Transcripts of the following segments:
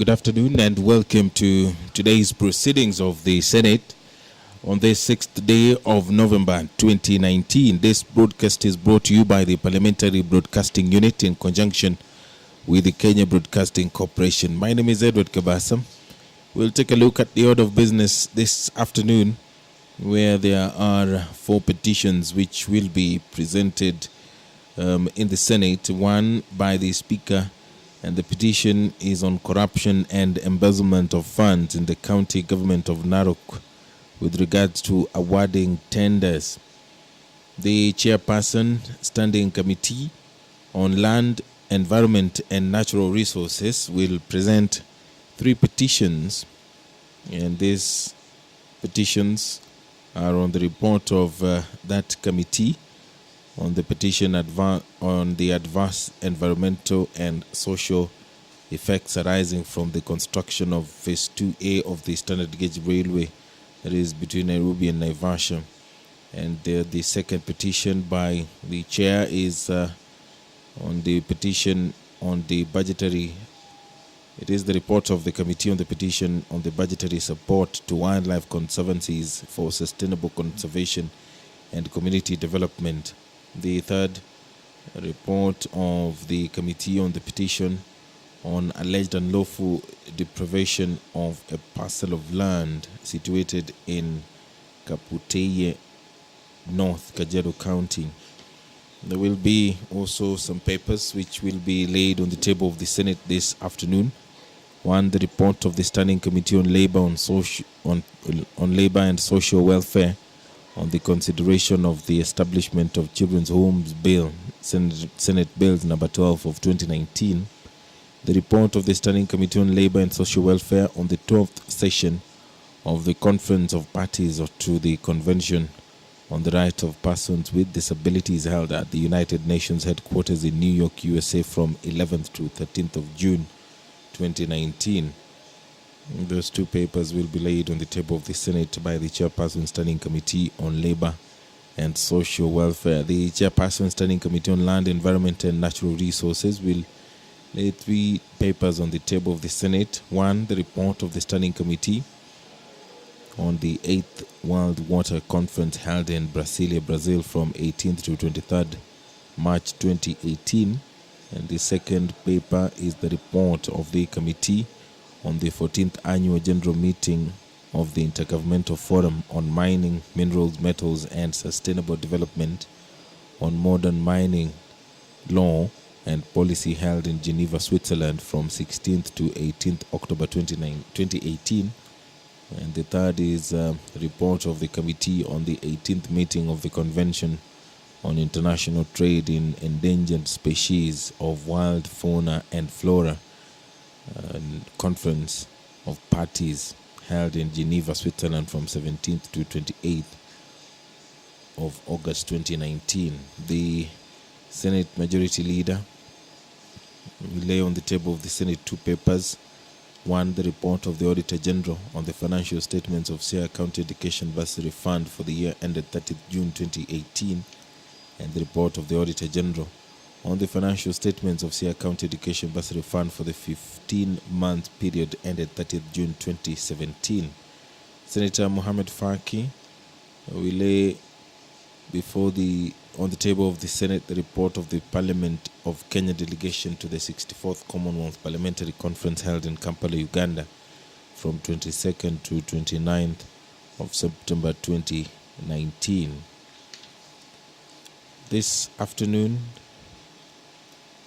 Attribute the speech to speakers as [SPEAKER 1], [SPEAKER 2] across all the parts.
[SPEAKER 1] Good afternoon and welcome to today's proceedings of the Senate on the 6th day of November 2019. This broadcast is brought to you by the Parliamentary Broadcasting Unit in conjunction with the Kenya Broadcasting Corporation. My name is Edward Kabasam. We'll take a look at the order of business this afternoon, where there are 4 petitions which will be presented in the Senate, one by the Speaker, and the petition is on corruption and embezzlement of funds in the county government of Narok with regards to awarding tenders. The chairperson, Standing Committee on Land, Environment and Natural Resources, will present 3 petitions, and these petitions are on the report of that committee on the petition on the adverse environmental and social effects arising from the construction of Phase 2A of the Standard Gauge Railway, that is between Nairobi and Naivasha. And the second petition by the chair is on the petition on the budgetary. It is the report of the committee on the petition on the budgetary support to wildlife conservancies for sustainable conservation and community development. The third report of the committee on the petition on alleged unlawful deprivation of a parcel of land situated in Kaputeye, North Kajiado County. There will be also some papers which will be laid on the table of the Senate this afternoon. One, the report of the Standing Committee on Labor on Labor and Social Welfare on the consideration of the establishment of Children's Homes Bill, Senate Bills number 12 of 2019. The report of the Standing Committee on Labor and Social Welfare on the 12th session of the Conference of Parties to the Convention on the Rights of Persons with Disabilities held at the United Nations headquarters in New York, USA from 11th to 13th of June 2019. Those 2 papers will be laid on the table of the Senate by the Chairperson Standing Committee on Labor and Social Welfare. The Chairperson Standing Committee on Land, Environment and Natural Resources will lay 3 papers on the table of the Senate. One, the report of the Standing Committee on the 8th World Water Conference held in Brasilia, Brazil from 18th to 23rd March 2018. And the second paper is the report of the committee on the 14th Annual General Meeting of the Intergovernmental Forum on Mining, Minerals, Metals and Sustainable Development on Modern Mining Law and Policy held in Geneva, Switzerland from 16th to 18th October 2018. And the third is a report of the committee on the 18th meeting of the Convention on International Trade in Endangered Species of Wild Fauna and Flora, Conference of Parties held in Geneva, Switzerland from 17th to 28th of August 2019. The Senate Majority Leader will lay on the table of the Senate 2 papers. One, the report of the Auditor General on the financial statements of Siaya County Education Bursary Fund for the year ended 30th June 2018, and the report of the Auditor General on the financial statements of Siaya County Education Bursary Fund for the 15-month period ended 30th June 2017. Senator Mohamed Faki will lay on the table of the Senate the report of the Parliament of Kenya delegation to the 64th Commonwealth Parliamentary Conference held in Kampala, Uganda from 22nd to 29th of September 2019. This afternoon,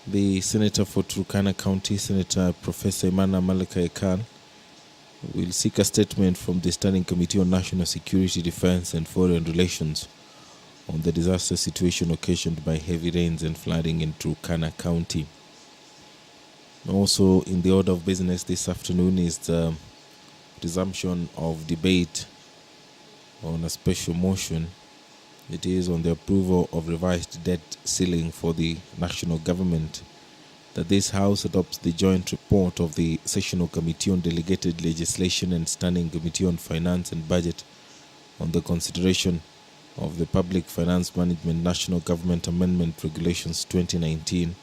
[SPEAKER 1] the Senator for Turkana County, Senator Professor Imana Malika Ekal, will seek a statement from the Standing Committee on National Security, Defense and Foreign Relations on the disaster situation occasioned by heavy rains and flooding in Turkana County. Also, in the order of business this afternoon is the resumption of debate on a special motion. It is on the approval of revised debt ceiling for the national government that this House adopts the joint report of the Sessional Committee on Delegated Legislation and Standing Committee on Finance and Budget on the consideration of the Public Finance Management National Government Amendment Regulations 2019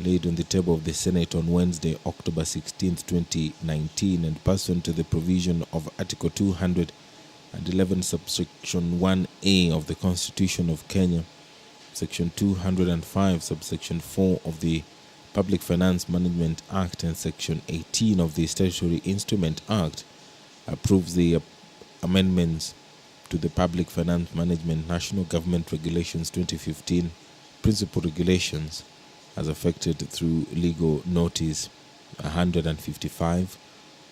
[SPEAKER 1] laid on the table of the Senate on Wednesday, October 16, 2019, and pursuant to the provision of Article 211, subsection 1A of the Constitution of Kenya, Section 205, subsection 4 of the Public Finance Management Act, and Section 18 of the Statutory Instrument Act, approves the amendments to the Public Finance Management National Government Regulations 2015 Principal Regulations as affected through legal notice 155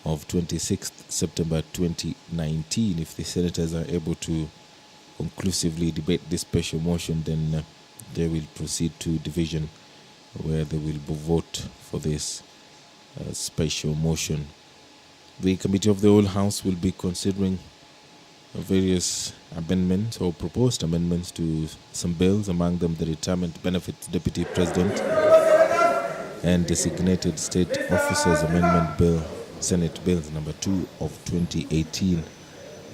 [SPEAKER 1] of 26th September 2019. If the senators are able to conclusively debate this special motion, then they will proceed to division, where they will vote for this special motion. The Committee of the Whole House will be considering various amendments or proposed amendments to some bills, among them the Retirement Benefits Deputy President and Designated State Officers Amendment Bill, Senate Bills number 2 of 2018,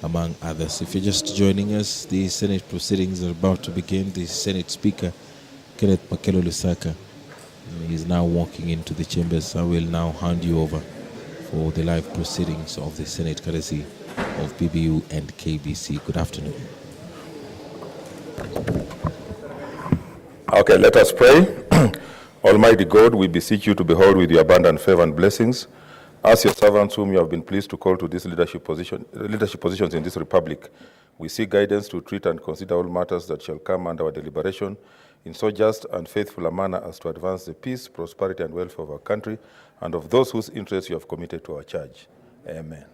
[SPEAKER 1] among others. If you're just joining us, the Senate proceedings are about to begin. The Senate Speaker, Kenneth Makelo Lusaka, is now walking into the chambers. I will now hand you over for the live proceedings of the Senate, courtesy of BBU and KBC. Good afternoon.
[SPEAKER 2] Okay, let us pray. Almighty God, we beseech you to behold with your abundant favor and blessings, as your servants whom you have been pleased to call to this leadership positions in this republic. We seek guidance to treat and consider all matters that shall come under our deliberation in so just and faithful a manner as to advance the peace, prosperity, and welfare of our country and of those whose interests you have committed to our charge. Amen.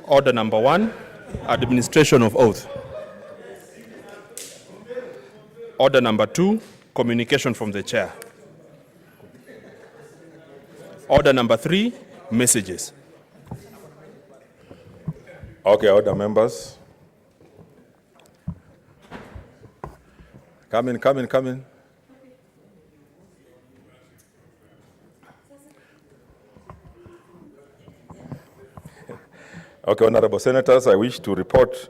[SPEAKER 3] Order number 1, administration of oath. Order number 2, communication from the chair. Order number 3, messages.
[SPEAKER 2] Okay, order members. Come in. Okay, Honorable Senators, I wish to report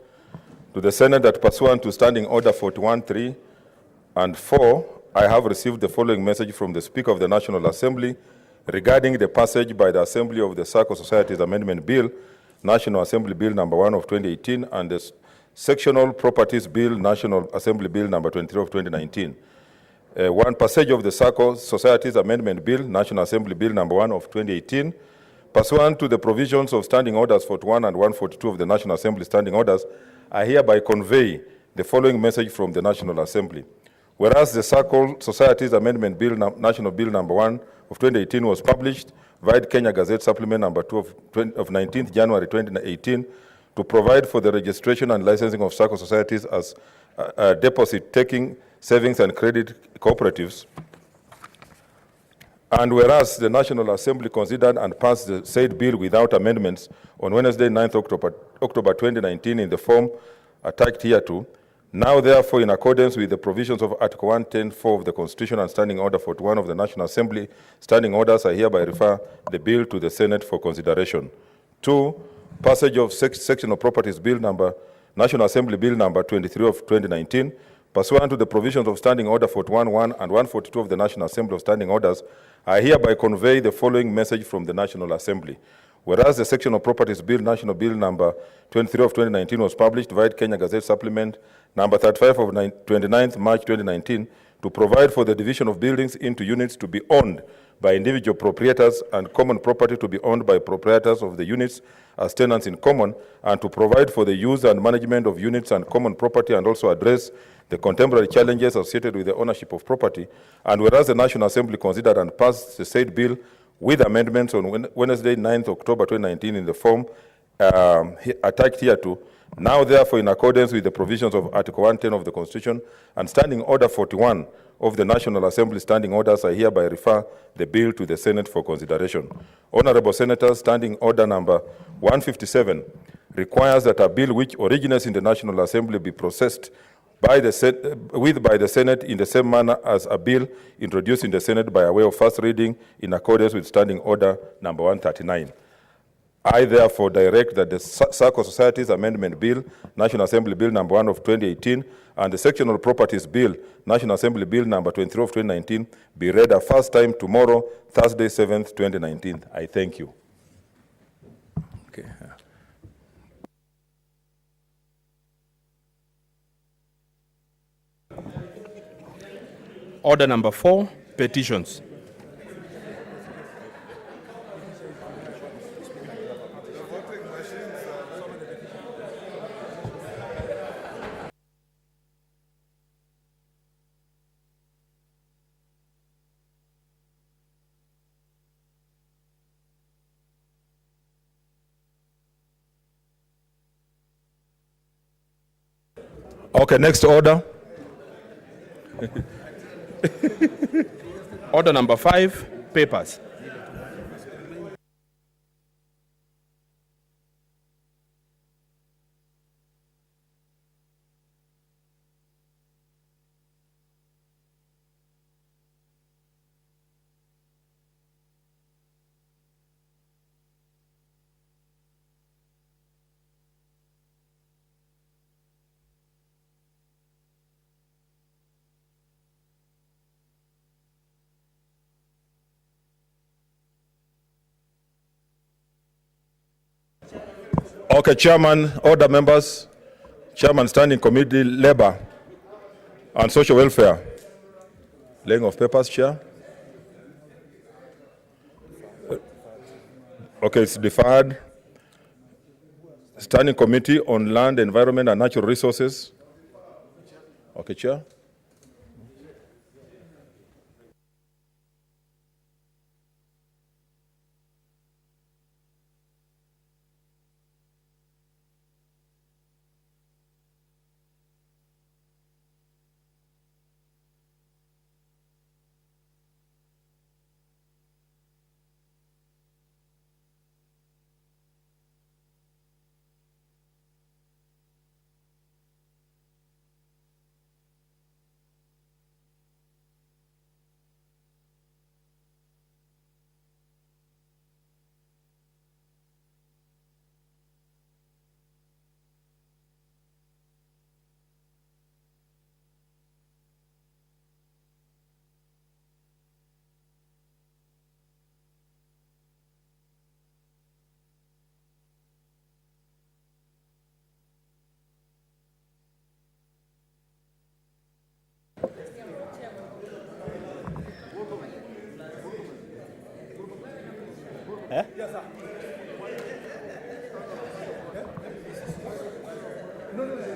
[SPEAKER 2] to the Senate that pursuant to Standing Order 41.3 and 4, I have received the following message from the Speaker of the National Assembly regarding the passage by the Assembly of the Circle Societies Amendment Bill, National Assembly Bill number 1 of 2018, and the Sectional Properties Bill, National Assembly Bill number 23 of 2019. One passage of the Circle Societies Amendment Bill, National Assembly Bill number 1 of 2018, pursuant to the provisions of Standing Orders 41 and 142 of the National Assembly Standing Orders, I hereby convey the following message from the National Assembly. Whereas the Circle Societies Amendment Bill, National Bill number 1 of 2018 was published via Kenya Gazette Supplement number 2 of 19th January 2018 to provide for the registration and licensing of Circle Societies as deposit-taking, savings and credit cooperatives. And whereas the National Assembly considered and passed the said bill without amendments on Wednesday, 9th October 2019 in the form attached hereto, now therefore in accordance with the provisions of Article 110(4) of the Constitution and Standing Order 41 of the National Assembly Standing Orders, I hereby refer the bill to the Senate for consideration. 2. Passage of Section of Properties Bill number, National Assembly Bill number 23 of 2019, pursuant to the provisions of Standing Order 41.1 and 142 of the National Assembly of Standing Orders, I hereby convey the following message from the National Assembly. Whereas the Section of Properties Bill, National Bill number 23 of 2019 was published via Kenya Gazette Supplement number 35 of 29th March 2019 to provide for the division of buildings into units to be owned by individual proprietors and common property to be owned by proprietors of the units as tenants in common, and to provide for the use and management of units and common property, and also address the contemporary challenges associated with the ownership of property. And whereas the National Assembly considered and passed the said bill with amendments on Wednesday, 9th October 2019 in the form attached hereto, now therefore in accordance with the provisions of Article 110 of the Constitution and Standing Order 41 of the National Assembly Standing Orders, I hereby refer the bill to the Senate for consideration. Honorable Senators, Standing Order number 157 requires that a bill which originates in the National Assembly be processed by the Senate in the same manner as a bill introduced in the Senate by way of first reading in accordance with Standing Order number 139. I therefore direct that the Circle Societies Amendment Bill, National Assembly Bill number 1 of 2018, and the Sectional Properties Bill, National Assembly Bill number 23 of 2019, be read a first time tomorrow, Thursday, 7th, 2019. I thank you. Okay.
[SPEAKER 3] Order number 4, petitions.
[SPEAKER 2] Okay, next order.
[SPEAKER 3] Order number 5, papers.
[SPEAKER 2] Okay, Chairman, order members, Chairman, Standing Committee, Labor and Social Welfare. Laying of papers, Chair. Okay, it's deferred. Standing Committee on Land, Environment and Natural Resources. Okay, Chair.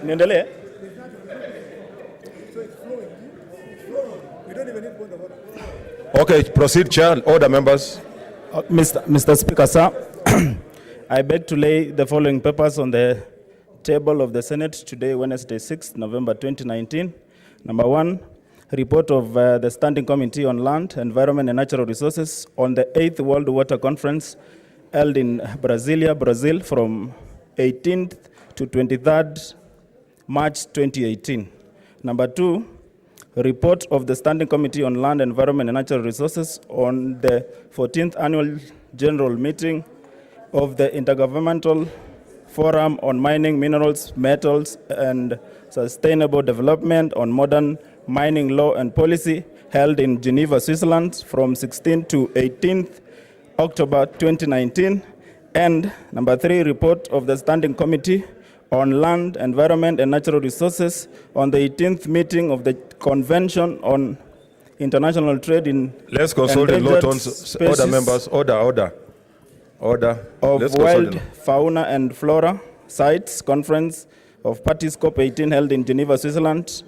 [SPEAKER 4] Niendelee?
[SPEAKER 2] Okay, proceed, Chair. Order members.
[SPEAKER 4] Mr. Speaker, sir, I beg to lay the following papers on the table of the Senate today, Wednesday, 6th November 2019. Number 1, report of the Standing Committee on Land, Environment and Natural Resources on the 8th World Water Conference held in Brasilia, Brazil from 18th to 23rd March 2018. Number 2, report of the Standing Committee on Land, Environment and Natural Resources on the 14th Annual General Meeting of the Intergovernmental Forum on Mining, Minerals, Metals, and Sustainable Development on Modern Mining Law and Policy, held in Geneva, Switzerland, from 16th to 18th October 2019. And number 3, report of the Standing Committee on Land, Environment and Natural Resources on the 18th meeting of the Convention on International Trade in
[SPEAKER 2] Let's consult in low
[SPEAKER 4] endangered
[SPEAKER 2] tones. Order,
[SPEAKER 4] species
[SPEAKER 2] members. Order.
[SPEAKER 4] of
[SPEAKER 2] Let's consult
[SPEAKER 4] Wild
[SPEAKER 2] in.
[SPEAKER 4] Fauna and Flora Sites Conference of Parties COP18 held in Geneva, Switzerland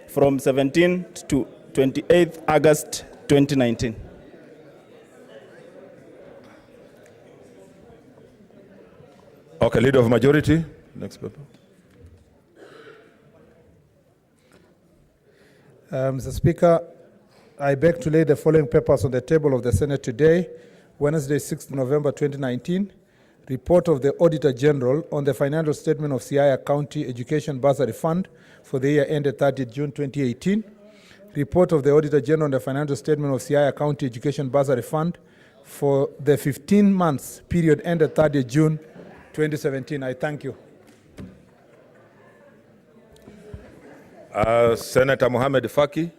[SPEAKER 4] from 17 to 28 August 2019.
[SPEAKER 2] Okay, Leader of Majority. Next paper.
[SPEAKER 5] Mr. Speaker, I beg to lay the following papers on the table of the Senate today, Wednesday, 6th November 2019. Report of the Auditor General on the financial statement of Siaya County Education Bursary Fund for the year ended 30 June 2018. Report of the Auditor General on the financial statement of Siaya County Education Bursary Fund for the 15 months period ended 30 June 2017. I thank you.
[SPEAKER 2] Senator Mohamed Faki.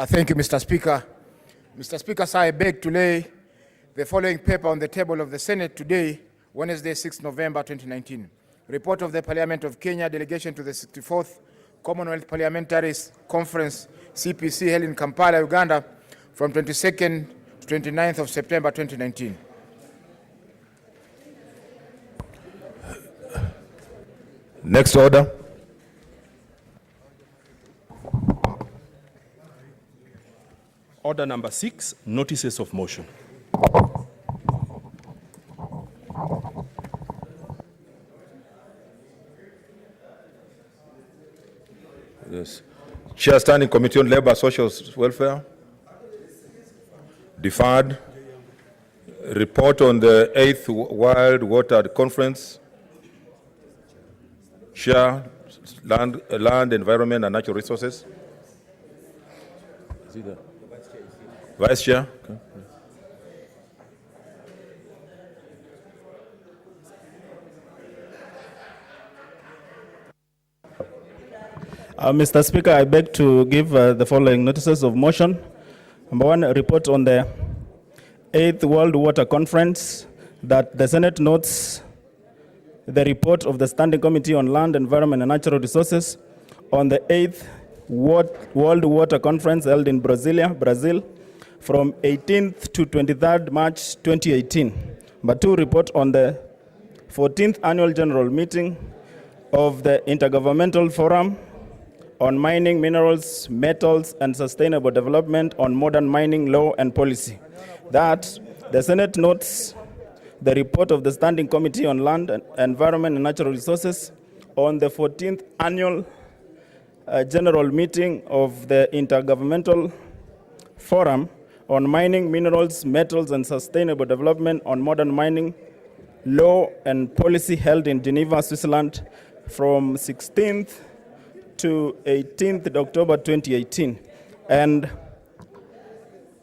[SPEAKER 6] Thank you, Mr. Speaker. Mr. Speaker, sir, I beg to lay the following paper on the table of the Senate today, Wednesday, 6 November 2019. Report of the Parliament of Kenya delegation to the 64th Commonwealth Parliamentary Conference, CPC, held in Kampala, Uganda, from 22nd to 29th of September 2019.
[SPEAKER 2] Next order.
[SPEAKER 3] Order number 6, notices of motion.
[SPEAKER 2] Yes. Chair Standing Committee on Labor, Social Welfare. Deferred. Report on the 8th World Water Conference. Chair, Land, Environment and Natural Resources. Is he there? Vice Chair. Okay.
[SPEAKER 4] Mr. Speaker, I beg to give the following notices of motion. Number one, a report on the 8th World Water Conference, that the Senate notes the report of the Standing Committee on Land, Environment and Natural Resources on the 8th World Water Conference held in Brasilia, Brazil, from 18th to 23rd March 2018. Number two, report on the 14th Annual General Meeting of the Intergovernmental Forum on Mining, Minerals, Metals, and Sustainable Development on Modern Mining Law and Policy. That the Senate notes the report of the Standing Committee on Land, Environment, and Natural Resources on the 14th Annual General Meeting of the Intergovernmental Forum on Mining, Minerals, Metals, and Sustainable Development on Modern Mining Law and Policy held in Geneva, Switzerland from 16th to 18th October 2018, and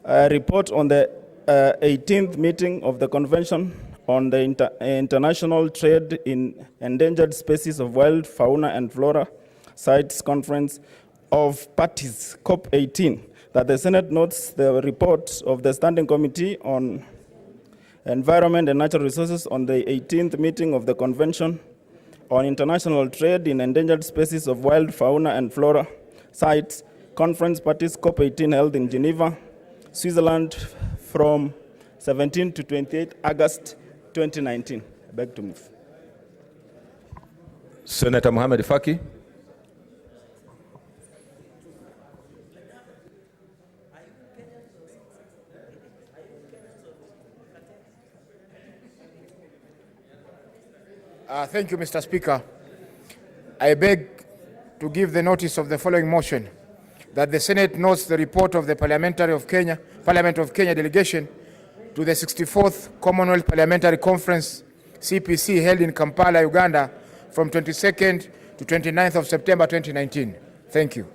[SPEAKER 4] a report on the 18th meeting of the Convention on the International Trade in Endangered Species of Wild Fauna and Flora Sites Conference of Parties, COP18, that the Senate notes the report of the Standing Committee on Environment and Natural Resources on the 18th meeting of the Convention on International Trade in Endangered Species of Wild Fauna and Flora Sites Conference Parties COP18 held in Geneva, Switzerland from 17 to 28 August 2019. I beg to move.
[SPEAKER 2] Senator Mohamed Faki.
[SPEAKER 6] Thank you, Mr. Speaker. I beg to give the notice of the following motion, that the Senate notes the report of the Parliament of Kenya delegation to the 64th Commonwealth Parliamentary Conference, CPC, held in Kampala, Uganda, from 22nd to 29th of September 2019. Thank you.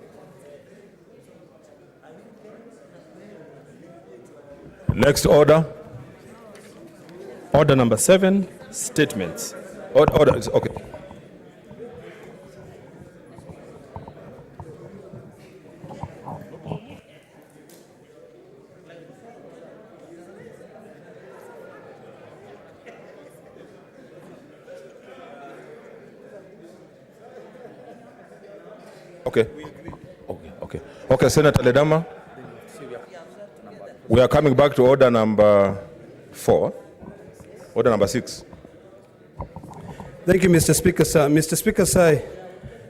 [SPEAKER 2] Next order.
[SPEAKER 3] Order number 7, statements.
[SPEAKER 2] Order. Okay. Okay. Okay, Senator Ledama. We are coming back to order number 4. Order number 6.
[SPEAKER 7] Thank you, Mr. Speaker, sir. Mr. Speaker, sir,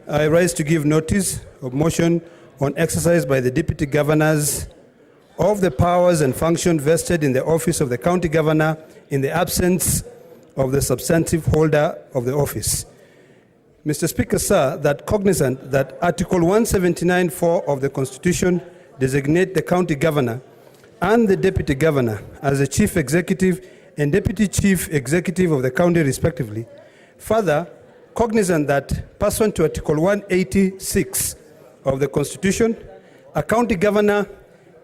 [SPEAKER 7] I rise to give notice of motion on exercise by the Deputy Governors of the powers and functions vested in the office of the County Governor in the absence of the substantive holder of the office. Mr. Speaker, sir, that cognizant that Article 179(4) of the Constitution designate the County Governor and the Deputy Governor as the Chief Executive and Deputy Chief Executive of the county respectively. Further, cognizant that pursuant to Article 186 of the Constitution, a County Governor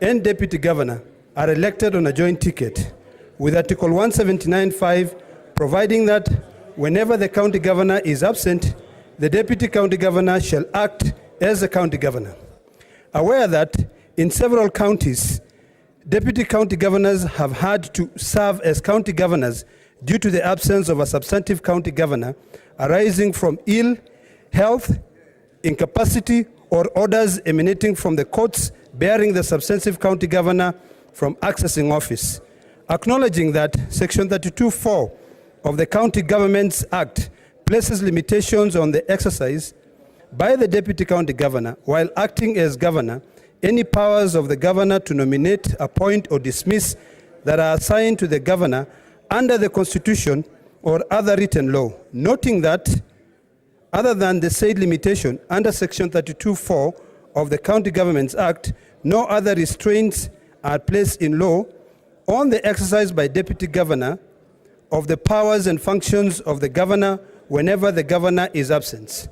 [SPEAKER 7] and Deputy Governor are elected on a joint ticket, with Article 179(5) providing that whenever the County Governor is absent, the Deputy County Governor shall act as the County Governor. Aware that in several counties, Deputy County Governors have had to serve as County Governors due to the absence of a substantive County Governor arising from ill health, incapacity, or orders emanating from the courts bearing the substantive County Governor from accessing office. Acknowledging that Section 32(4) of the County Governments Act places limitations on the exercise by the Deputy County Governor while acting as Governor, any powers of the Governor to nominate, appoint, or dismiss that are assigned to the Governor under the Constitution or other written law, noting that other than the said limitation under Section 32(4) of the County Governments Act, no other restraints are placed in law on the exercise by Deputy Governor of the powers and functions of the Governor whenever the Governor is absent.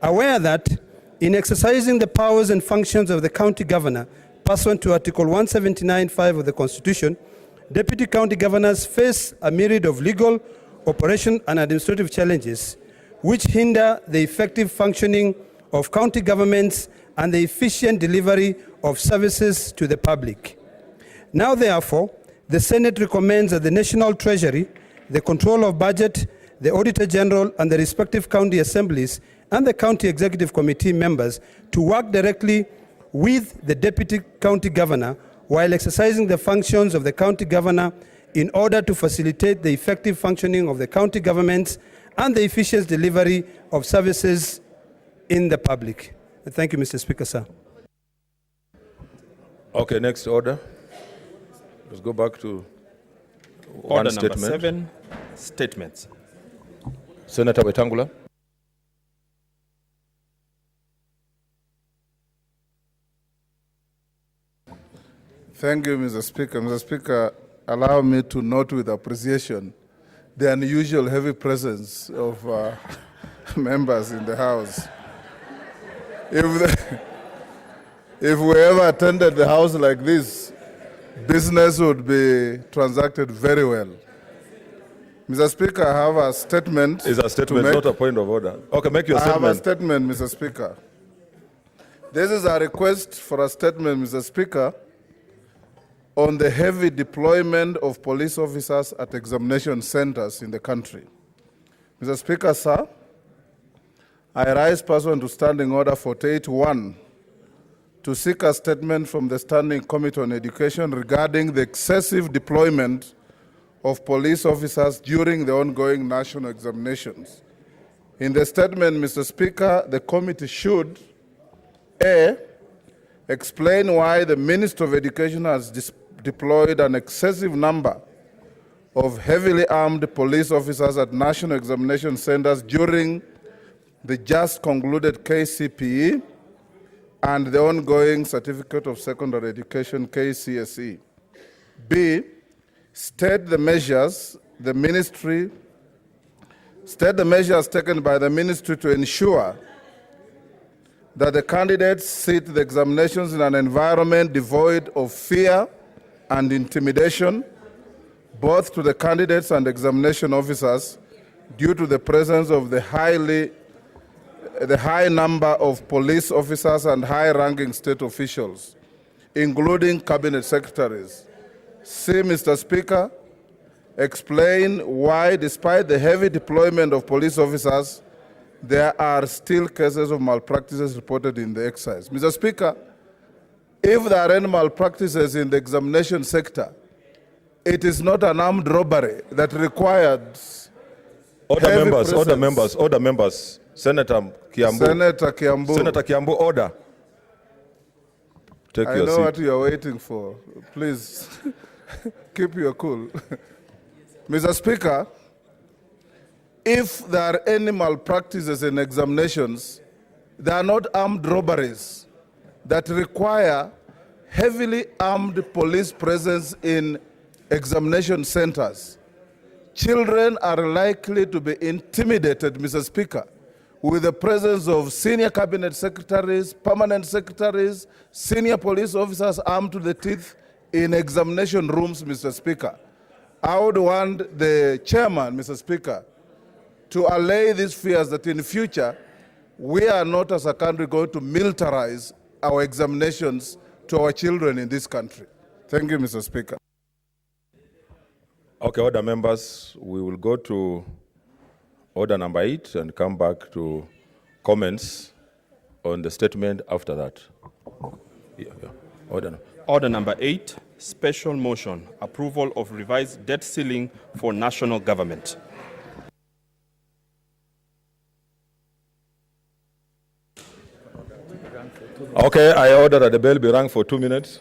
[SPEAKER 7] Aware that in exercising the powers and functions of the County Governor pursuant to Article 179(5) of the Constitution, Deputy County Governors face a myriad of legal, operation, and administrative challenges which hinder the effective functioning of county governments and the efficient delivery of services to the public. Now, therefore, the Senate recommends that the National Treasury, the Control of Budget, the Auditor General, and the respective county assemblies and the County Executive Committee members to work directly with the Deputy County Governor while exercising the functions of the County Governor in order to facilitate the effective functioning of the county governments and the efficient delivery of services in the public. Thank you, Mr. Speaker, sir.
[SPEAKER 2] Okay, next order. Let's go back to
[SPEAKER 3] Order
[SPEAKER 2] one
[SPEAKER 3] number
[SPEAKER 2] statement.
[SPEAKER 3] 7, statements.
[SPEAKER 2] Senator Wetangula.
[SPEAKER 8] Thank you, Mr. Speaker. Mr. Speaker, allow me to note with appreciation the unusual heavy presence of members in the House. If we ever attended the House like this, business would be transacted very well. Mr. Speaker, I have a statement.
[SPEAKER 2] Is a statement, not a point of order. Okay, make your
[SPEAKER 8] I have a
[SPEAKER 2] statement.
[SPEAKER 8] statement, Mr. Speaker. This is a request for a statement, Mr. Speaker, on the heavy deployment of police officers at examination centers in the country. Mr. Speaker, sir, I rise pursuant to Standing Order 48(1) to seek a statement from the Standing Committee on Education regarding the excessive deployment of police officers during the ongoing national examinations. In the statement, Mr. Speaker, the committee should A, explain why the Minister of Education has deployed an excessive number of heavily armed police officers at national examination centers during the just concluded KCPE and the ongoing Certificate of Secondary Education KCSE. B, state the measures taken by the ministry to ensure that the candidates sit the examinations in an environment devoid of fear and intimidation, both to the candidates and examination officers, due to the presence of the high number of police officers and high-ranking state officials, including cabinet secretaries. C, Mr. Speaker, explain why, despite the heavy deployment of police officers, there are still cases of malpractices reported in the exercise. Mr. Speaker, if there are any malpractices in the examination sector, it is not an armed robbery that requires
[SPEAKER 2] Order
[SPEAKER 8] heavy
[SPEAKER 2] members, order
[SPEAKER 8] presence.
[SPEAKER 2] members, order members. Senator Kiambu.
[SPEAKER 8] Senator Kiambu.
[SPEAKER 2] Senator Kiambu, order. Take
[SPEAKER 8] I
[SPEAKER 2] your
[SPEAKER 8] know
[SPEAKER 2] seat.
[SPEAKER 8] what you are waiting for. Please, keep your cool. Mr. Speaker, if there are any malpractices in examinations, they are not armed robberies that require heavily armed police presence in examination centers. Children are likely to be intimidated, Mr. Speaker, with the presence of senior cabinet secretaries, permanent secretaries, senior police officers armed to the teeth in examination rooms, Mr. Speaker. I would want the chairman, Mr. Speaker, to allay these fears that in future, we are not as a country going to militarize our examinations to our children in this country. Thank you, Mr. Speaker.
[SPEAKER 2] Okay, order members, we will go to order number 8 and come back to comments on the statement after that.
[SPEAKER 3] Order number 8, special motion, approval of revised debt ceiling for national government.
[SPEAKER 2] Okay, I order that the bell be rung for 2 minutes.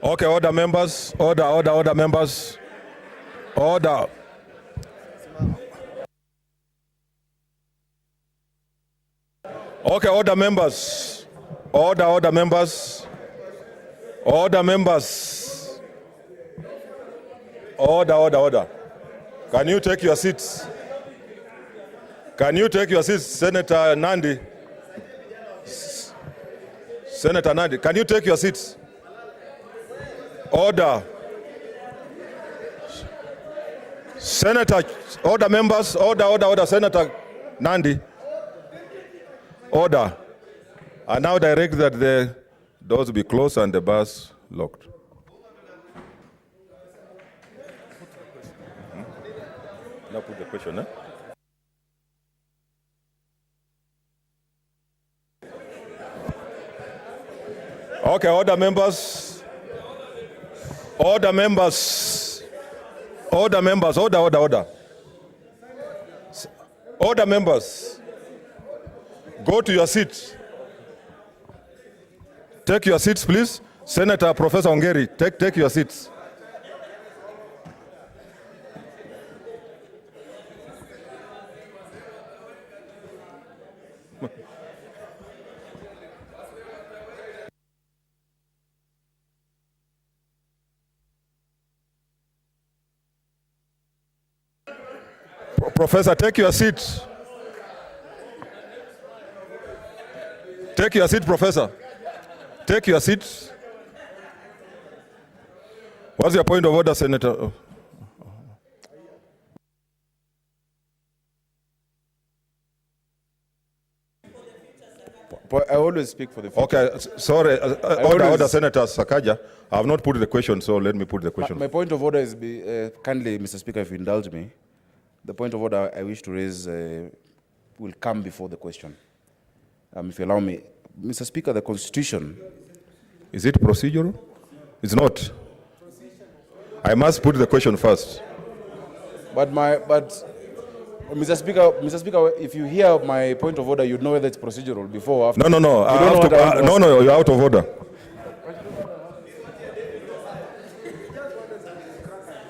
[SPEAKER 2] Okay, order members, order members, order. Okay, order members, order members, order members, order. Can you take your seats? Can you take your seats, Senator Nandi? Senator Nandi, can you take your seats? Order. Senator, order members, order, Senator Nandi. Order. I now direct that the doors be closed and the bars locked. Now put the question, eh? Okay, order members. Order members. Order members. Order. Order members. Go to your seats. Take your seats, please. Senator Professor Ongeri, take your seats. Professor, take your seat. Take your seat, Professor. Take your seat. What's your point of order, Senator?
[SPEAKER 9] I always speak for the future.
[SPEAKER 2] Okay, sorry. Order, Senator Sakaja. I have not put the question, so let me put the question.
[SPEAKER 9] My point of order is, kindly, Mr. Speaker, if you indulge me, the point of order I wish to raise will come before the question. If you allow me. Mr. Speaker, the Constitution...
[SPEAKER 2] Is it procedural? It's not. I must put the question first.
[SPEAKER 9] But Mr. Speaker, if you hear my point of order, you'd know whether it's procedural before or after.
[SPEAKER 2] No. No, you're out of order.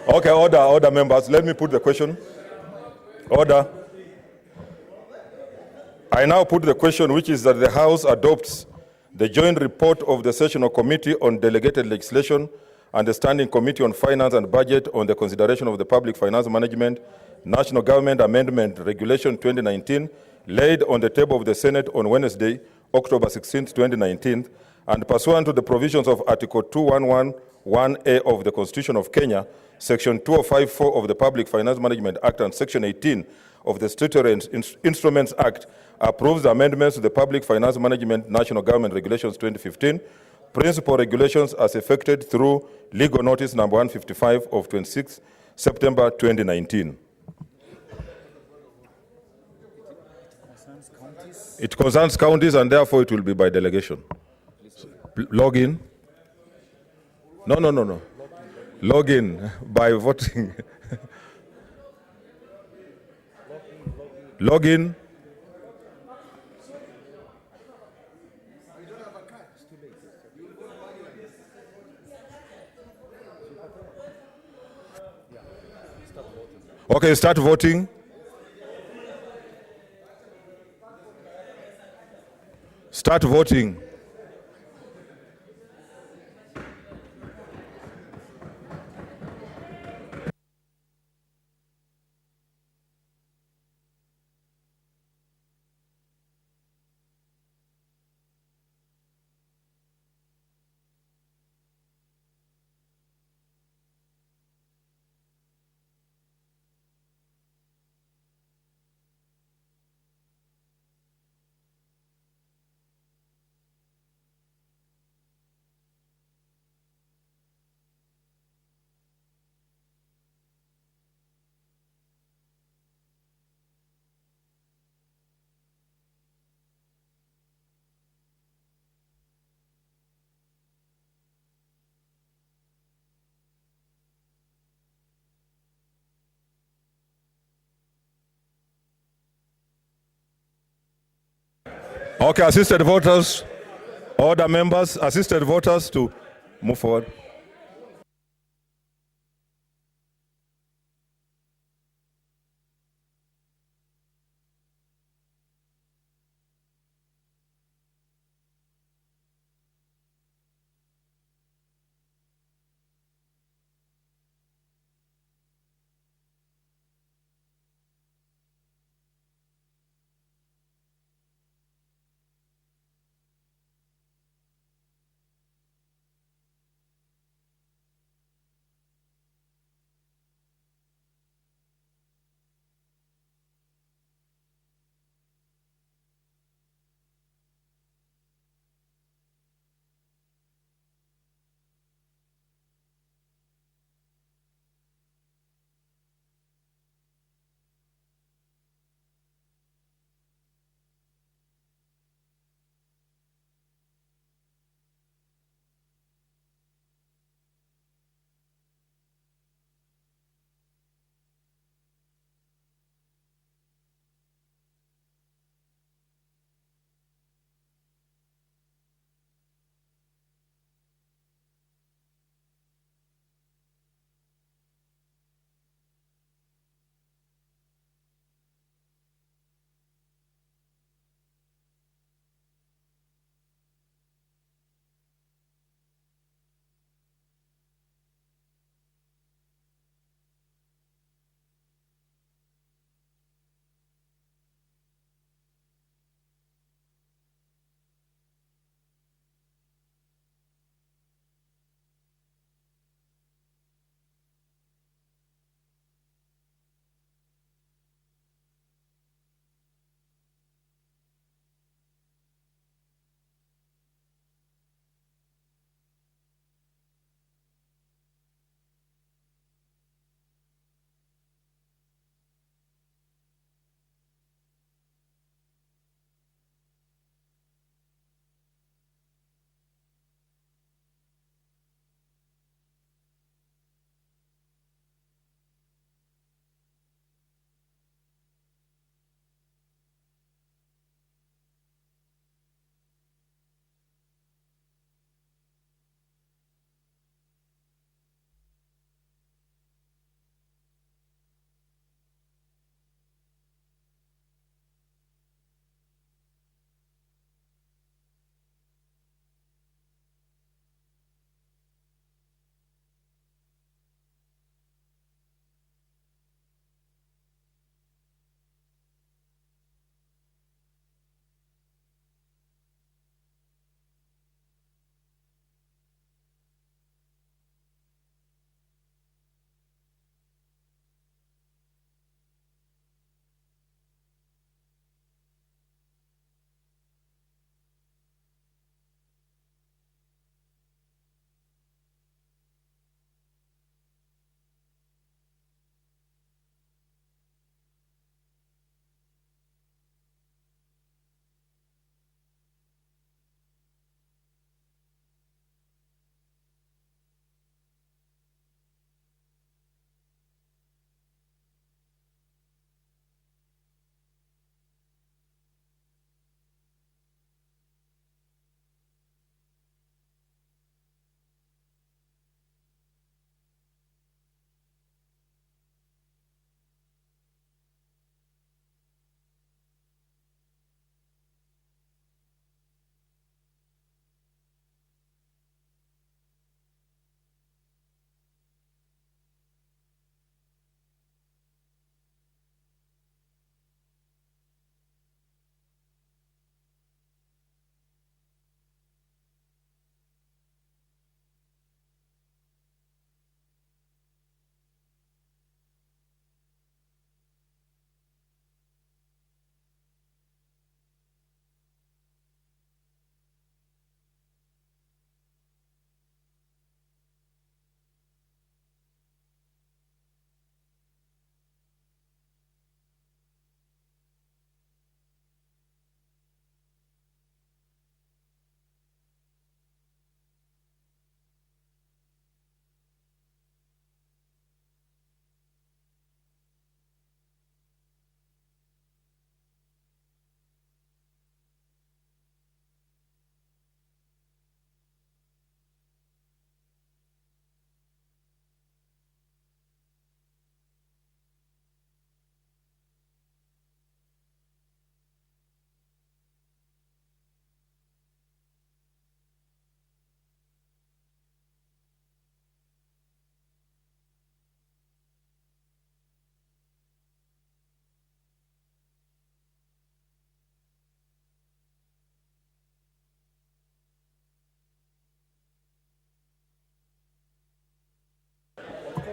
[SPEAKER 2] Okay, order, members. Let me put the question. Order. I now put the question, which is that the House adopts the joint report of the Sessional Committee on Delegated Legislation and the Standing Committee on Finance and Budget on the consideration of the Public Finance Management National Government Amendment Regulation 2019, laid on the table of the Senate on Wednesday, October 16, 2019, and pursuant to the provisions of Article 2111A of the Constitution of Kenya, Section 2054 of the Public Finance Management Act, and Section 18 of the Statutory Instruments Act, approves the amendments to the Public Finance Management National Government Regulations 2015, principal regulations as effected through legal notice number 155 of 26 September 2019. It concerns counties and therefore it will be by delegation. Log in. No. Log in by voting. Log in. Okay, start voting. Start voting. Okay, assisted voters, order members, assisted voters to move forward.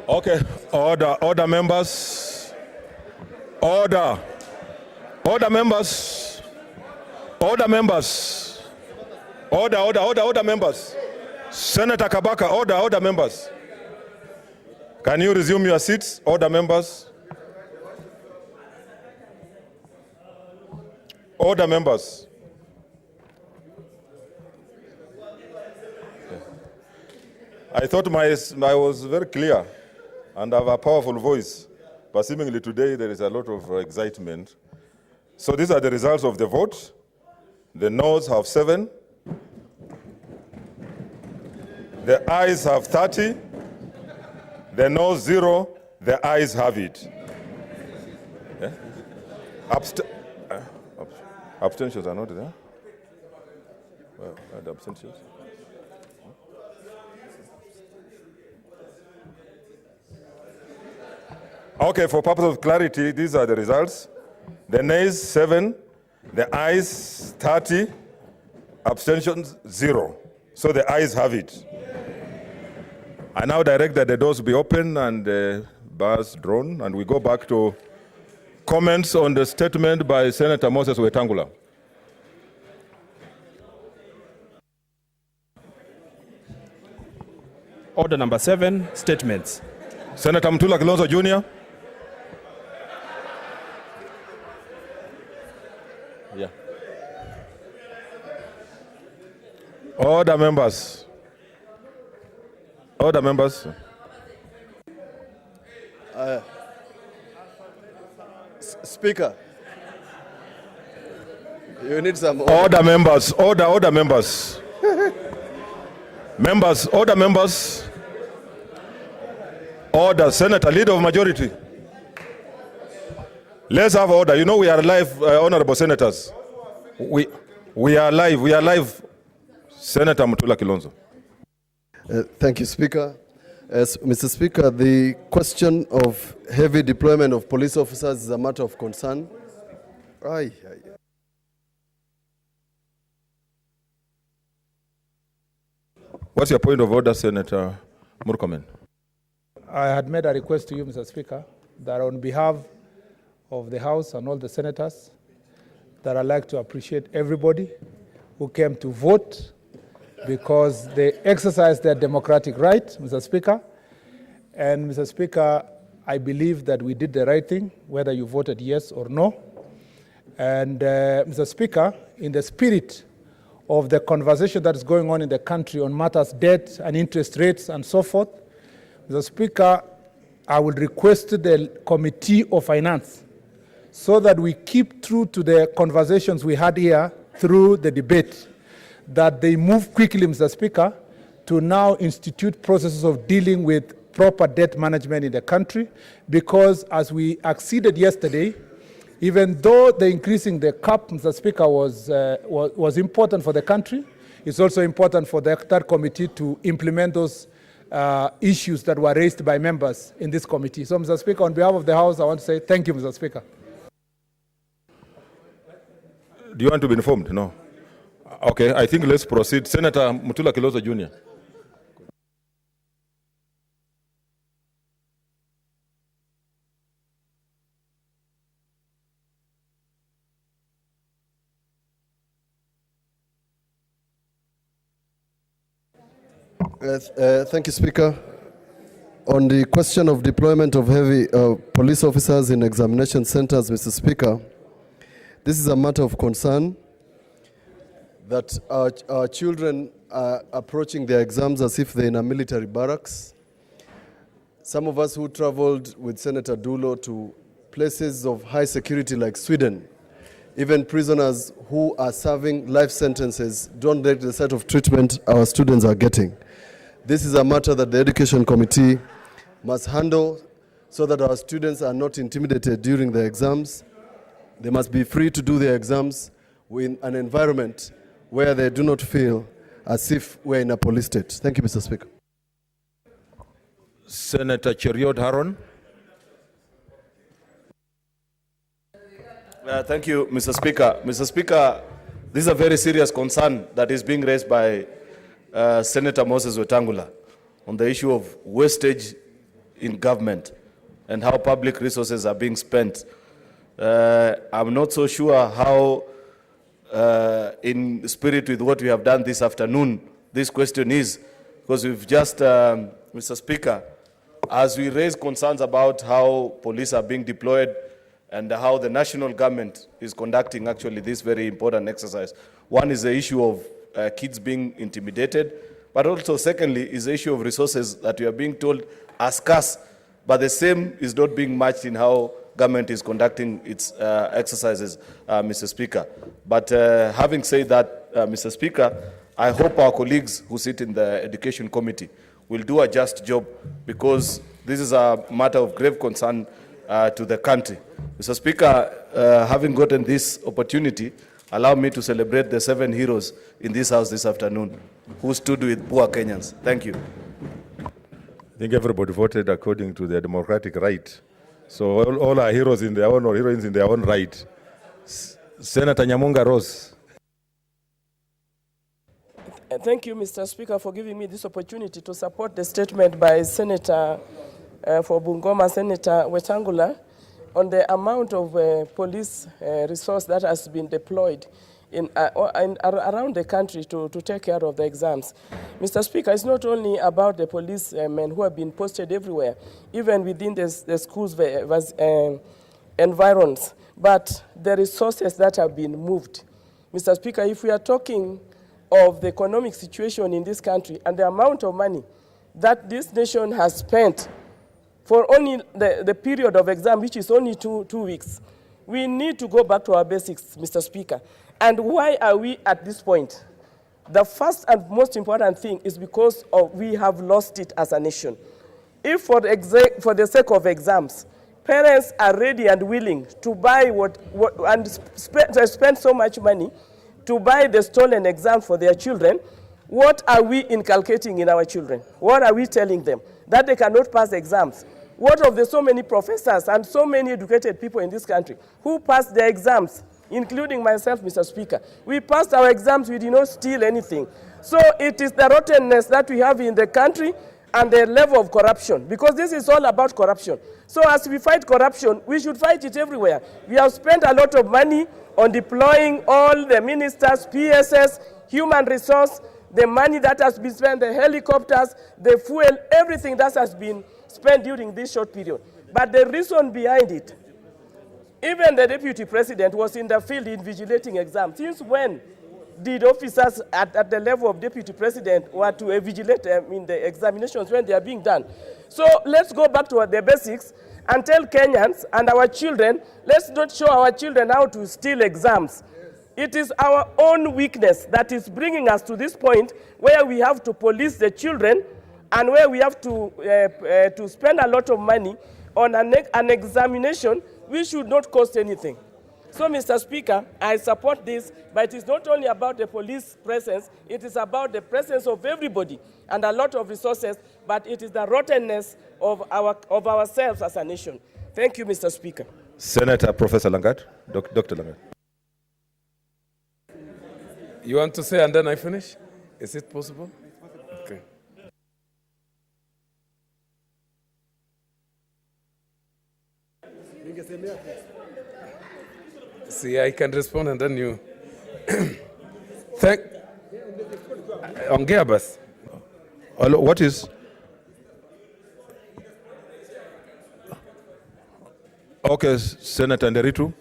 [SPEAKER 2] Okay, order members. Order members. Order members. Order members. Senator Kabaka, order members. Can you resume your seats, order members? Order members. I thought I was very clear and have a powerful voice, but seemingly today there is a lot of excitement. So these are the results of the vote. The noes have 7. The ayes have 30. The noes 0. The ayes have it. Yeah? Abstentions are not there. Where are the abstentions? Okay, for purpose of clarity, these are the results. The nays 7, the ayes 30, abstentions 0. So the ayes have it. I now direct that the doors be open and the bars drawn, and we go back to comments on the statement by Senator Moses Wetangula.
[SPEAKER 3] Order number 7, statements.
[SPEAKER 2] Senator Mutula Kilonzo Jr. Yeah. Order members. Order members.
[SPEAKER 10] Speaker, you need some order.
[SPEAKER 2] Order members. Order members. Members, order members. Order. Senator, leader of majority. Let's have order. You know we are live, honorable senators. We are live. Senator Mutula Kilonzo.
[SPEAKER 10] Thank you, Speaker. Mr. Speaker, the question of heavy deployment of police officers is a matter of concern.
[SPEAKER 2] What's your point of order, Senator Murkomen?
[SPEAKER 5] I had made a request to you, Mr. Speaker, that on behalf of the House and all the senators, that I'd like to appreciate everybody who came to vote because they exercised their democratic right, Mr. Speaker. And Mr. Speaker, I believe that we did the right thing, whether you voted yes or no. And Mr. Speaker, in the spirit of the conversation that is going on in the country on matters debt and interest rates and so forth, Mr. Speaker, I will request the Committee of Finance so that we keep true to the conversations we had here through the debate, that they move quickly, Mr. Speaker, to now institute processes of dealing with proper debt management in the country, because as we acceded yesterday, even though the increasing the cap, Mr. Speaker, was important for the country, it's also important for that committee to implement those issues that were raised by members in this committee. So, Mr. Speaker, on behalf of the House, I want to say thank you, Mr. Speaker.
[SPEAKER 2] Do you want to be informed? No. Okay, I think let's proceed. Senator Mutula Kilonzo Jr.
[SPEAKER 10] Thank you, Speaker. On the question of deployment of heavy police officers in examination centers, Mr. Speaker, this is a matter of concern that our children are approaching their exams as if they're in a military barracks. Some of us who traveled with Senator Dulo to places of high security like Sweden, even prisoners who are serving life sentences don't get the sort of treatment our students are getting. This is a matter that the Education Committee must handle so that our students are not intimidated during their exams. They must be free to do their exams in an environment where they do not feel as if we're in a police state. Thank you, Mr. Speaker.
[SPEAKER 2] Senator Cheriot Haron.
[SPEAKER 11] Thank you, Mr. Speaker. Mr. Speaker, this is a very serious concern that is being raised by Senator Moses Wetangula on the issue of wastage in government and how public resources are being spent. I'm not so sure how, in spirit with what we have done this afternoon, this question is, because we've just, Mr. Speaker, as we raise concerns about how police are being deployed and how the national government is conducting actually this very important exercise. One is the issue of kids being intimidated, but also secondly is the issue of resources that we are being told are scarce, but the same is not being matched in how government is conducting its exercises, Mr. Speaker. But having said that, Mr. Speaker, I hope our colleagues who sit in the Education Committee will do a just job, because this is a matter of grave concern to the country. Mr. Speaker, having gotten this opportunity, allow me to celebrate the 7 heroes in this house this afternoon who stood with poor Kenyans. Thank you.
[SPEAKER 2] I think everybody voted according to their democratic right. So all are heroes in their own, or heroines in their own right. Senator Nyamunga Rose.
[SPEAKER 12] Thank you, Mr. Speaker, for giving me this opportunity to support the statement by Senator for Bungoma, Senator Wetangula, on the amount of police resource that has been deployed around the country to take care of the exams. Mr. Speaker, it's not only about the policemen who have been posted everywhere, even within the schools' environs, but the resources that have been moved. Mr. Speaker, if we are talking of the economic situation in this country and the amount of money that this nation has spent for only the period of exam, which is only two weeks, we need to go back to our basics, Mr. Speaker. And why are we at this point? The first and most important thing is because we have lost it as a nation. If for the sake of exams, parents are ready and willing to buy and spend so much money to buy the stolen exams for their children, what are we inculcating in our children? What are we telling them? That they cannot pass exams. What of the so many professors and so many educated people in this country who passed their exams, including myself, Mr. Speaker? We passed our exams, we did not steal anything. So it is the rottenness that we have in the country and the level of corruption, because this is all about corruption. So as we fight corruption, we should fight it everywhere. We have spent a lot of money on deploying all the ministers, PSS, human resource, the money that has been spent, the helicopters, the fuel, everything that has been spent during this short period. But the reason behind it, even the deputy president was in the field invigilating exams. Since when did officers at the level of deputy president were to vigilate in the examinations when they are being done? So let's go back to the basics and tell Kenyans and our children, let's not show our children how to steal exams. It is our own weakness that is bringing us to this point where we have to police the children and where we have to spend a lot of money on an examination which should not cost anything. So, Mr. Speaker, I support this, but it is not only about the police presence, it is about the presence of everybody and a lot of resources, but it is the rottenness of ourselves as a nation. Thank you, Mr. Speaker.
[SPEAKER 2] Senator Professor Langat, Dr. Langat.
[SPEAKER 13] You want to say and then I finish? Is it possible? Okay. See, I can respond and then you. Ongea basi.
[SPEAKER 2] What is? Okay, Senator Nderitu.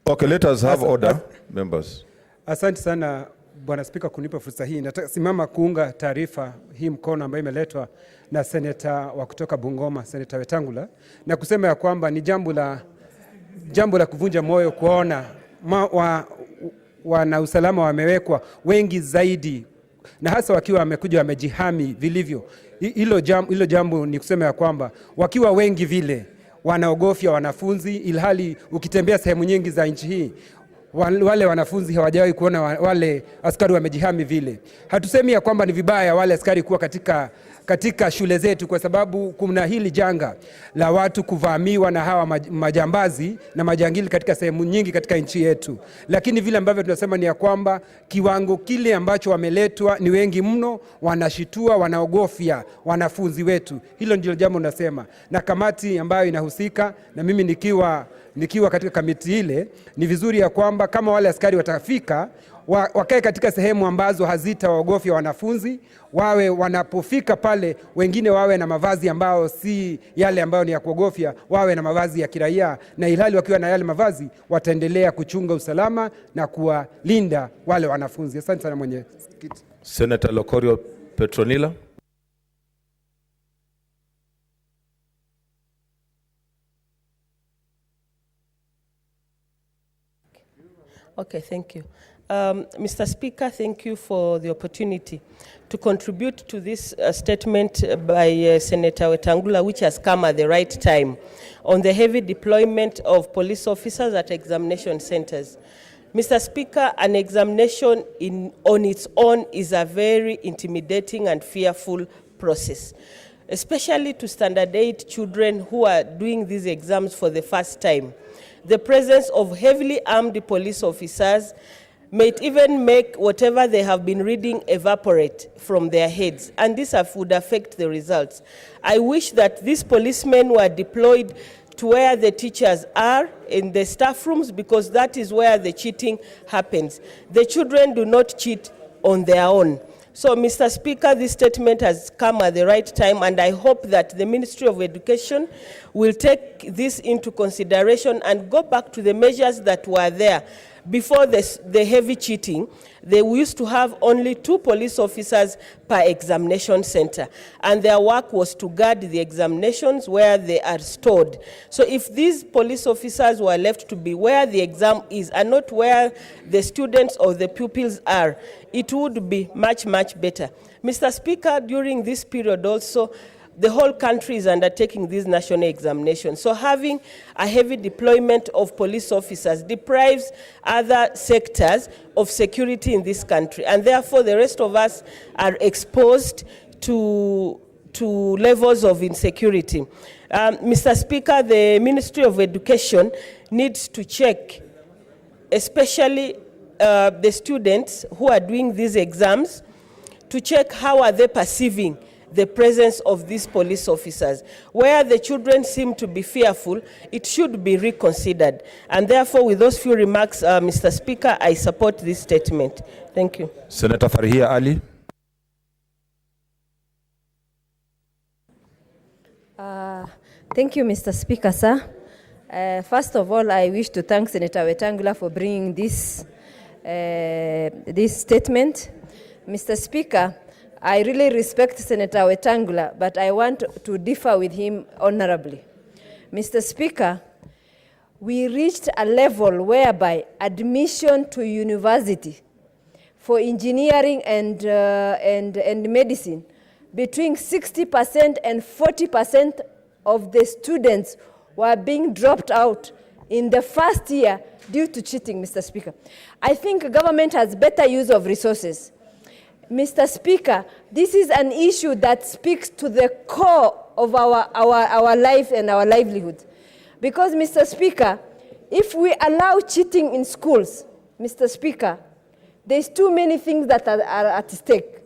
[SPEAKER 2] Okay, let us have order, members.
[SPEAKER 7] Asante sana Bwana Spika kunipa fursa hii. Natasimama kuunga taarifa hii mkono ambayo imeletwa na seneta wa kutoka Bungoma, Seneta Wetangula, na kusema ya kwamba ni jambo la kuvunja moyo kuona wana usalama wamewekwa wengi zaidi, na hasa wakiwa wamekuja wamejihami vilivyo. Hilo jambo ni kusema ya kwamba wakiwa wengi vile wanaogofya wanafunzi, ilhali ukitembea sehemu nyingi za nchi hii
[SPEAKER 14] wale wanafunzi hawajawahi kuona wale askari wamejihami vile. Hatusemi ya kwamba ni vibaya wale askari kuwa katika shule zetu, kwa sababu kuna hili janga la watu kuvamiwa na hawa majambazi na majangili katika sehemu nyingi katika nchi yetu. Lakini vile ambavyo tunasema ni ya kwamba kiwango kile ambacho wameletwa ni wengi mno, wanashitua, wanaogofya wanafunzi wetu. Hilo ndilo jambo nasema. Na kamati ambayo inahusika na mimi nikiwa katika kamati ile, ni vizuri ya kwamba kama wale askari watafika, wakae katika sehemu ambazo hazitawaogofya wanafunzi, wawe wanapofika pale, wengine wawe na mavazi ambao si yale ambayo ni ya kuogofya, wawe na mavazi ya kiraia, na ilhali wakiwa na yale mavazi wataendelea kuchunga usalama na kuwalinda wale wanafunzi. Asante sana mwenyekiti.
[SPEAKER 3] Senator Lokorio Petronila.
[SPEAKER 15] Okay, thank you. Mr. Speaker, thank you for the opportunity to contribute to this statement by Senator Wetangula, which has come at the right time, on the heavy deployment of police officers at examination centers. Mr. Speaker, an examination on its own is a very intimidating and fearful process, especially to standard 8 children who are doing these exams for the first time. The presence of heavily armed police officers may even make whatever they have been reading evaporate from their heads, and this would affect the results. I wish that these policemen were deployed to where the teachers are, in the staff rooms, because that is where the cheating happens. The children do not cheat on their own. So, Mr. Speaker, this statement has come at the right time, and I hope that the Ministry of Education will take this into consideration and go back to the measures that were there. Before the heavy cheating, they used to have only 2 police officers per examination center, and their work was to guard the examinations where they are stored. So if these police officers were left to be where the exam is and not where the students or the pupils are, it would be much, much better. Mr. Speaker, during this period also, the whole country is undertaking these national examinations. So having a heavy deployment of police officers deprives other sectors of security in this country. And therefore, the rest of us are exposed to levels of insecurity. Mr. Speaker, the Ministry of Education needs to check, especially the students who are doing these exams, to check how are they perceiving the presence of these police officers. Where the children seem to be fearful, it should be reconsidered. And therefore, with those few remarks, Mr. Speaker, I support this statement. Thank you.
[SPEAKER 3] Senator Farhia Ali.
[SPEAKER 16] Thank you, Mr. Speaker, sir. First of all, I wish to thank Senator Wetangula for bringing this statement. Mr. Speaker, I really respect Senator Wetangula, but I want to differ with him honorably. Mr. Speaker, we reached a level whereby admission to university for engineering and medicine, between 60% and 40% of the students were being dropped out in the first year due to cheating, Mr. Speaker. I think government has better use of resources. Mr. Speaker, this is an issue that speaks to the core of our life and our livelihood. Because, Mr. Speaker, if we allow cheating in schools, Mr. Speaker, there's too many things that are at stake.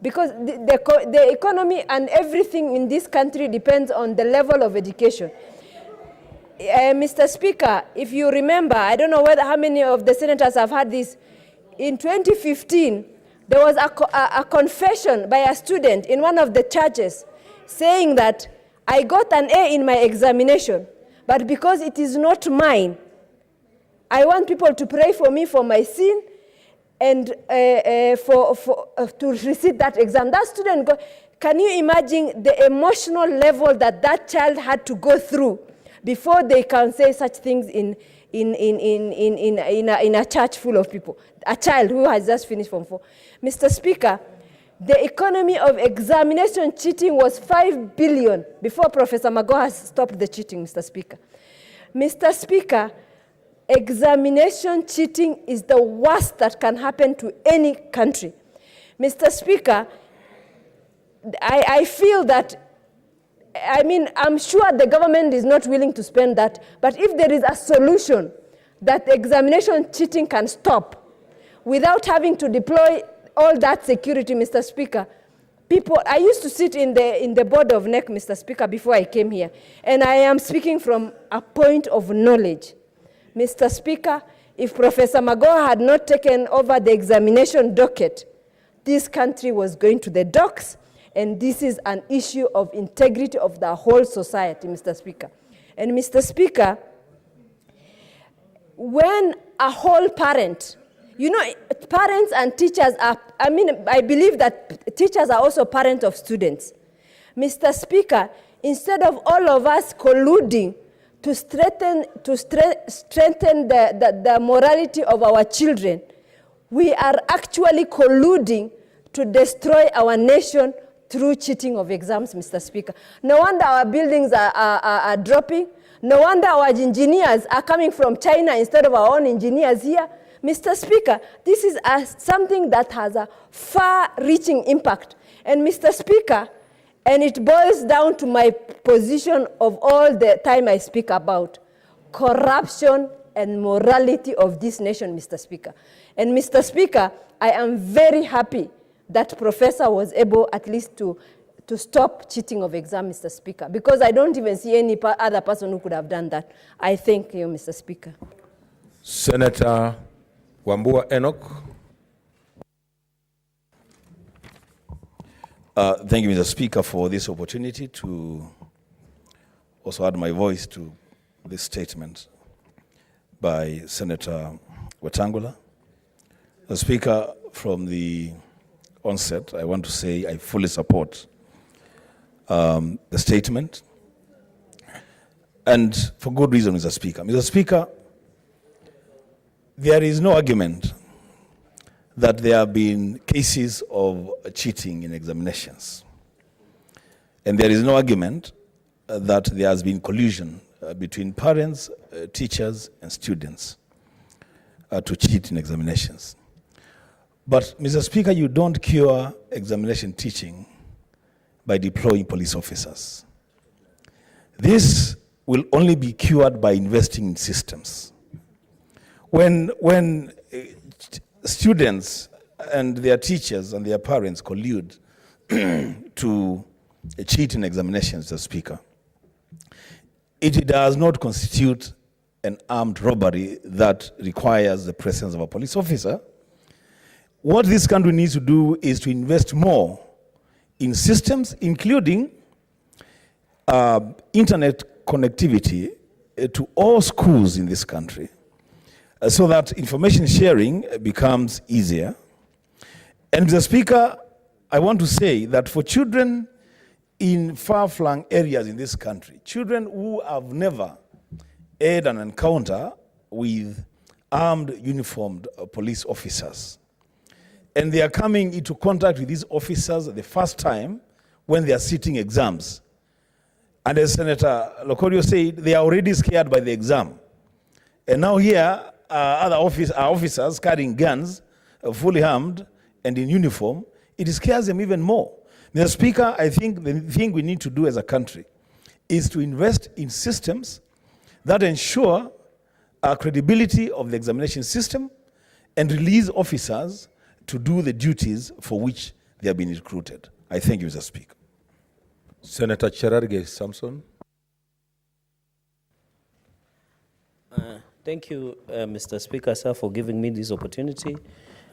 [SPEAKER 16] Because the economy and everything in this country depends on the level of education. Mr. Speaker, if you remember, I don't know how many of the senators have had this, in 2015, there was a confession by a student in one of the churches saying that I got an A in my examination, but because it is not mine, I want people to pray for me for my sin and to receive that exam. That student, can you imagine the emotional level that child had to go through before they can say such things in a church full of people? A child who has just finished Form 4. Mr. Speaker, the economy of examination cheating was 5 billion before Professor Magoha stopped the cheating, Mr. Speaker. Mr. Speaker, Examination cheating is the worst that can happen to any country. Mr. Speaker, I feel that, I'm sure the government is not willing to spend that, but if there is a solution that examination cheating can stop without having to deploy all that security, Mr. Speaker, I used to sit in the board of NEC, Mr. Speaker, before I came here, and I am speaking from a point of knowledge. Mr. Speaker, if Professor Magoha had not taken over the examination docket, this country was going to the docks, and this is an issue of integrity of the whole society, Mr. Speaker. And Mr. Speaker, when a whole parent, parents and teachers are, I believe that teachers are also parents of students. Mr. Speaker, instead of all of us colluding to strengthen the morality of our children, we are actually colluding to destroy our nation through cheating of exams, Mr. Speaker. No wonder our buildings are dropping. No wonder our engineers are coming from China instead of our own engineers here. Mr. Speaker, this is something that has a far-reaching impact. And Mr. Speaker, and it boils down to my position of all the time I speak about corruption and morality of this nation, Mr. Speaker. And Mr. Speaker, I am very happy that Professor was able at least to stop cheating of exam, Mr. Speaker, because I don't even see any other person who could have done that. I thank you, Mr. Speaker.
[SPEAKER 17] Senator Wambua Enoch.
[SPEAKER 18] Thank you, Mr. Speaker, for this opportunity to also add my voice to this statement by Senator Wetangula. Mr. Speaker, from the onset, I want to say I fully support the statement, and for good reason, Mr. Speaker. Mr. Speaker, there is no argument that there have been cases of cheating in examinations. And there is no argument that there has been collusion between parents, teachers, and students to cheat in examinations. But, Mr. Speaker, you don't cure examination teaching by deploying police officers. This will only be cured by investing in systems. When students and their teachers and their parents collude to cheat in examinations, Mr. Speaker, it does not constitute an armed robbery that requires the presence of a police officer. What this country needs to do is to invest more in systems, including internet connectivity to all schools in this country, so that information sharing becomes easier. And Mr. Speaker, I want to say that for children in far-flung areas in this country, children who have never had an encounter with armed, uniformed police officers, and they are coming into contact with these officers the first time when they are sitting exams. And as Senator Lokorio said, they are already scared by the exam. And now here, other officers carrying guns, fully armed and in uniform, it scares them even more. Mr. Speaker, I think the thing we need to do as a country is to invest in systems that ensure credibility of the examination system and release officers to do the duties for which they have been recruited. I thank you, Mr. Speaker.
[SPEAKER 17] Senator Cherargei Samson.
[SPEAKER 19] Thank you, Mr. Speaker, sir, for giving me this opportunity.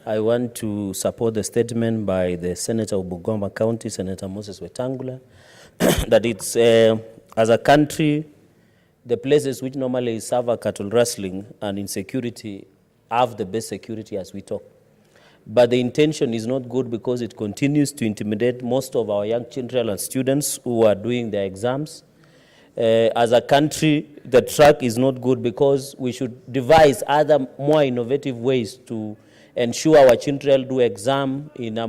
[SPEAKER 19] I want to support the statement by the Senator of Bungoma County, Senator Moses Wetangula, that it's, as a country, the places which normally suffer cattle rustling and insecurity have the best security as we talk. But the intention is not good because it continues to intimidate most of our young children and students who are doing their exams. As a country, the track is not good because we should devise other more innovative ways to ensure our children do exam in a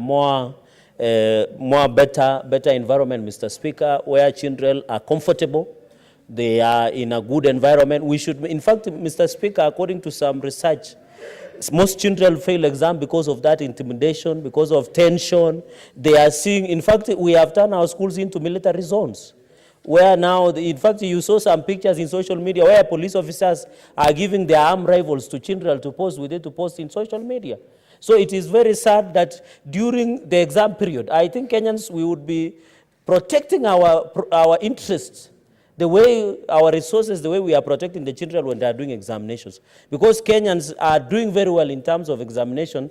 [SPEAKER 19] better environment, Mr. Speaker, where children are comfortable they are in a good environment. We should, in fact, Mr. Speaker, according to some research, most children fail exam because of that intimidation, because of tension. They are seeing, in fact, we have turned our schools into military zones, where now, in fact, you saw some pictures in social media where police officers are giving their armed rifles to children to post with it, to post in social media. So it is very sad that during the exam period, I think Kenyans, we would be protecting our interests, the way our resources, the way we are protecting the children when they are doing examinations. Because Kenyans are doing very well in terms of examination,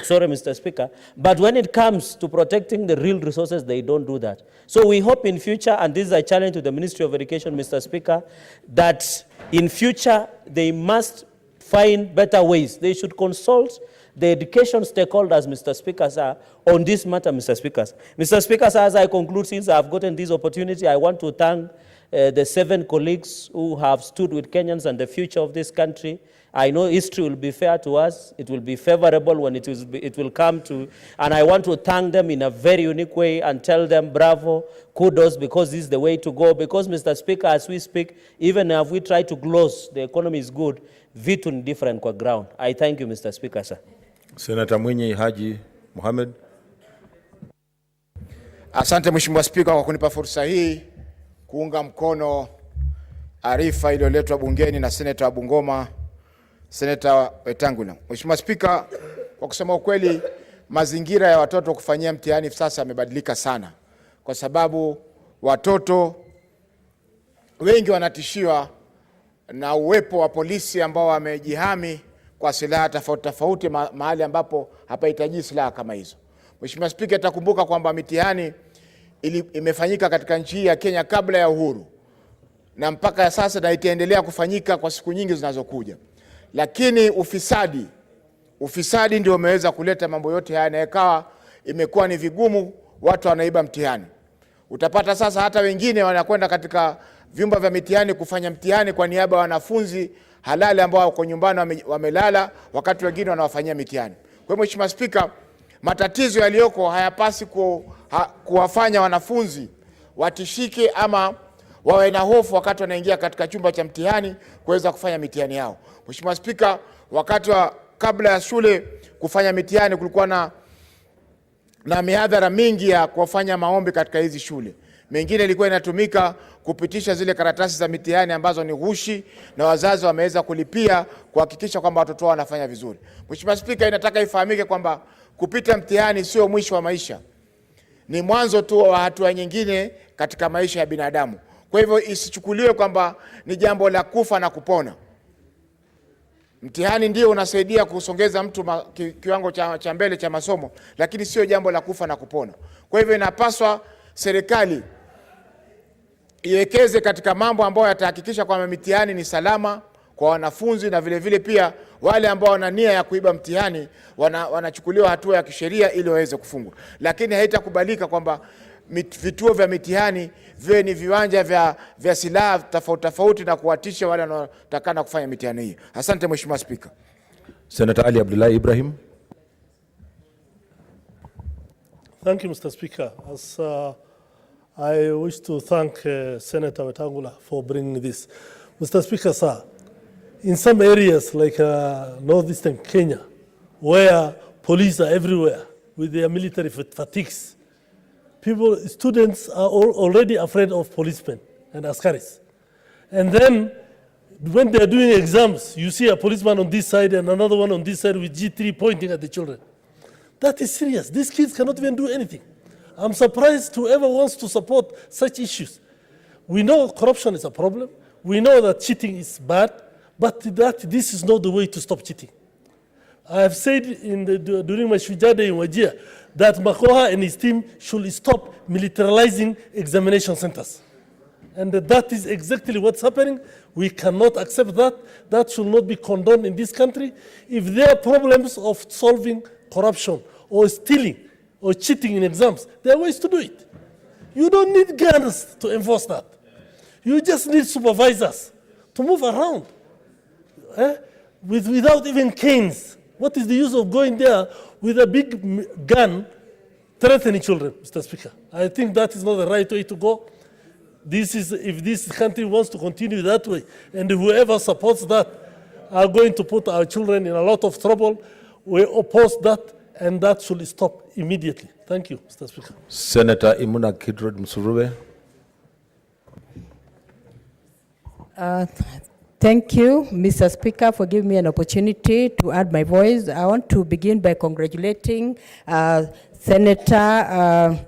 [SPEAKER 19] sorry, Mr. Speaker, but when it comes to protecting the real resources, they don't do that. So we hope in future, and this is a challenge to the Ministry of Education, Mr. Speaker, that in future they must find better ways. They should consult the education stakeholders, Mr. Speaker, sir, on this matter, Mr. Speaker. Mr. Speaker, sir, as I conclude, since I've gotten this opportunity, I want to thank the 7 colleagues who have stood with Kenyans and the future of this country. I know history will be fair to us. It will be favorable when it will come to, and I want to thank them in a very unique way and tell them bravo, kudos, because this is the way to go. Because, Mr. Speaker, as we speak, even if we try to gloss, the economy is good, vitu ni different kwa ground. I thank you, Mr. Speaker, sir.
[SPEAKER 17] Senator Mwinyi Haji Mohamed.
[SPEAKER 6] Asante Mheshimiwa Spika kwa kunipa fursa hii kuunga mkono arifa iliyoletwa bungeni na Seneta wa Bungoma, Seneta Wetangula. Mheshimiwa Spika, kwa kusema ukweli, mazingira ya watoto kufanyia mtihani sasa yamebadilika sana, kwa sababu watoto wengi wanatishiwa na uwepo wa polisi ambao wamejihami kwa silaha tofauti mahali ambapo hapahitaji silaha kama hizo. Mheshimiwa Spika, atakumbuka kwamba mitihani imefanyika katika nchi ya Kenya kabla ya uhuru na mpaka sasa, na itaendelea kufanyika kwa siku nyingi zinazokuja. Lakini ufisadi ndio umeweza kuleta mambo yote haya, na ikawa imekuwa ni vigumu, watu wanaiba mtihani. Utapata sasa hata wengine wanakwenda katika vyumba vya mitihani kufanya mtihani kwa niaba ya wanafunzi halali ambao wako nyumbani wamelala, wakati wengine wanawafanyia mitihani. Kwa hiyo Mheshimiwa Spika, matatizo yaliyoko hayapasi kuwafanya wanafunzi watishike ama wawe na hofu wakati wanaingia katika chumba cha mtihani kuweza kufanya mitihani yao. Mheshimiwa Spika, wakati kabla ya shule kufanya mitihani kulikuwa na mihadhara mingi ya kufanya maombi katika hizi shule. Mengine ilikuwa inatumika kupitisha zile karatasi za mitihani ambazo ni ghushi, na wazazi wameweza kulipia kuhakikisha kwamba watoto wao wanafanya vizuri. Mheshimiwa Spika, inataka ifahamike kwamba kupita mtihani sio mwisho wa maisha. Ni mwanzo tu wa hatua nyingine katika maisha ya binadamu. Kwa hivyo isichukuliwe kwamba ni jambo la kufa na kupona. Mtihani ndio unasaidia kusongeza mtu kiwango cha mbele cha masomo, lakini sio jambo la kufa na kupona. Kwa hivyo inapaswa serikali iwekeze katika mambo ambayo yatahakikisha kwamba mitihani ni salama kwa wanafunzi, na vile vile pia wale ambao wana nia ya kuiba mtihani wanachukuliwa hatua ya kisheria ili waweze kufungwa. Lakini haitakubalika kwamba vituo vya mitihani viwe ni viwanja vya silaha tofauti na kuwatisha wale wanaotakana kufanya mitihani hii. Asante Mheshimiwa Spika.
[SPEAKER 17] Senator Ali Abdullahi Ibrahim.
[SPEAKER 20] Thank you, Mr. Speaker. As I wish to thank Senator Wetangula for bringing this. Mr. Speaker, sir, in some areas like northeastern Kenya, where police are everywhere with their military fatigues, students are already afraid of policemen and askaris. And then when they're doing exams, you see a policeman on this side and another one on this side with G3 pointing at the children. That is serious. These kids cannot even do anything. I'm surprised whoever wants to support such issues. We know corruption is a problem. We know that cheating is bad, but this is not the way to stop cheating. I have said during my Shujada in Wajir that Makoha and his team should stop militarizing examination centers. And that is exactly what's happening. We cannot accept that. That should not be condoned in this country. If there are problems of solving corruption or stealing or cheating in exams, there are ways to do it. You don't need guns to enforce that. You just need supervisors to move around without even canes. What is the use of going there with a big gun threatening children, Mr. Speaker? I think that is not the right way to go. if this country wants to continue that way, and whoever supports that are going to put our children in a lot of trouble, we oppose that, and that should stop immediately. Thank you, Mr. Speaker.
[SPEAKER 17] Senator Imuna Kidrod Msurube.
[SPEAKER 21] Thank you, Mr. Speaker, for giving me an opportunity to add my voice. I want to begin by congratulating Senator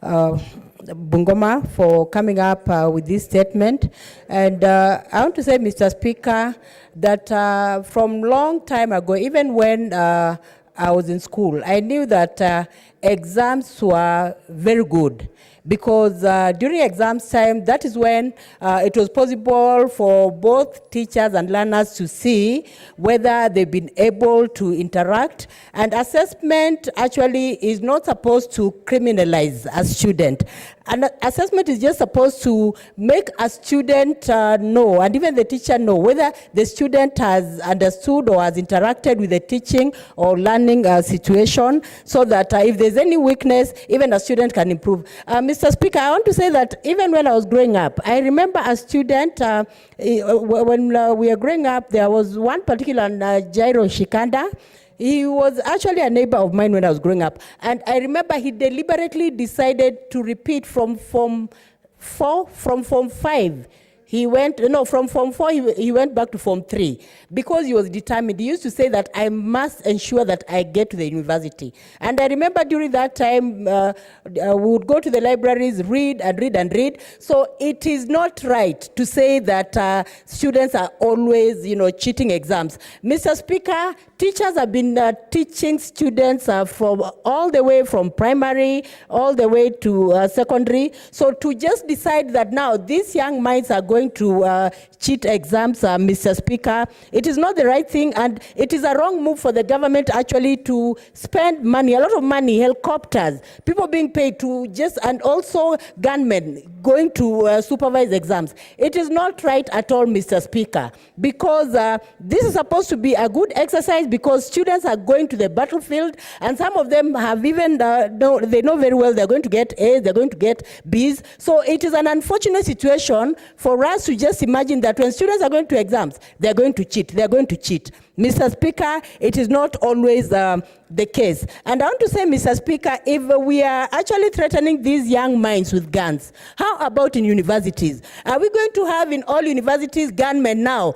[SPEAKER 21] Bungoma for coming up with this statement. And I want to say, Mr. Speaker, that from long time ago, even when I was in school, I knew that exams were very good, because during exams time, that is when it was possible for both teachers and learners to see whether they've been able to interact. And assessment actually is not supposed to criminalize a student. And assessment is just supposed to make a student know, and even the teacher know, whether the student has understood or has interacted with the teaching or learning situation, so that if there's any weakness, even a student can improve. Mr. Speaker, I want to say that even when I was growing up, I remember a student, when we were growing up, there was one particular Jairo Shikanda. He was actually a neighbor of mine when I was growing up. And I remember he deliberately decided to repeat from Form 5. He went, from Form 4, he went back to Form 3 because he was determined. He used to say that I must ensure that I get to the university. And I remember during that time, we would go to the libraries, read and read and read. So it is not right to say that students are always, cheating exams. Mr. Speaker, teachers have been teaching students from all the way from primary, all the way to secondary. So to just decide that now these young minds are going to cheat exams, Mr. Speaker, it is not the right thing, and it is a wrong move for the government actually to spend money, a lot of money, helicopters, people being paid to just, and also gunmen going to supervise exams. It is not right at all, Mr. Speaker, because this is supposed to be a good exercise, because students are going to the battlefield, and some of them have even, they know very well they're going to get A's, they're going to get B's. So it is an unfortunate situation for us to just imagine that when students are going to exams, they're going to cheat, they're going to cheat. Mr. Speaker, it is not always the case. And I want to say, Mr. Speaker, if we are actually threatening these young minds with guns, how about in universities? Are we going to have in all universities gunmen now,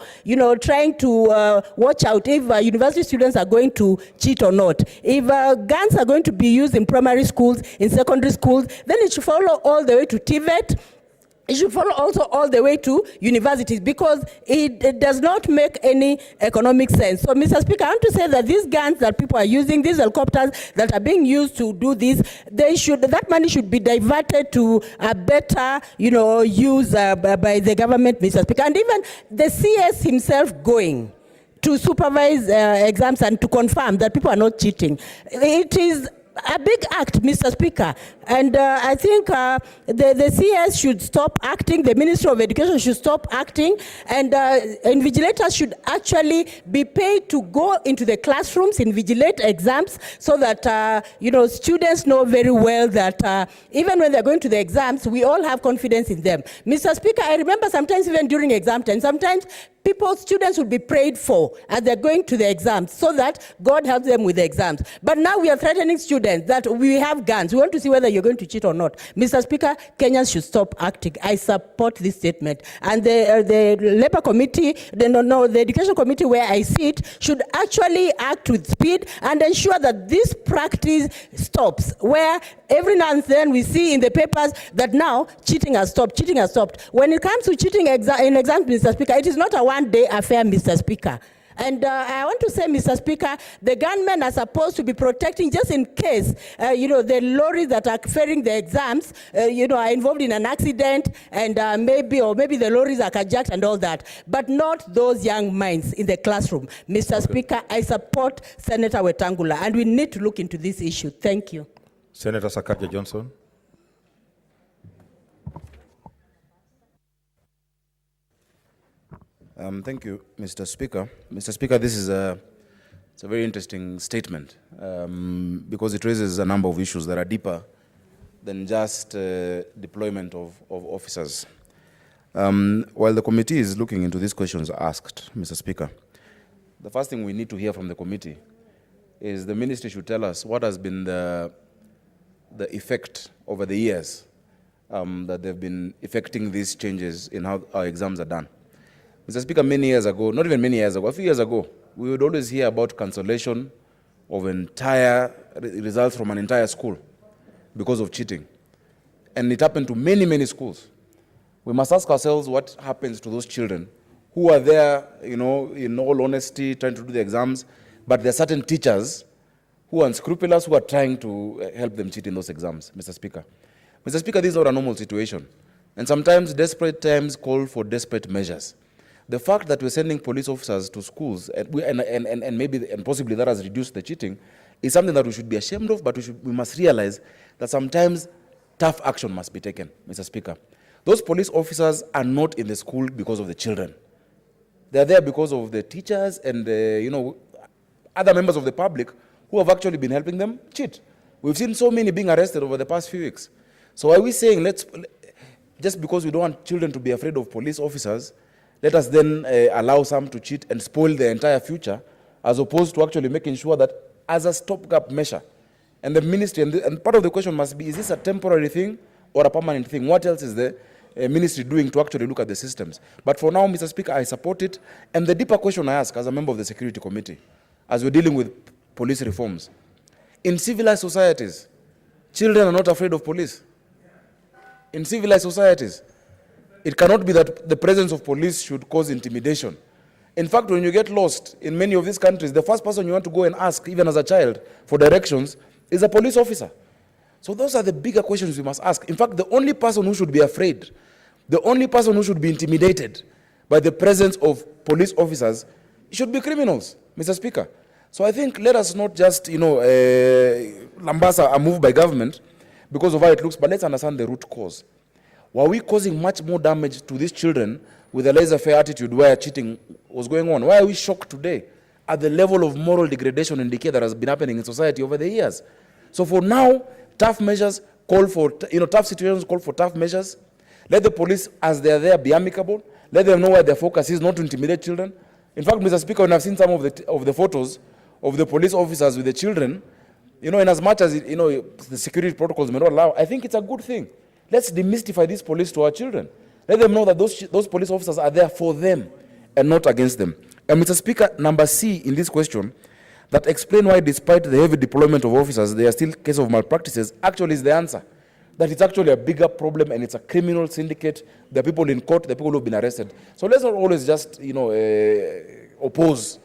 [SPEAKER 21] trying to watch out if university students are going to cheat or not? If guns are going to be used in primary schools, in secondary schools, then it should follow all the way to TVET. It should follow also all the way to universities, because it does not make any economic sense. So, Mr. Speaker, I want to say that these guns that people are using, these helicopters that are being used to do this, that money should be diverted to a better, use by the government, Mr. Speaker. And even the CS himself going to supervise exams and to confirm that people are not cheating. It is a big act, Mr. Speaker. And I think the CS should stop acting, the Ministry of Education should stop acting, and invigilators should actually be paid to go into the classrooms, invigilate exams, so that, students know very well that even when they're going to the exams, we all have confidence in them. Mr. Speaker, I remember sometimes even during exam time, sometimes students will be prayed for as they're going to the exams, so that God helps them with the exams. But now we are threatening students that we have guns. We want to see whether you're going to cheat or not. Mr. Speaker, Kenyans should stop acting. I support this statement. And the Labor Committee, the Education Committee where I sit, should actually act with speed and ensure that this practice stops, where every now and then we see in the papers that now cheating has stopped, cheating has stopped. When it comes to cheating in exams, Mr. Speaker, it is not a one-day affair, Mr. Speaker. And I want to say, Mr. Speaker, the gunmen are supposed to be protecting just in case, the lorries that are ferrying the exams, are involved in an accident, and maybe the lorries are carjacked and all that, but not those young minds in the classroom. Mr. Speaker, I support Senator Wetangula, and we need to look into this issue. Thank you.
[SPEAKER 17] Senator Sakaja Johnson.
[SPEAKER 9] Thank you, Mr. Speaker. Mr. Speaker, this is it's a very interesting statement because it raises a number of issues that are deeper than just deployment of officers. While the committee is looking into these questions asked, Mr. Speaker, the first thing we need to hear from the committee is the ministry should tell us what has been the effect over the years that they've been effecting these changes in how our exams are done. Mr. Speaker, many years ago, not even many years ago, a few years ago, we would always hear about cancellation of entire results from an entire school because of cheating. And it happened to many, many schools. We must ask ourselves what happens to those children who are there, you know, in all honesty, trying to do the exams, but there are certain teachers who are unscrupulous, who are trying to help them cheat in those exams, Mr. Speaker. Mr. Speaker, this is not a normal situation. And sometimes desperate times call for desperate measures. The fact that we're sending police officers to schools, and possibly that has reduced the cheating, is something that we should be ashamed of, but we must realize that sometimes tough action must be taken, Mr. Speaker. Those police officers are not in the school because of the children. They're there because of the teachers and other members of the public who have actually been helping them cheat. We've seen so many being arrested over the past few weeks. So are we saying just because we don't want children to be afraid of police officers, let us then allow some to cheat and spoil their entire future, as opposed to actually making sure that as a stopgap measure, and the ministry, and part of the question must be, is this a temporary thing or a permanent thing? What else is the ministry doing to actually look at the systems? But for now, Mr. Speaker, I support it. And the deeper question I ask as a member of the Security Committee, as we're dealing with police reforms, in civilized societies, children are not afraid of police. In civilized societies, it cannot be that the presence of police should cause intimidation. In fact, when you get lost in many of these countries, the first person you want to go and ask, even as a child, for directions is a police officer. So those are the bigger questions we must ask. In fact, the only person who should be afraid, the only person who should be intimidated by the presence of police officers should be criminals, Mr. Speaker. So I think let us not just, lambasa a move by government because of how it looks, but let's understand the root cause. Were we causing much more damage to these children with a laissez-faire attitude where cheating was going on? Why are we shocked today at the level of moral degradation and decay that has been happening in society over the years? So for now, tough measures call for, tough situations call for tough measures. Let the police, as they are there, be amicable. Let them know where their focus is, not to intimidate children. In fact, Mr. Speaker, when I've seen some of the photos of the police officers with the children, in as much as, the security protocols may not allow, I think it's a good thing. Let's demystify these police to our children. Let them know that those police officers are there for them and not against them. And Mr. Speaker, number C in this question, that explain why despite the heavy deployment of officers, there are still cases of malpractices, actually is the answer. That it's actually a bigger problem and it's a criminal syndicate. There are people in court, there are people who have been arrested. So let's not always just, oppose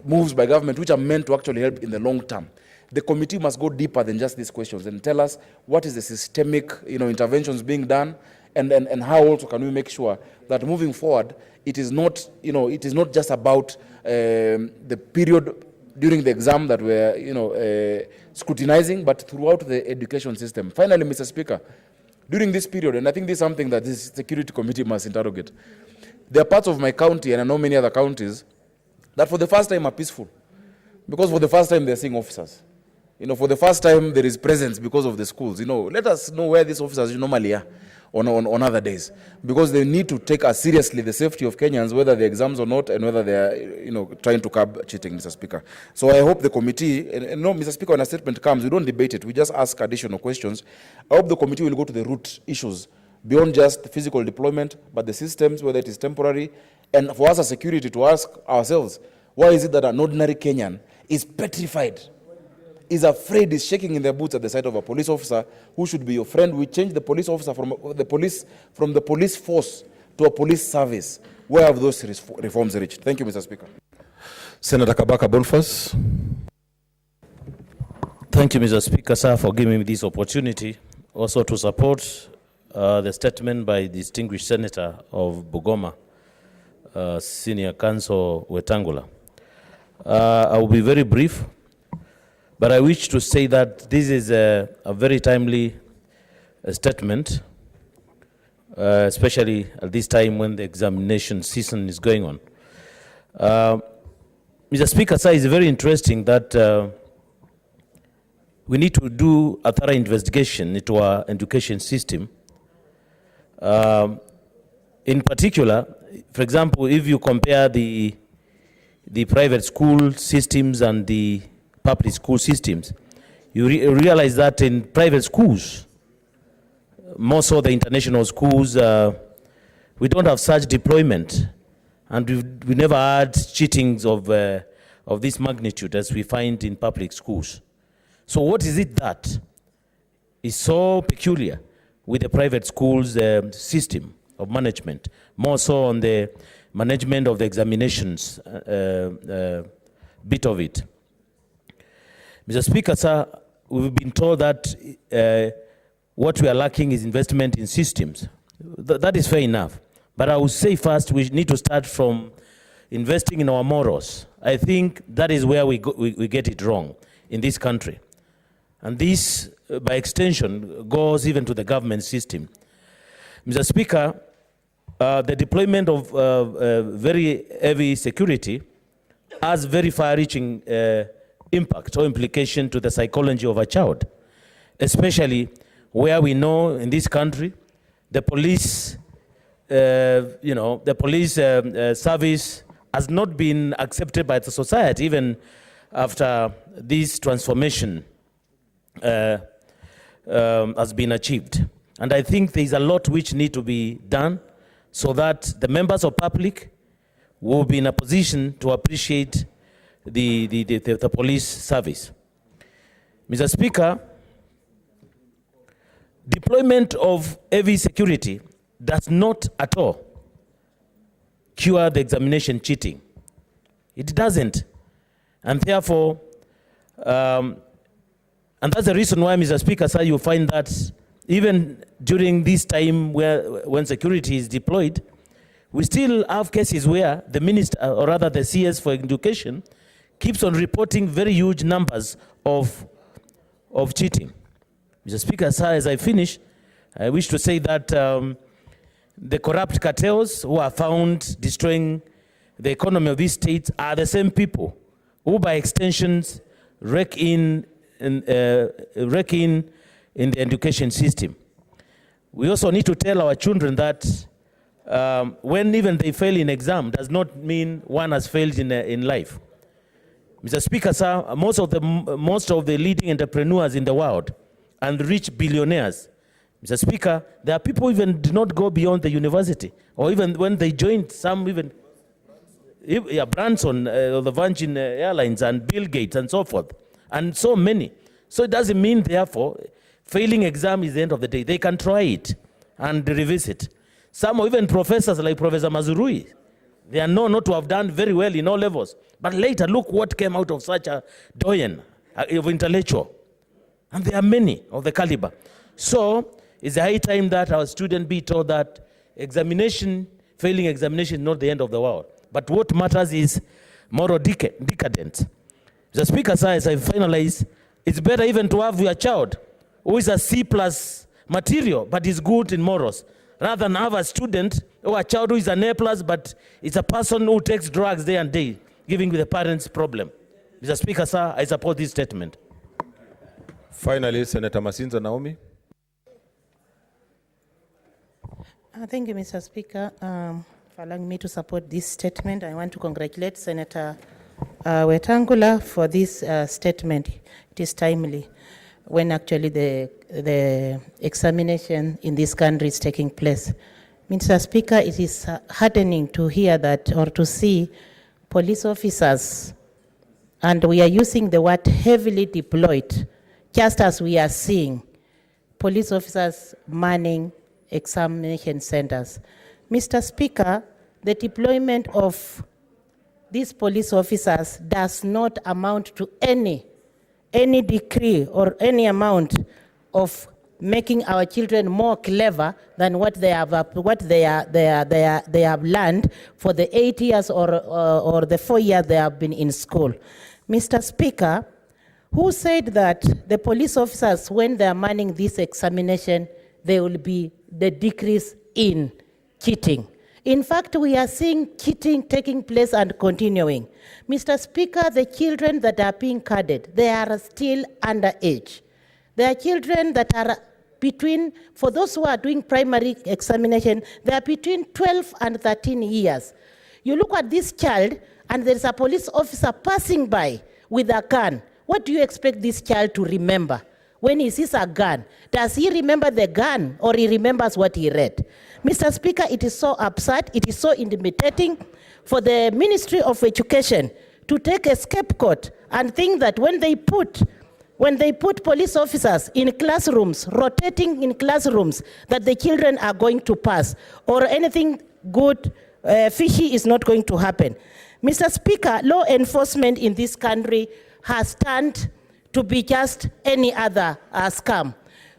[SPEAKER 9] moves by government which are meant to actually help in the long term. The committee must go deeper than just these questions and tell us what is the systemic, interventions being done, and how also can we make sure that moving forward, it is not just about the period during the exam that we're, scrutinizing, but throughout the education system. Finally, Mr. Speaker, during this period, and I think this is something that this Security Committee must interrogate, there are parts of my county, and I know many other counties, that for the first time are peaceful. Because for the first time, they're seeing officers. For the first time, there is presence because of the schools. Let us know where these officers normally are on other days. Because they need to take as seriously the safety of Kenyans, whether the exams or not, and whether they are, trying to curb cheating, Mr. Speaker. So I hope the committee, and no, Mr. Speaker, when a statement comes, we don't debate it. We just ask additional questions. I hope the committee will go to the root issues, beyond just physical deployment, but the systems, whether it is temporary, and for us as security to ask ourselves, why is it that an ordinary Kenyan is petrified, is afraid, is shaking in their boots at the sight of a police officer who should be your friend? We change the police officer from the police force to a police service. Where have those reforms reached? Thank you, Mr. Speaker.
[SPEAKER 17] Senator Kabaka Boniface.
[SPEAKER 19] Thank you, Mr. Speaker, sir, for giving me this opportunity also to support the statement by distinguished Senator of Bungoma, Senior Counsel Wetangula. I will be very brief, but I wish to say that this is a very timely statement, especially at this time when the examination season is going on. Mr. Speaker, sir, it's very interesting that we need to do a thorough investigation into our education system. In particular, for example, if you compare the private school systems and the public school systems, you realize that in private schools, more so the international schools, we don't have such deployment, and we never had cheatings of this magnitude as we find in public schools. So what is it that is so peculiar with the private schools system of management, more so on the management of the examinations bit of it? Mr. Speaker, sir, we've been told that what we are lacking is investment in systems. That is fair enough. But I would say first we need to start from investing in our morals. I think that is where we get it wrong in this country. And this, by extension, goes even to the government system. Mr. Speaker, the deployment of very heavy security has very far-reaching impact or implication to the psychology of a child, especially where we know in this country the police, the police service has not been accepted by the society even after this transformation has been achieved. And I think there is a lot which need to be done so that the members of public will be in a position to appreciate the police service. Mr. Speaker, deployment of heavy security does not at all cure the examination cheating. It doesn't. And therefore, and that's the reason why, Mr. Speaker, sir, you find that even during this time when security is deployed, we still have cases where the minister, or rather the CS for education, keeps on reporting very huge numbers of cheating. Mr. Speaker, sir, as I finish, I wish to say that the corrupt cartels who are found destroying the economy of these states are the same people who, by extensions, rake in the education system. We also need to tell our children that when even they fail in exam does not mean one has failed in life. Mr. Speaker, sir, most of the leading entrepreneurs in the world and rich billionaires, Mr. Speaker, there are people who even do not go beyond the university, or even when they joined some even, Branson, the Virgin Airlines, and Bill Gates, and so forth, and so many. So it doesn't mean, therefore, failing exam is the end of the day. They can try it and revisit. Some or even professors like Professor Mazurui, they are known not to have done very well in all levels. But later, look what came out of such a doyen of intellectual. And there are many of the caliber. So it's a high time that our students be told that failing examination is not the end of the world. But what matters is moral decadence. The Speaker, sir, as I finalize, it's better even to have your child who is a C+ material, but is good in morals, rather than have a student or a child who is an A+, but is a person who takes drugs day and day, giving the parents problem. Mr. Speaker, sir, I support this statement.
[SPEAKER 2] Finally, Senator Masinza Naomi.
[SPEAKER 1] Thank you, Mr. Speaker, for allowing me to support this statement. I want to congratulate Senator Wetangula for this statement. It is timely when actually the examination in this country is taking place. Mr. Speaker, it is heartening to hear that, or to see police officers, and we are using the word heavily deployed, just as we are seeing police officers manning examination centers. Mr. Speaker, the deployment of these police officers does not amount to any decree or any amount of making our children more clever than what they have learned for the 8 years or the 4 years they have been in school. Mr. Speaker, who said that the police officers, when they are manning this examination, there will be the decrease in cheating? In fact, we are seeing cheating taking place and continuing. Mr. Speaker, the children that are being carded, they are still underage. There are children that are between, for those who are doing primary examination, they are between 12 and 13 years. You look at this child, and there's a police officer passing by with a gun. What do you expect this child to remember? When he sees a gun, does he remember the gun, or he remembers what he read? Mr. Speaker, it is so absurd, it is so intimidating for the Ministry of Education to take a scapegoat and think that when they put police officers in classrooms, rotating in classrooms, that the children are going to pass, or anything good, fishy is not going to happen. Mr. Speaker, law enforcement in this country has turned to be just any other scam.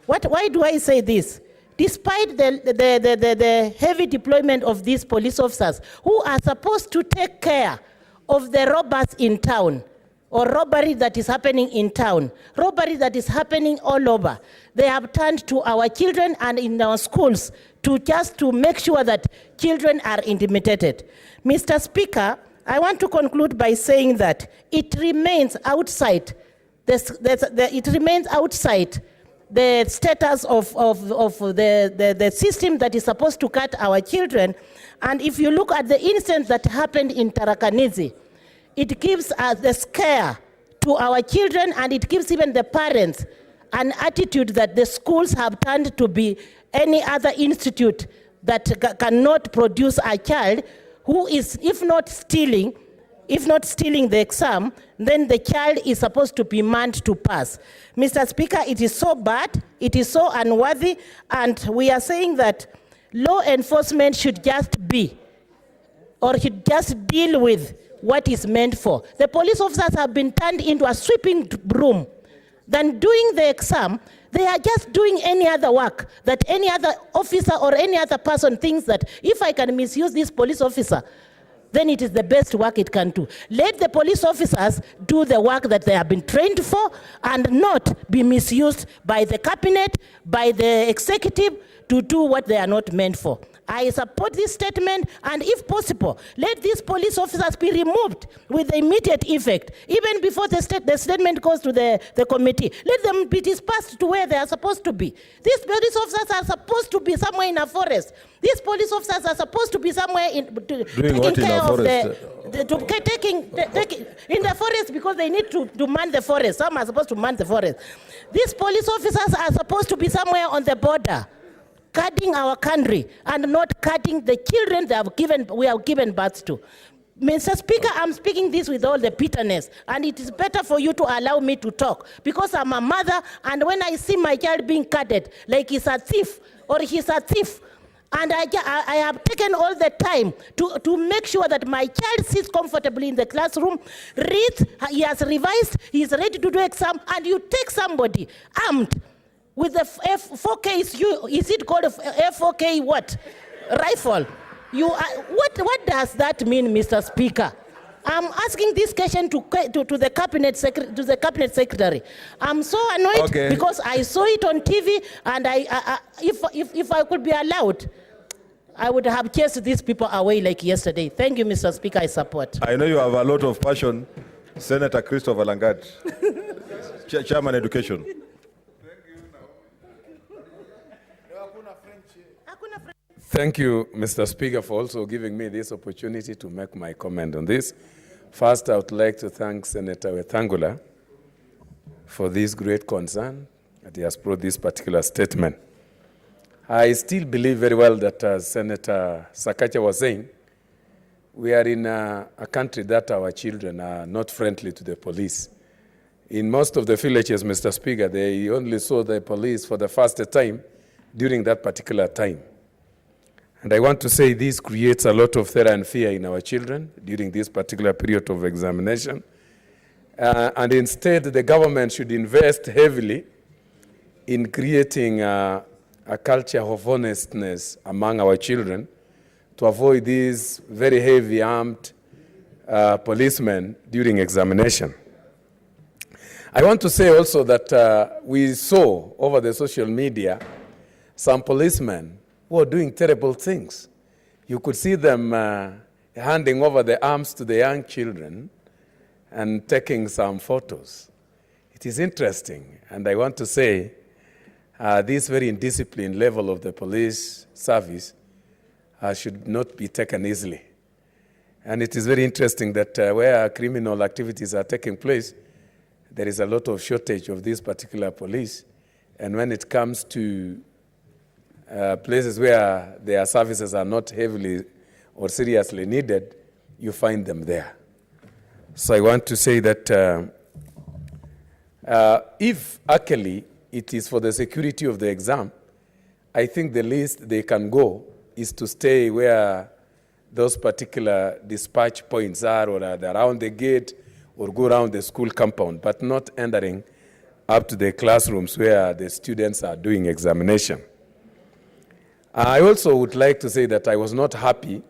[SPEAKER 1] Why do I say this? Despite the heavy deployment of these police officers who are supposed to take care of the robbers in town, or robbery that is happening in town, robbery that is happening all over, they have turned to our children and in our schools to make sure that children are intimidated. Mr. Speaker, I want to conclude by saying that it remains outside the status of the system that is supposed to cut our children. And if you look at the incident that happened in Tarakanizi, it gives us the scare to our children, and it gives even the parents an attitude that the schools have turned to be any other institute that cannot produce a child who is, if not stealing the exam, then the child is supposed to be manned to pass. Mr. Speaker, it is so bad, it is so unworthy, and we are saying that law enforcement should just deal with what is meant for. The police officers have been turned into a sweeping broom. Than doing the exam, they are just doing any other work that any other officer or any other person thinks that if I can misuse this police officer, then it is the best work it can do. Let the police officers do the work that they have been trained for and not be misused by the cabinet, by the executive to do what they are not meant for. I support this statement, and if possible, let these police officers be removed with immediate effect, even before the statement goes to the committee. Let them be dispersed to where they are supposed to be. These police officers are supposed to be somewhere in a forest. These police officers are supposed to be somewhere taking care of taking in the forest, because they need to man the forest. Some are supposed to man the forest. These police officers are supposed to be somewhere on the border, guarding our country and not guarding the children we have given birth to. Mr. Speaker, I'm speaking this with all the bitterness, and it is better for you to allow me to talk, because I'm a mother, and when I see my child being guarded like he's a thief or he's a thief, and I have taken all the time to make sure that my child sits comfortably in the classroom, reads, he has revised, he's ready to do exam, and you take somebody armed with the F4K, is it called a F4K what? Rifle. What does that mean, Mr. Speaker? I'm asking this question to the cabinet secretary. I'm so annoyed because I saw it on TV, and if I could be allowed, I would have chased these people away like yesterday. Thank you, Mr. Speaker. I support.
[SPEAKER 2] I know you have a lot of passion, Senator Christopher Langard, Chairman Education.
[SPEAKER 13] Thank you, Mr. Speaker, for also giving me this opportunity to make my comment on this. First, I would like to thank Senator Wetangula for this great concern that he has brought this particular statement. I still believe very well that, as Senator Sakaja was saying, we are in a country that our children are not friendly to the police. In most of the villages, Mr. Speaker, they only saw the police for the first time during that particular time. And I want to say this creates a lot of terror and fear in our children during this particular period of examination. And instead, the government should invest heavily in creating a culture of honestness among our children to avoid these very heavy armed policemen during examination. I want to say also that we saw over the social media some policemen who are doing terrible things. You could see them handing over the arms to the young children and taking some photos. It is interesting, and I want to say this very indisciplined level of the police service should not be taken easily. And it is very interesting that where criminal activities are taking place, there is a lot of shortage of these particular police. And when it comes to places where their services are not heavily or seriously needed, you find them there. So I want to say that if actually it is for the security of the exam, I think the least they can go is to stay where those particular dispatch points are, or around the gate, or go around the school compound, but not entering up to the classrooms where the students are doing examination. I also would like to say that I was not happy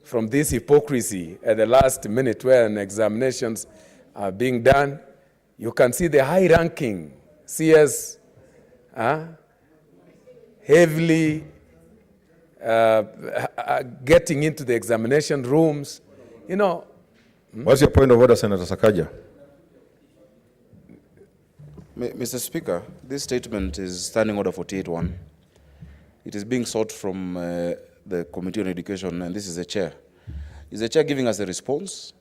[SPEAKER 13] from this hypocrisy at the last minute when examinations are being done. You can see the high-ranking CS heavily getting into the examination rooms, you know.
[SPEAKER 2] What's your point of order, Senator Sakaja?
[SPEAKER 9] Mr. Speaker, this statement is Standing Order 48-1. It is being sought from the Committee on Education, and this is the chair. Is the chair giving us a response,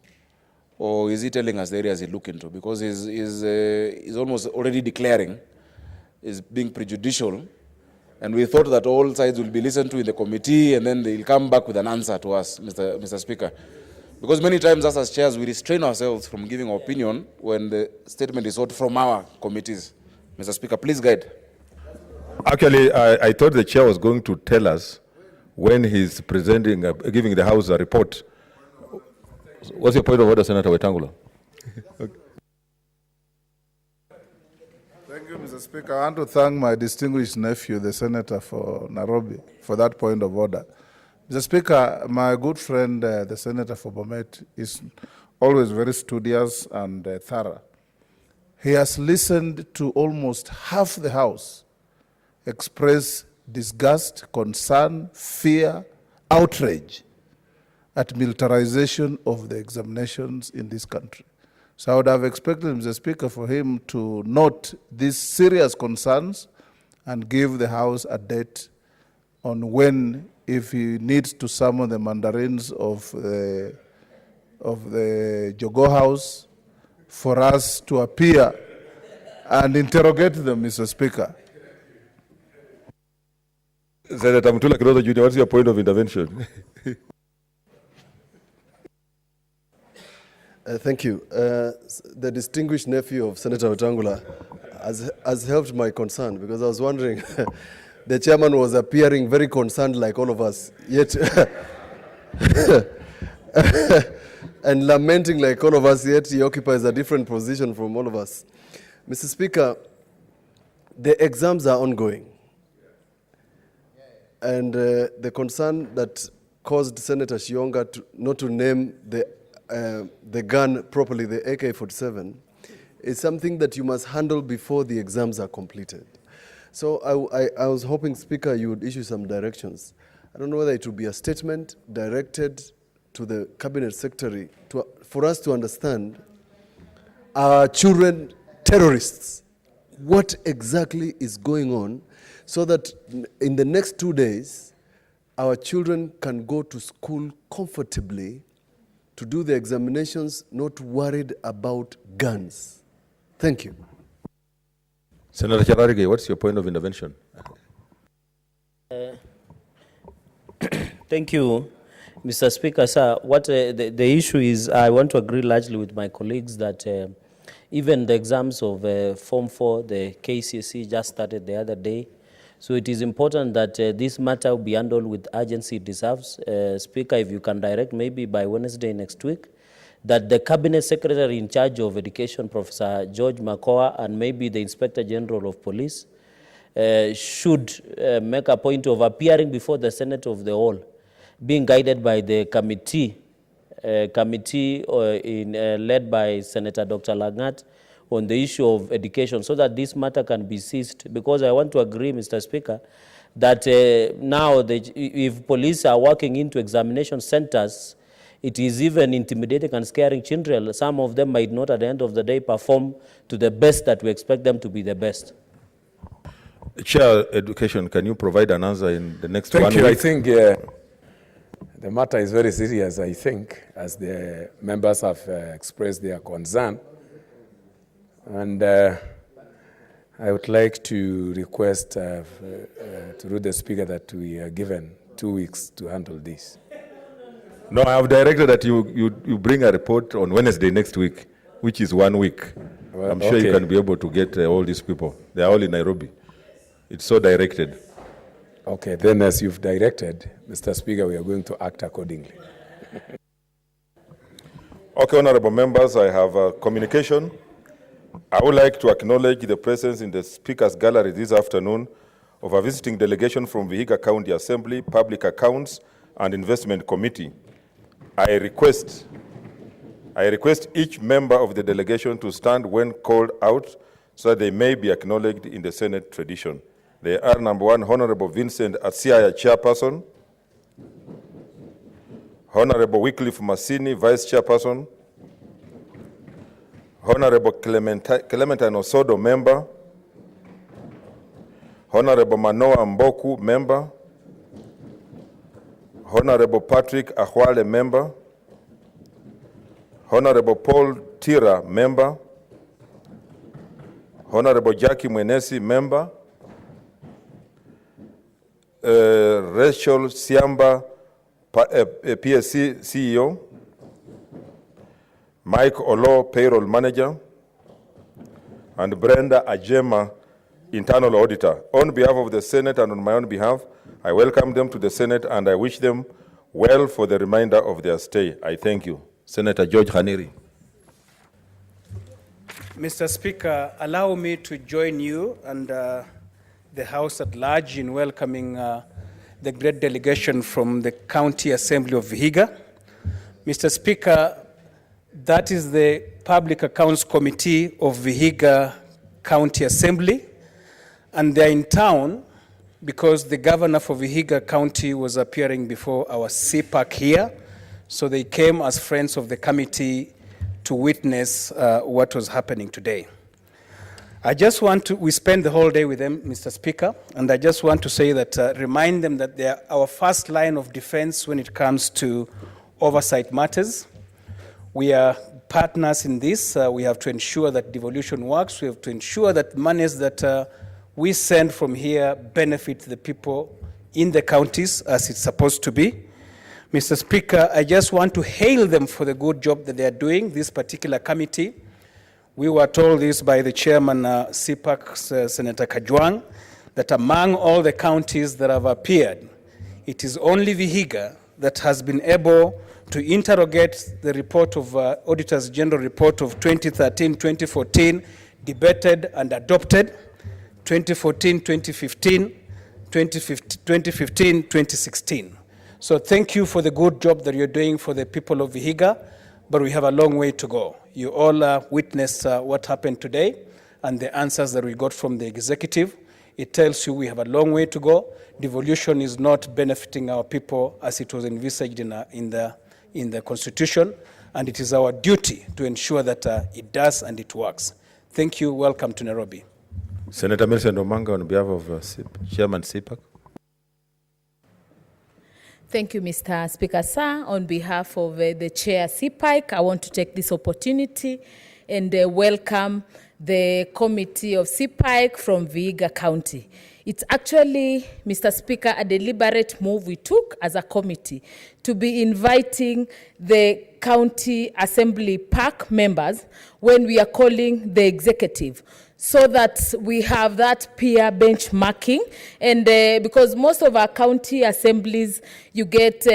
[SPEAKER 9] or is he telling us the areas he look into? Because he's almost already declaring, is being prejudicial, and we thought that all sides will be listened to in the committee, and then they'll come back with an answer to us, Mr. Speaker. Because many times us as chairs, we restrain ourselves from giving our opinion when the statement is sought from our committees. Mr. Speaker, please guide.
[SPEAKER 2] Actually, I thought the chair was going to tell us when he's presenting, giving the House a report. What's your point of order, Senator Wetangula?
[SPEAKER 8] Thank you, Mr. Speaker. I want to thank my distinguished nephew, the Senator for Nairobi, for that point of order. Mr. Speaker, my good friend, the Senator for Bomet, is always very studious and thorough. He has listened to almost half the House express disgust, concern, fear, outrage at militarization of the examinations in this country. So I would have expected, Mr. Speaker, for him to note these serious concerns and give the House a date on when, if he needs to summon the mandarins of the Jogo House, for us to appear and interrogate them, Mr. Speaker.
[SPEAKER 2] Senator Mutula Kidogo Jr., what's your point of intervention?
[SPEAKER 10] Thank you. The distinguished nephew of Senator Wetangula has helped my concern, because I was wondering, the chairman was appearing very concerned like all of us, yet and lamenting like all of us, yet he occupies a different position from all of us. Mr. Speaker, the exams are ongoing. And the concern that caused Senator Shionga not to name the gun properly, the AK-47, is something that you must handle before the exams are completed. So I was hoping, Speaker, you would issue some directions. I don't know whether it would be a statement directed to the Cabinet Secretary for us to understand, are children terrorists? What exactly is going on, so that in the next 2 days, our children can go to school comfortably to do the examinations, not worried about guns. Thank you.
[SPEAKER 2] Senator Chararige, what's your point of intervention?
[SPEAKER 19] Thank you, Mr. Speaker. Sir, what the issue is, I want to agree largely with my colleagues that even the exams of Form 4, the KCSE just started the other day. So it is important that this matter be handled with urgency it deserves. Speaker, if you can direct maybe by Wednesday next week, that the Cabinet Secretary in charge of Education, Professor George Makoa, and maybe the Inspector General of Police should make a point of appearing before the Senate of the Whole, being guided by the committee led by Senator Dr. Langat, on the issue of education, so that this matter can be seized. Because I want to agree, Mr. Speaker, that now if police are walking into examination centers, it is even intimidating and scaring children. Some of them might not, at the end of the day, perform to the best that we expect them to be the best.
[SPEAKER 2] Chair Education, can you provide an answer in the next 1
[SPEAKER 13] Thank
[SPEAKER 2] week?
[SPEAKER 13] you. I think the matter is very serious, I think, as the members have expressed their concern. And I would like to request through the Speaker that we are given 2 weeks to handle this.
[SPEAKER 2] No, I have directed that you bring a report on Wednesday next week, which is 1 week.
[SPEAKER 13] Well,
[SPEAKER 2] I'm sure
[SPEAKER 13] okay.
[SPEAKER 2] you can be able to get all these people. They are all in Nairobi. It's so directed.
[SPEAKER 13] Okay, then as you've directed, Mr. Speaker, we are going to act accordingly.
[SPEAKER 2] Okay, honorable members, I have a communication. I would like to acknowledge the presence in the Speaker's Gallery this afternoon of a visiting delegation from Vihiga County Assembly, Public Accounts and Investment Committee. I request each member of the delegation to stand when called out so that they may be acknowledged in the Senate tradition. They are number 1, Honorable Vincent Atsiaya, Chairperson, Honorable Wycliffe Massini, Vice Chairperson, Honorable Clementine Osodo, Member, Honorable Manoa Mboku, Member, Honorable Patrick Ahwale, Member, Honorable Paul Tira, Member, Honorable Jackie Mwenesi, Member, Rachel Siamba, PSC CEO, Mike Olo, Payroll Manager, and Brenda Ajema, Internal Auditor. On behalf of the Senate and on my own behalf, I welcome them to the Senate and I wish them well for the remainder of their stay. I thank you. Senator George Khaniri.
[SPEAKER 4] Mr. Speaker, allow me to join you and the House at large in welcoming the great delegation from the County Assembly of Vihiga. Mr. Speaker, that is the Public Accounts Committee of Vihiga County Assembly, and they're in town because the governor for Vihiga County was appearing before our CPAC here, so they came as friends of the committee to witness what was happening today. We spent the whole day with them, Mr. Speaker, and I just want to say that, remind them that they are our first line of defense when it comes to oversight matters. We are partners in this. We have to ensure that devolution works. We have to ensure that monies that we send from here benefit the people in the counties as it's supposed to be. Mr. Speaker, I just want to hail them for the good job that they are doing, this particular committee. We were told this by the chairman, CPAC, Senator Kajwang, that among all the counties that have appeared, it is only Vihiga that has been able to interrogate the report of Auditor's General Report of 2013-2014, debated and adopted, 2014-2015, 2015-2016. So thank you for the good job that you're doing for the people of Vihiga, but we have a long way to go. You all witnessed what happened today and the answers that we got from the executive. It tells you we have a long way to go. Devolution is not benefiting our people as it was envisaged in the Constitution, and it is our duty to ensure that it does and it works. Thank you. Welcome to Nairobi.
[SPEAKER 2] Senator Millicent Omanga on behalf of Chairman CPAC.
[SPEAKER 22] Thank you, Mr. Speaker, sir. On behalf of the Chair CPIC, I want to take this opportunity and welcome the committee of CPIC from Vihiga County. It's actually, Mr. Speaker, a deliberate move we took as a committee to be inviting the County Assembly PAC members when we are calling the executive, so that we have that peer benchmarking. And because most of our county assemblies, you get,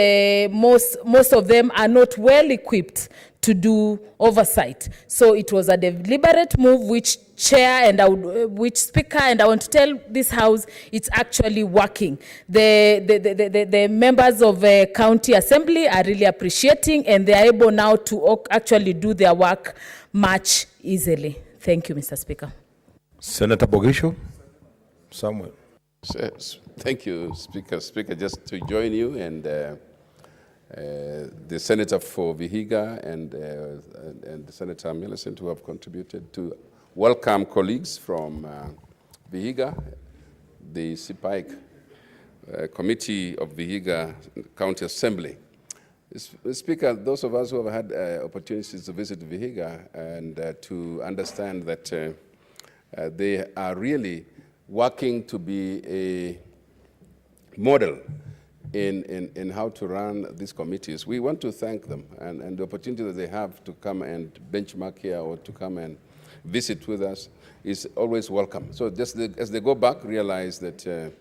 [SPEAKER 22] most of them are not well equipped to do oversight. So it was a deliberate move which chair and which speaker, and I want to tell this house it's actually working. The members of county assembly are really appreciating, and they are able now to actually do their work much easily. Thank you, Mr. Speaker.
[SPEAKER 2] Senator Bogisho, Samuel.
[SPEAKER 23] Thank you, Speaker. Speaker, just to join you and the Senator for Vihiga and Senator Millicent, who have contributed to welcome colleagues from Vihiga the CPIC Committee of Vihiga County Assembly. Speaker, those of us who have had opportunities to visit Vihiga and to understand that they are really working to be a model in how to run these committees. We want to thank them and the opportunity that they have to come and benchmark here or to come and visit with us is always welcome. So just as they go back, realize that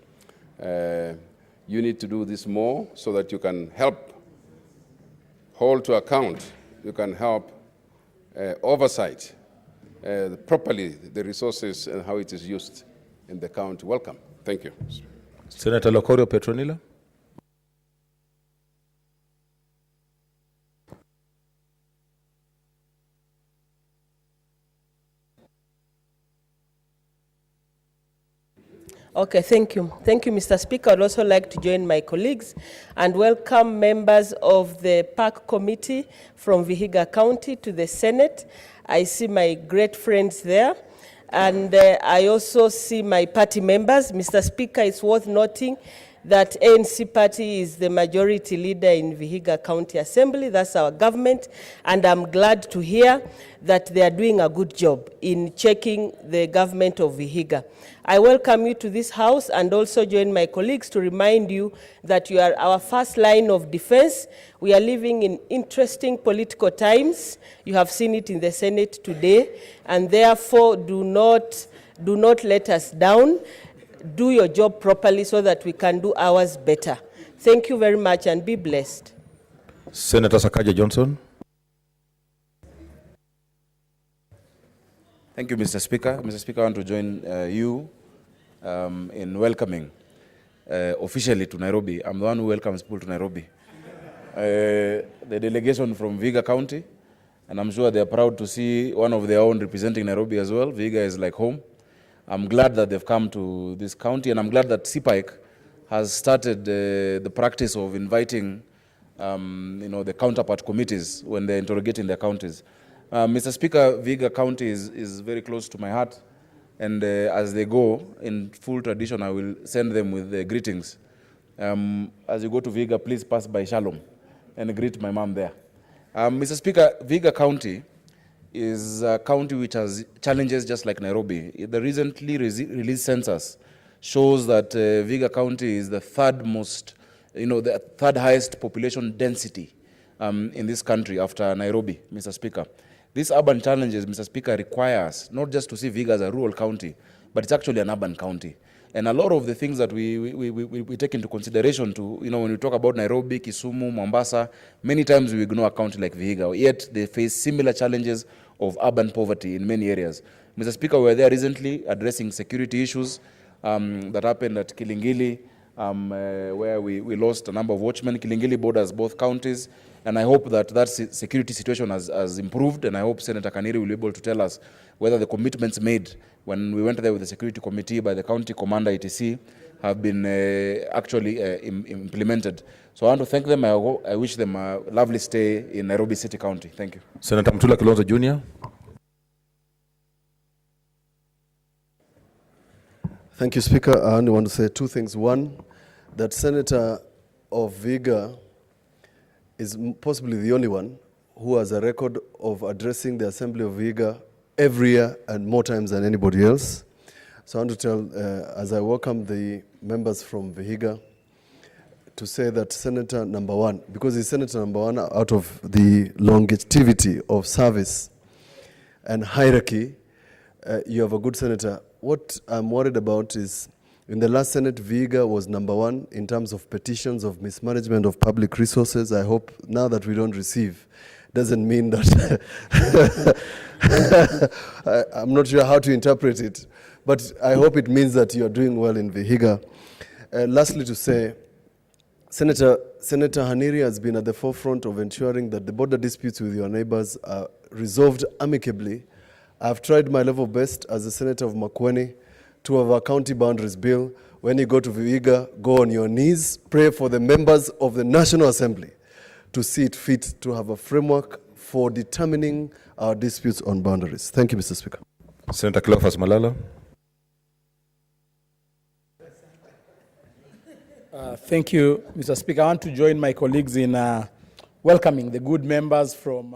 [SPEAKER 23] you need to do this more so that you can help hold to account, you can help oversight properly the resources and how it is used in the county. Welcome. Thank you.
[SPEAKER 17] Senator Lokorio Petronila.
[SPEAKER 15] Okay, thank you. Thank you, Mr. Speaker. I'd also like to join my colleagues and welcome members of the Park Committee from Vihiga County to the Senate. I see my great friends there. And I also see my party members. Mr. Speaker, it's worth noting that ANC party is the majority leader in Vihiga County Assembly. That's our government. And I'm glad to hear that they are doing a good job in checking the government of Vihiga. I welcome you to this house and also join my colleagues to remind you that you are our first line of defense. We are living in interesting political times. You have seen it in the Senate today, and therefore do not let us down. Do your job properly so that we can do ours better. Thank you very much and be blessed.
[SPEAKER 17] Senator Sakaja Johnson.
[SPEAKER 9] Thank you, Mr. Speaker. Mr. Speaker, I want to join you in welcoming officially to Nairobi. I'm the one who welcomes people to Nairobi. The delegation from Vihiga County, and I'm sure they're proud to see one of their own representing Nairobi as well. Vihiga is like home. I'm glad that they've come to this county, and I'm glad that CPIC has started the practice of inviting the counterpart committees when they're interrogating their counties. Mr. Speaker, Vihiga County is very close to my heart, and as they go, in full tradition, I will send them with greetings. As you go to Vihiga, please pass by Shalom and greet my mom there. Mr. Speaker, Vihiga County is a county which has challenges just like Nairobi. The recently released census shows that Vihiga County is the third highest population density in this country after Nairobi, Mr. Speaker. These urban challenges, Mr. Speaker, require us not just to see Vihiga as a rural county, but it's actually an urban county. And a lot of the things that we take into consideration when we talk about Nairobi, Kisumu, Mombasa, many times we ignore a county like Vihiga, yet they face similar challenges of urban poverty in many areas. Mr. Speaker, we were there recently addressing security issues that happened at Kilingili, where we lost a number of watchmen. Kilingili borders both counties, and I hope that security situation has improved, and I hope Senator Kaniri will be able to tell us whether the commitments made when we went there with the security committee by the county commander, etc., have been actually implemented. So I want to thank them. I wish them a lovely stay in Nairobi City County. Thank you.
[SPEAKER 17] Senator Mtula Kilonzo Jr.
[SPEAKER 10] Thank you, Speaker. I only want to say two things. One, that Senator of Vihiga is possibly the only one who has a record of addressing the Assembly of Vihiga every year and more times than anybody else. So I want to tell, as I welcome the members from Vihiga, to say that Senator number one, because he's Senator number one out of the longevity of service and hierarchy, you have a good senator. What I'm worried about is, in the last Senate, Vihiga was number one in terms of petitions of mismanagement of public resources. I hope now that we don't receive, doesn't mean that I'm not sure how to interpret it, but I hope it means that you're doing well in Vihiga. Lastly, to say, Senator Haniri has been at the forefront of ensuring that the border disputes with your neighbors are resolved amicably. I've tried my level best as a senator of Makueni to have a county boundaries bill. When you go to Vihiga, go on your knees, pray for the members of the National Assembly to see it fit to have a framework for determining our disputes on boundaries. Thank you, Mr. Speaker.
[SPEAKER 17] Senator Cleophas Malala.
[SPEAKER 5] Thank you, Mr. Speaker. I want to join my colleagues in welcoming the good members from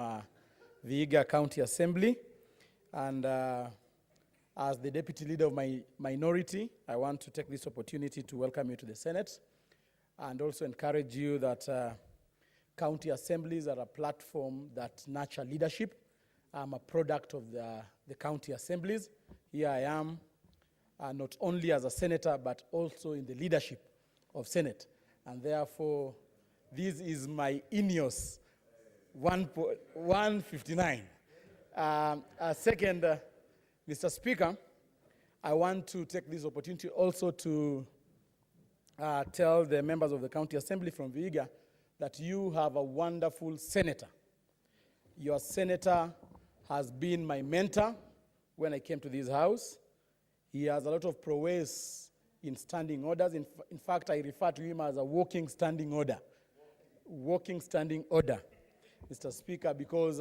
[SPEAKER 5] Vihiga County Assembly. And as the deputy leader of my minority, I want to take this opportunity to welcome you to the Senate and also encourage you that county assemblies are a platform that nurture leadership. I'm a product of the county assemblies. Here I am, not only as a senator, but also in the leadership of Senate. And therefore, this is my INEOS 159. Second, Mr. Speaker, I want to take this opportunity also to tell the members of the County Assembly from Vihiga that you have a wonderful senator. Your senator has been my mentor when I came to this house. He has a lot of prowess in standing orders. In fact, I refer to him as a walking standing order. Walking standing order, Mr. Speaker, because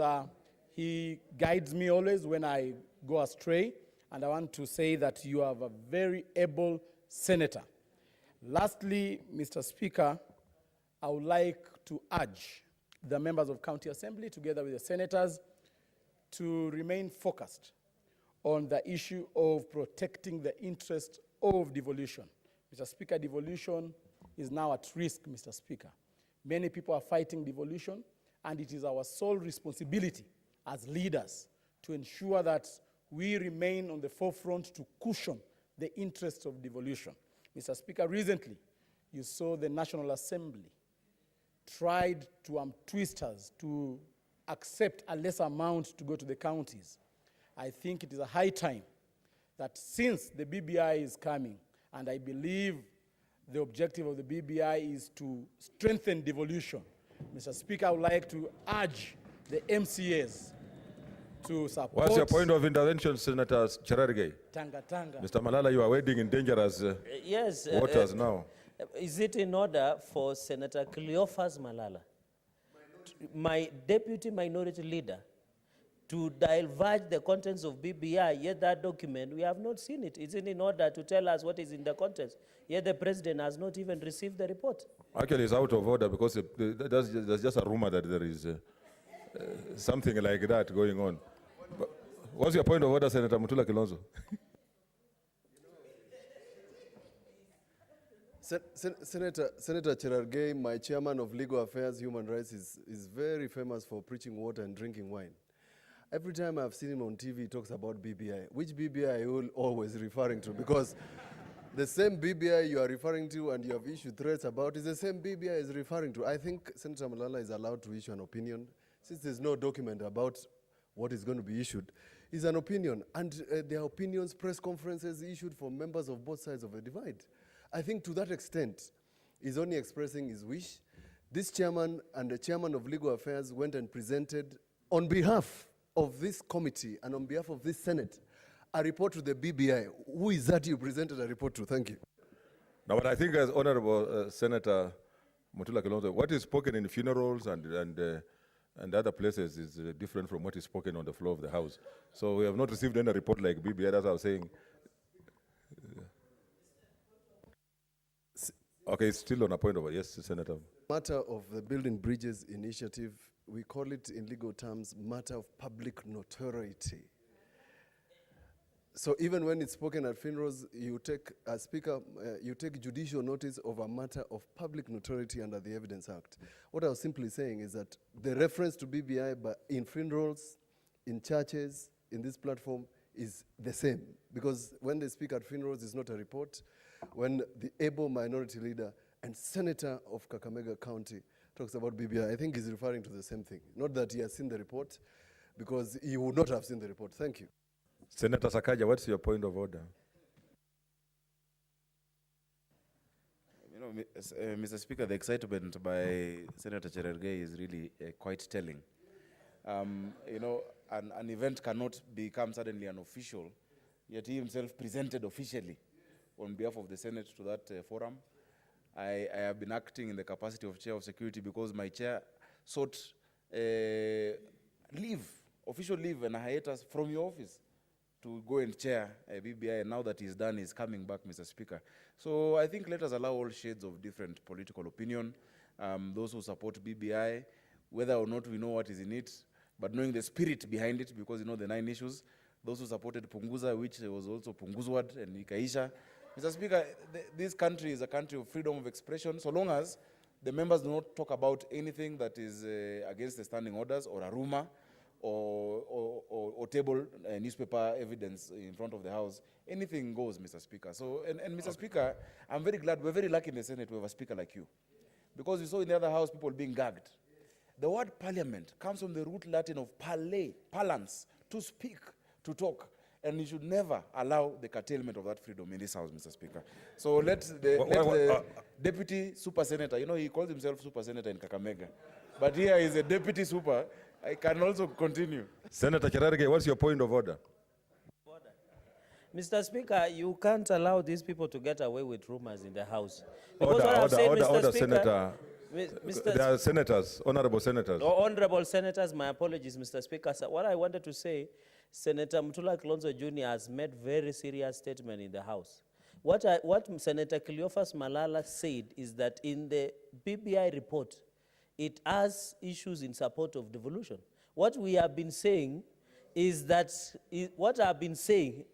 [SPEAKER 5] he guides me always when I go astray. And I want to say that you have a very able senator. Lastly, Mr. Speaker, I would like to urge the members of County Assembly, together with the senators, to remain focused on the issue of protecting the interest of devolution. Mr. Speaker, devolution is now at risk, Mr. Speaker. Many people are fighting devolution, and it is our sole responsibility as leaders to ensure that we remain on the forefront to cushion the interests of devolution. Mr. Speaker, recently, you saw the National Assembly tried to twist us to accept a lesser amount to go to the counties. I think it is a high time that since the BBI is coming, and I believe the objective of the BBI is to strengthen devolution, Mr. Speaker, I would like to urge the MCAs to support.
[SPEAKER 17] What's your point of intervention, Senator Cherargei?
[SPEAKER 5] Tanga.
[SPEAKER 17] Mr. Malala, you are wading in dangerous
[SPEAKER 19] Yes.
[SPEAKER 17] waters now.
[SPEAKER 19] Is it in order for Senator Cleophas Malala, my deputy minority leader, to divulge the contents of BBI, yet that document, we have not seen it. Is it in order to tell us what is in the contents? Yet the president has not even received the report.
[SPEAKER 17] Actually, it's out of order because there's just a rumor that there is something like that going on. But what's your point of order, Senator Mutula Kilonzo?
[SPEAKER 10] Senator Cherargei, my chairman of Legal Affairs, Human Rights, is very famous for preaching water and drinking wine. Every time I've seen him on TV, he talks about BBI. Which BBI are you always referring to? Because the same BBI you are referring to and you have issued threats about is the same BBI is referring to. I think Senator Malala is allowed to issue an opinion. Since there's no document about what is going to be issued, it's an opinion. And there are opinions, press conferences issued for members of both sides of the divide. I think to that extent, he's only expressing his wish. This chairman and the chairman of Legal Affairs went and presented on behalf of this committee and on behalf of this Senate a report to the BBI. Who is that you presented a report to? Thank you.
[SPEAKER 17] Now, but I think as Honorable Senator Mutula Kilonzo, what is spoken in funerals and other places is different from what is spoken on the floor of the House. So we have not received any report like BBI, that's what I was saying. Okay, it's still on a point over. Yes, Senator.
[SPEAKER 10] Matter of the Building Bridges initiative, we call it in legal terms, matter of public notoriety. So even when it's spoken at funerals, you take, as Speaker, you take judicial notice of a matter of public notoriety under the Evidence Act. What I was simply saying is that the reference to BBI in funerals, in churches, in this platform is the same. Because when they speak at funerals, it's not a report. When the able minority leader and senator of Kakamega County talks about BBI, I think he's referring to the same thing. Not that he has seen the report, because he would not have seen the report. Thank you.
[SPEAKER 17] Senator Sakaja, what's your point of order?
[SPEAKER 9] You know, Mr. Speaker, the excitement by Senator Cherargei is really quite telling. You know, an event cannot become suddenly an official, yet he himself presented officially on behalf of the Senate to that forum. I have been acting in the capacity of Chair of Security because my chair sought leave, official leave and hiatus from your office to go and chair BBI, and now that he's done, he's coming back, Mr. Speaker. So I think let us allow all shades of different political opinion, those who support BBI, whether or not we know what is in it, but knowing the spirit behind it, because you know the 9 issues, those who supported Punguza, which was also Punguzwad and Ikaisha. Mr. Speaker, this country is a country of freedom of expression, so long as the members do not talk about anything that is against the standing orders or a rumor or table newspaper evidence in front of the House. Anything goes, Mr. Speaker. So, and Mr. Speaker, I'm very glad, we're very lucky in the Senate to have a speaker like you. Because we saw in the other House people being gagged. The word parliament comes from the root Latin of parley, parlance, to speak, to talk. And you should never allow the curtailment of that freedom in this House, Mr. Speaker. So let the deputy super senator, you know, he calls himself super senator in Kakamega, but here is a deputy super. I can also continue.
[SPEAKER 17] Senator Cherargei, what's your point of order?
[SPEAKER 19] Mr. Speaker, you can't allow these people to get away with rumors in the House.
[SPEAKER 17] Order, Senator. There are senators, honorable senators.
[SPEAKER 19] Honorable senators, my apologies, Mr. Speaker. So what I wanted to say, Senator Mutula Kilonzo Jr. has made very serious statement in the House. What Senator Cleophas Malala said is that in the BBI report, it has issues in support of devolution. What we have been saying is that, what I've been saying,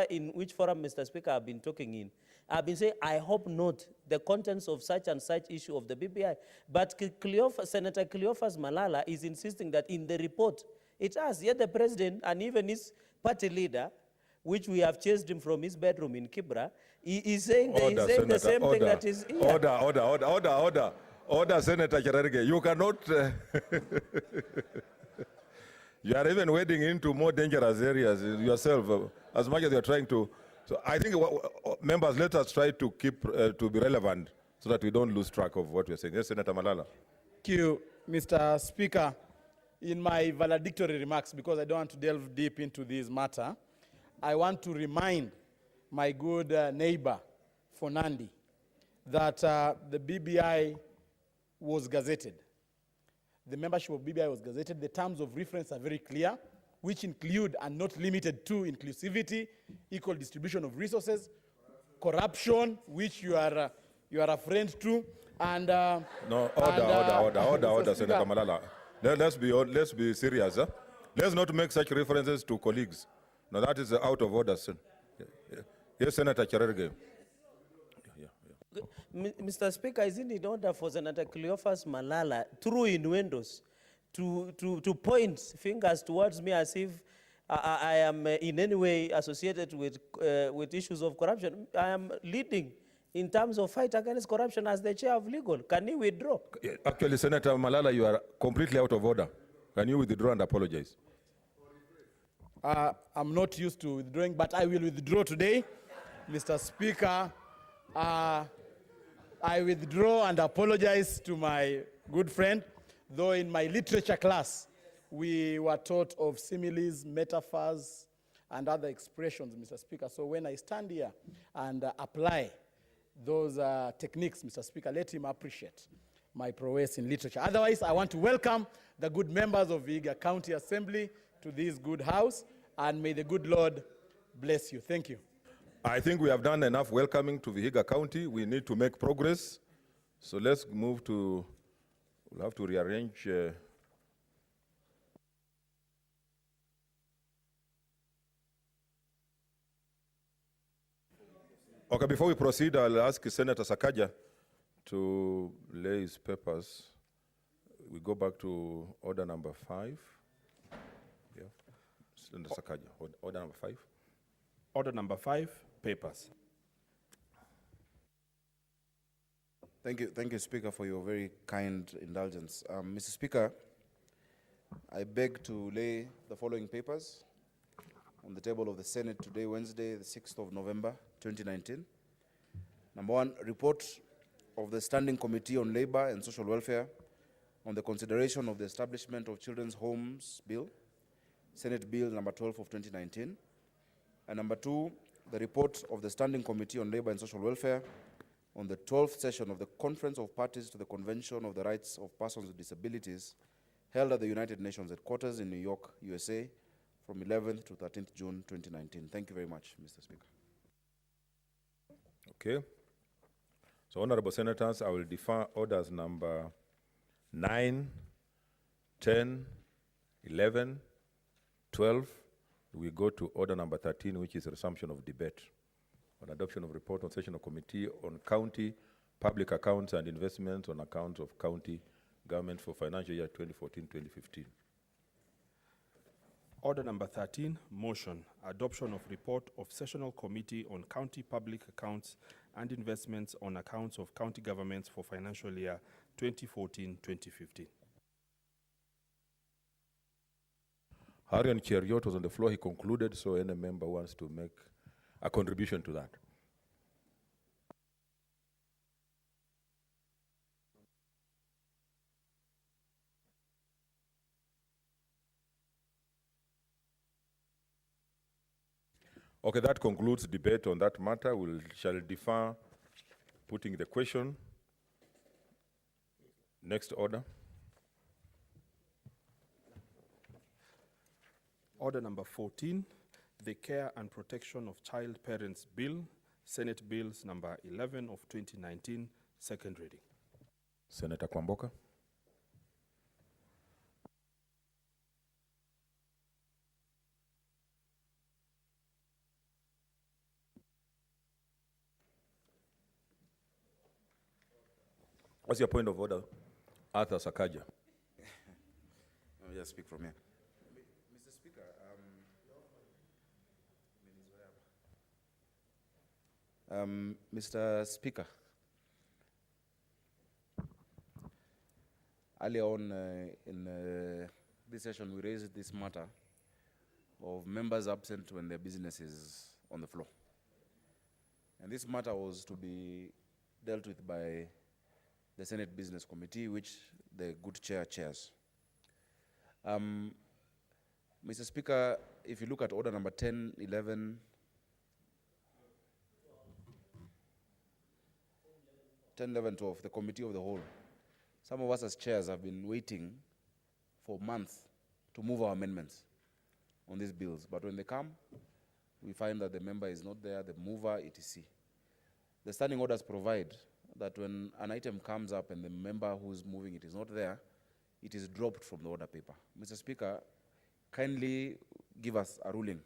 [SPEAKER 19] in which forum, Mr. Speaker, I've been talking in, I've been saying, I hope not the contents of such and such issue of the BBI. But Senator Cleophas Malala is insisting that in the report, it has, yet the president and even his party leader, which we have chased him from his bedroom in Kibra, he is saying, the same thing that is here.
[SPEAKER 17] Order, Senator Cherargei. You cannot... You are even wading into more dangerous areas yourself, as much as you are trying to. So I think, members, let us try to keep, to be relevant so that we don't lose track of what we are saying. Yes, Senator Malala.
[SPEAKER 5] Thank you, Mr. Speaker. In my valedictory remarks, because I don't want to delve deep into this matter, I want to remind my good neighbor, Fonandi, that the BBI was gazetted. The membership of BBI was gazetted. The terms of reference are very clear, which include and not limited to inclusivity, equal distribution of resources, corruption, which you are a friend to, and
[SPEAKER 17] no, order, Senator Malala. Let's be serious. Huh? Let's not make such references to colleagues. No, that is out of order, sir. Yes, Senator Cherargei.
[SPEAKER 19] Mr. Speaker, is it in order for Senator Cleophas Malala, through innuendos, to point fingers towards me as if I am in any way associated with issues of corruption? I am leading in terms of fight against corruption as the chair of legal. Can you withdraw?
[SPEAKER 17] Actually, Senator Malala, you are completely out of order. Can you withdraw and apologize?
[SPEAKER 5] I'm not used to withdrawing, but I will withdraw today. Mr. Speaker, I withdraw and apologize to my good friend, though in my literature class, we were taught of similes, metaphors, and other expressions, Mr. Speaker. So when I stand here and apply those techniques, Mr. Speaker, let him appreciate my prowess in literature. Otherwise, I want to welcome the good members of Vihiga County Assembly to this good house, and may the good Lord bless you. Thank you.
[SPEAKER 17] I think we have done enough welcoming to Vihiga County. We need to make progress. So let's move to, we'll have to rearrange. Okay, before we proceed, I'll ask Senator Sakaja to lay his papers. We go back to order number 5. Yeah. Senator Sakaja, order number 5.
[SPEAKER 3] Order number 5, papers.
[SPEAKER 9] Thank you, Speaker, for your very kind indulgence. Mr. Speaker, I beg to lay the following papers on the table of the Senate today, Wednesday, the 6th of November, 2019. Number 1, report of the Standing Committee on Labor and Social Welfare on the consideration of the Establishment of Children's Homes Bill, Senate Bill number 12 of 2019. And number 2, the report of the Standing Committee on Labor and Social Welfare on the 12th session of the Conference of Parties to the Convention of the Rights of Persons with Disabilities held at the United Nations headquarters in New York, USA, from 11th to 13th June 2019. Thank you very much, Mr. Speaker.
[SPEAKER 2] Okay. So, honorable senators, I will defer orders number 9, 10, 11, 12. We go to order number 13, which is resumption of debate on adoption of report on session of committee on county public accounts and investments on accounts of county government for financial year 2014-2015.
[SPEAKER 3] Order number 13, motion, adoption of report of sessional committee on county public accounts and investments on accounts of county governments for financial year 2014-2015.
[SPEAKER 2] Harian Cheriot was on the floor. He concluded, so any member wants to make a contribution to that. Okay, that concludes debate on that matter. We shall defer putting the question. Next order.
[SPEAKER 3] Order number 14, the Care and Protection of Child Parents Bill, Senate Bills number 11 of 2019, second reading.
[SPEAKER 2] Senator Kwamboka. What's your point of order, Arthur Sakaja?
[SPEAKER 9] Let me just speak from here. Mr. Speaker, Mr. Speaker, earlier on in this session, we raised this matter of members absent when their business is on the floor. And this matter was to be dealt with by the Senate Business Committee, which the good chair chairs. Mr. Speaker, if you look at order number 10, 11, 10, 11, 12, the Committee of the Whole, some of us as chairs have been waiting for months to move our amendments on these bills. But when they come, we find that the member is not there, the mover, etc. The standing orders provide that when an item comes up and the member who's moving it is not there, it is dropped from the order paper. Mr. Speaker, kindly give us a ruling,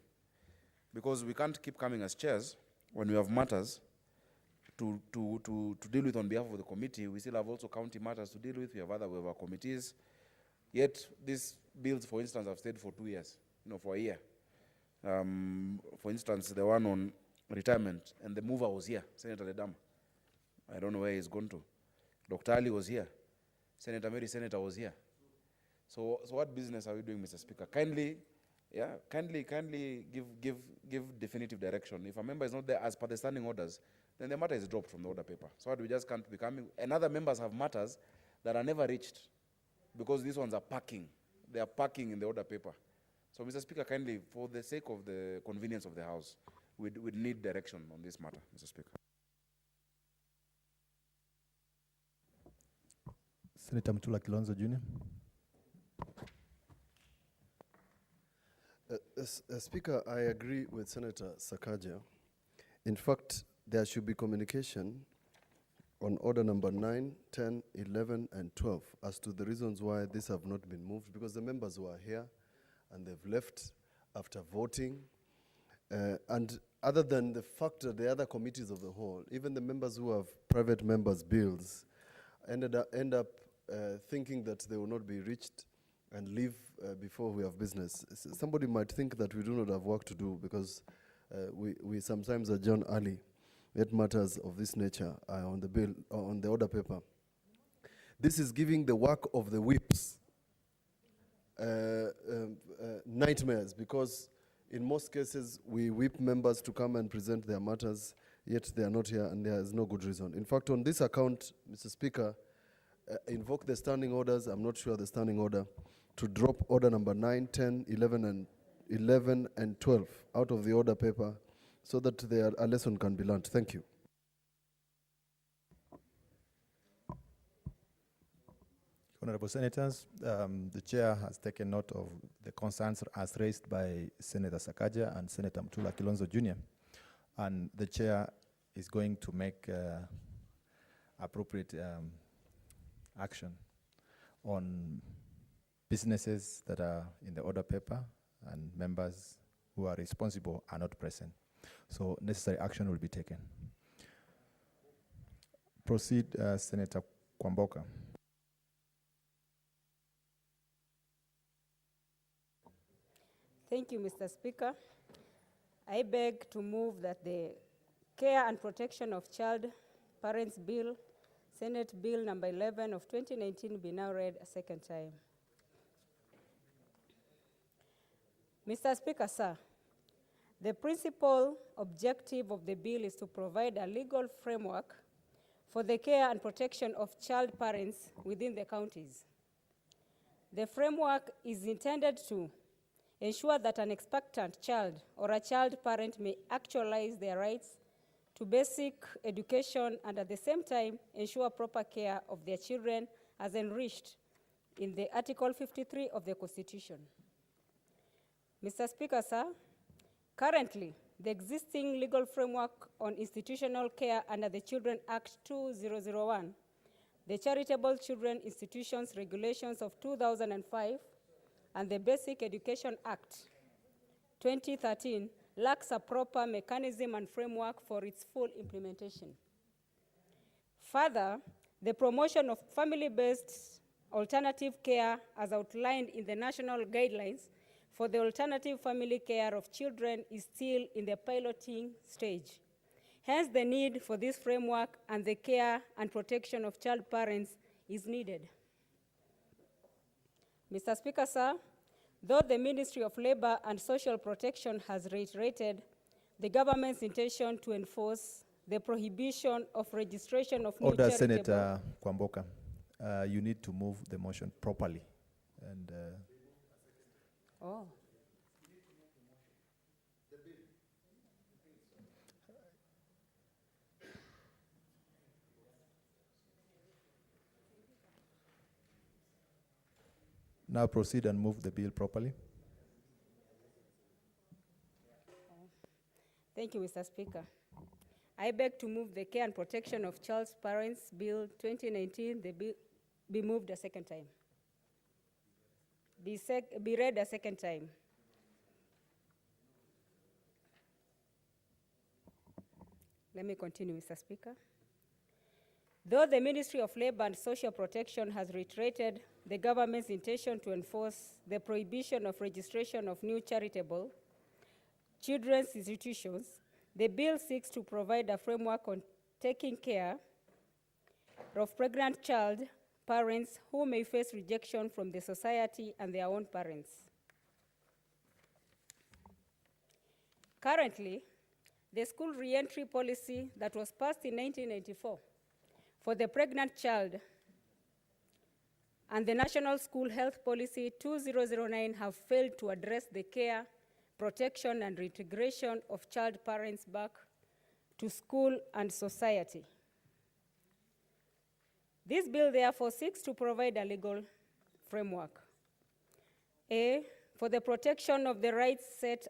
[SPEAKER 9] because we can't keep coming as chairs when we have matters to deal with on behalf of the committee. We still have also county matters to deal with. We have our committees. Yet these bills, for instance, have stayed for 2 years, for a year. For instance, the one on retirement, and the mover was here, Senator Ledama. I don't know where he's gone to. Dr. Ali was here. Senator Mary Senator was here. So what business are we doing, Mr. Speaker? Kindly give definitive direction. If a member is not there as per the standing orders, then the matter is dropped from the order paper. So we just can't be coming. And other members have matters that are never reached because these ones are parking. They are parking in the order paper. So, Mr. Speaker, kindly, for the sake of the convenience of the House, we'd need direction on this matter, Mr. Speaker.
[SPEAKER 7] Senator Mutula Kilonzo Jr.
[SPEAKER 10] Speaker, I agree with Senator Sakaja. In fact, there should be communication on order number 9, 10, 11, and 12 as to the reasons why these have not been moved, because the members were here and they've left after voting. And other than the fact that the other committees of the whole, even the members who have private members' bills, end up thinking that they will not be reached and leave before we have business. Somebody might think that we do not have work to do because we sometimes adjourn early. Yet matters of this nature are on the bill, on the order paper. This is giving the work of the whips nightmares, because in most cases we whip members to come and present their matters, yet they are not here and there is no good reason. In fact, on this account, Mr. Speaker, invoke the standing orders, I'm not sure the standing order, to drop order number 9, 10, 11, and 12 out of the order paper so that a lesson can be learned. Thank you.
[SPEAKER 7] Honorable Senators, the Chair has taken note of the concerns as raised by Senator Sakaja and Senator Mutula Kilonzo Jr. And the Chair is going to make appropriate action on businesses that are in the order paper and members who are responsible are not present. So necessary action will be taken. Proceed, Senator Kwamboka.
[SPEAKER 11] Thank you, Mr. Speaker. I beg to move that the Care and Protection of Child Parents Bill, Senate Bill number 11 of 2019, be now read a second time. Mr. Speaker, sir, the principal objective of the bill is to provide a legal framework for the care and protection of child parents within the counties. The framework is intended to ensure that an expectant child or a child parent may actualize their rights to basic education and at the same time ensure proper care of their children as enriched in the Article 53 of the Constitution. Mr. Speaker, sir, currently, the existing legal framework on institutional care under the Children Act 2001, the Charitable Children Institutions Regulations of 2005, and the Basic Education Act 2013 lacks a proper mechanism and framework for its full implementation. Further, the promotion of family-based alternative care as outlined in the national guidelines for the alternative family care of children is still in the piloting stage. Hence, the need for this framework and the care and protection of child parents is needed. Mr. Speaker, sir, though the Ministry of Labor and Social Protection has reiterated the government's intention to enforce the prohibition of registration of new
[SPEAKER 7] Order,
[SPEAKER 11] charitable...
[SPEAKER 7] Senator Kwamboka. You need to move the motion properly. And
[SPEAKER 11] Oh.
[SPEAKER 7] now proceed and move the bill properly.
[SPEAKER 11] Thank you, Mr. Speaker. I beg to move the Care and Protection of Child's Parents Bill 2019, the bill be moved a second time. Be read a second time. Let me continue, Mr. Speaker. Though the Ministry of Labor and Social Protection has reiterated the government's intention to enforce the prohibition of registration of new charitable children's institutions, the bill seeks to provide a framework on taking care of pregnant child parents who may face rejection from the society and their own parents. Currently, the school reentry policy that was passed in 1994 for the pregnant child and the National School Health Policy 2009 have failed to address the care, protection, and reintegration of child parents back to school and society. This bill, therefore, seeks to provide a legal framework. A, for the protection of the rights set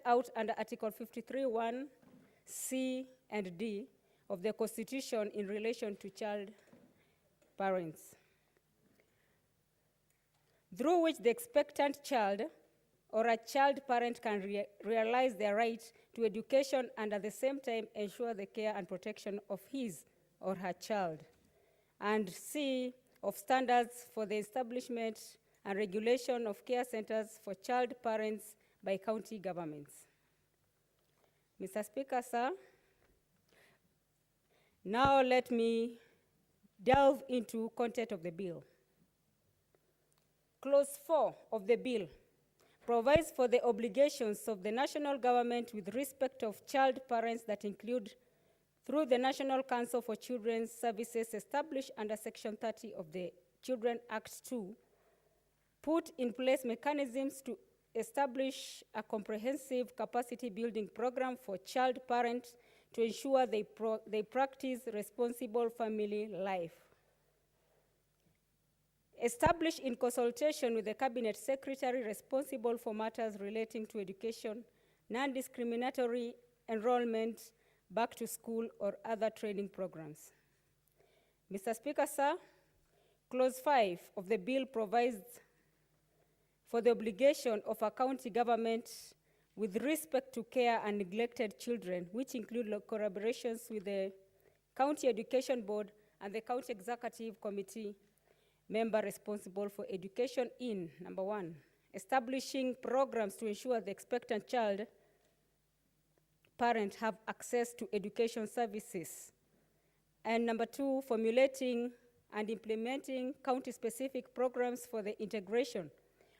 [SPEAKER 11] out under Article 53(1), C, and D of the Constitution in relation to child parents, through which the expectant child or a child parent can realize their right to education and at the same time ensure the care and protection of his or her child. And C, of standards for the establishment and regulation of care centers for child parents by county governments. Mr. Speaker, sir, now let me delve into content of the bill. Clause 4 of the bill provides for the obligations of the national government with respect of child parents that include, through the National Council for Children's Services established under Section 30 of the Children Act 2, put in place mechanisms to establish a comprehensive capacity building program for child parents to ensure they practice responsible family life. Established in consultation with the Cabinet Secretary responsible for matters relating to education, non-discriminatory enrollment, back to school, or other training programs. Mr. Speaker, sir, Clause 5 of the bill provides for the obligation of a county government with respect to care and neglected children, which include collaborations with the County Education Board and the County Executive Committee member responsible for education in, number 1, establishing programs to ensure the expectant child parents have access to education services. And number 2, formulating and implementing county-specific programs for the integration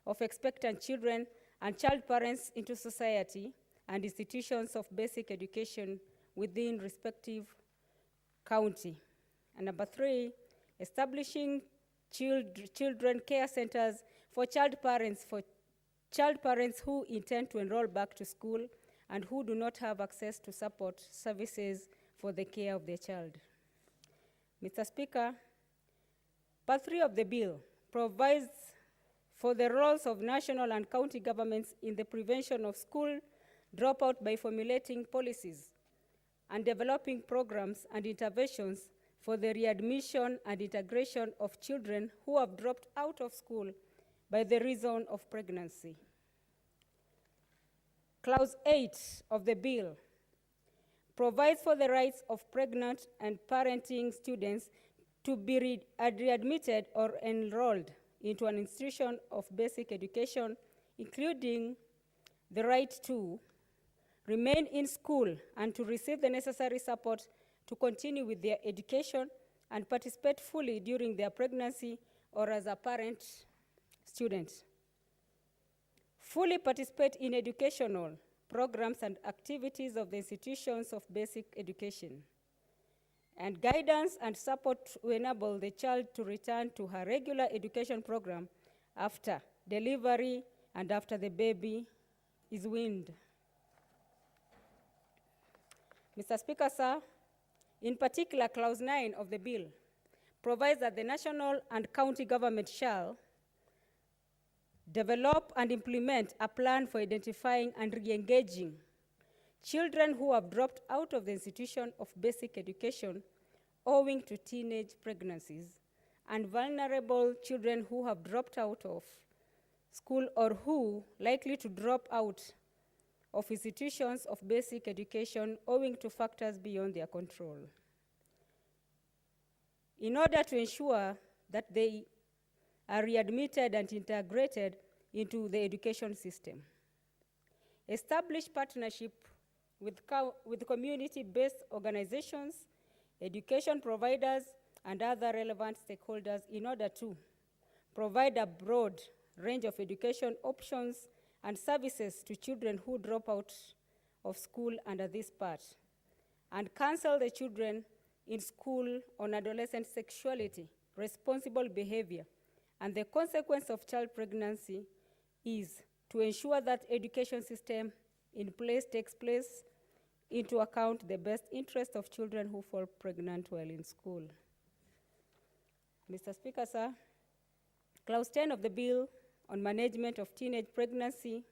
[SPEAKER 11] of expectant children and child parents into society and institutions of basic education within respective county. And number 3, establishing children care centers for child parents who intend to enroll back to school and who do not have access to support services for the care of their child. Mr. Speaker, Part 3 of the bill provides for the roles of national and county governments in the prevention of school dropout by formulating policies and developing programs and interventions for the readmission and integration of children who have dropped out of school by the reason of pregnancy. Clause 8 of the bill provides for the rights of pregnant and parenting students to be readmitted or enrolled into an institution of basic education, including the right to remain in school and to receive the necessary support to continue with their education and participate fully during their pregnancy or as a parent student. Fully participate in educational programs and activities of the institutions of basic education. And guidance and support to enable the child to return to her regular education program after delivery and after the baby is weaned. Mr. Speaker, sir, in particular, Clause 9 of the bill provides that the national and county government shall develop and implement a plan for identifying and re-engaging children who have dropped out of the institution of basic education owing to teenage pregnancies, and vulnerable children who have dropped out of school or who likely to drop out of institutions of basic education owing to factors beyond their control, in order to ensure that they are readmitted and integrated into the education system. Establish partnership with community-based organizations, education providers, and other relevant stakeholders in order to provide a broad range of education options and services to children who drop out of school under this part, and counsel the children in school on adolescent sexuality, responsible behavior, and the consequence of child pregnancy is to ensure that education system in place takes place into account the best interest of children who fall pregnant while in school. Mr. Speaker, sir, Clause 10 of the bill on management of teenage pregnancy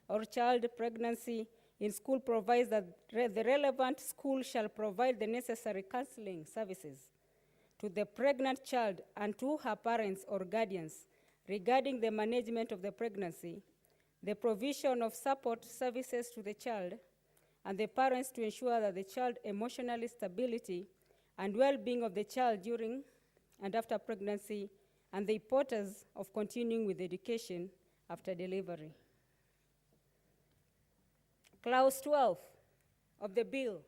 [SPEAKER 11] or child pregnancy in school provides that the relevant school shall provide the necessary counseling services to the pregnant child and to her parents or guardians regarding the management of the pregnancy, the provision of support services to the child, and the parents to ensure that the child's emotional stability and well-being of the child during and after pregnancy, and the importance of continuing with education after delivery. Clause 12 of the bill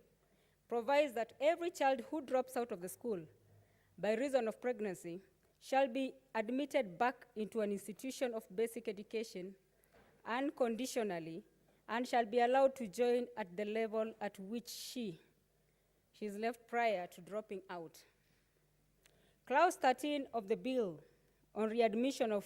[SPEAKER 11] provides that every child who drops out of the school by reason of pregnancy shall be admitted back into an institution of basic education unconditionally and shall be allowed to join at the level at which she is left prior to dropping out. Clause 13 of the bill on readmission of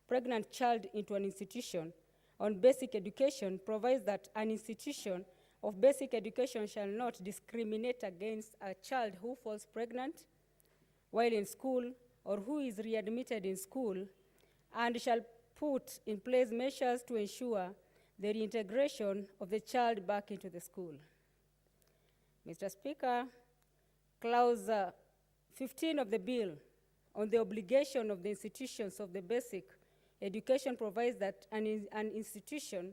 [SPEAKER 11] pregnant child into an institution on basic education provides that an institution of basic education shall not discriminate against a child who falls pregnant while in school or who is readmitted in school, and shall put in place measures to ensure the reintegration of the child back into the school. Mr. Speaker, Clause 15 of the bill on the obligation of the institutions of the basic education provides that an institution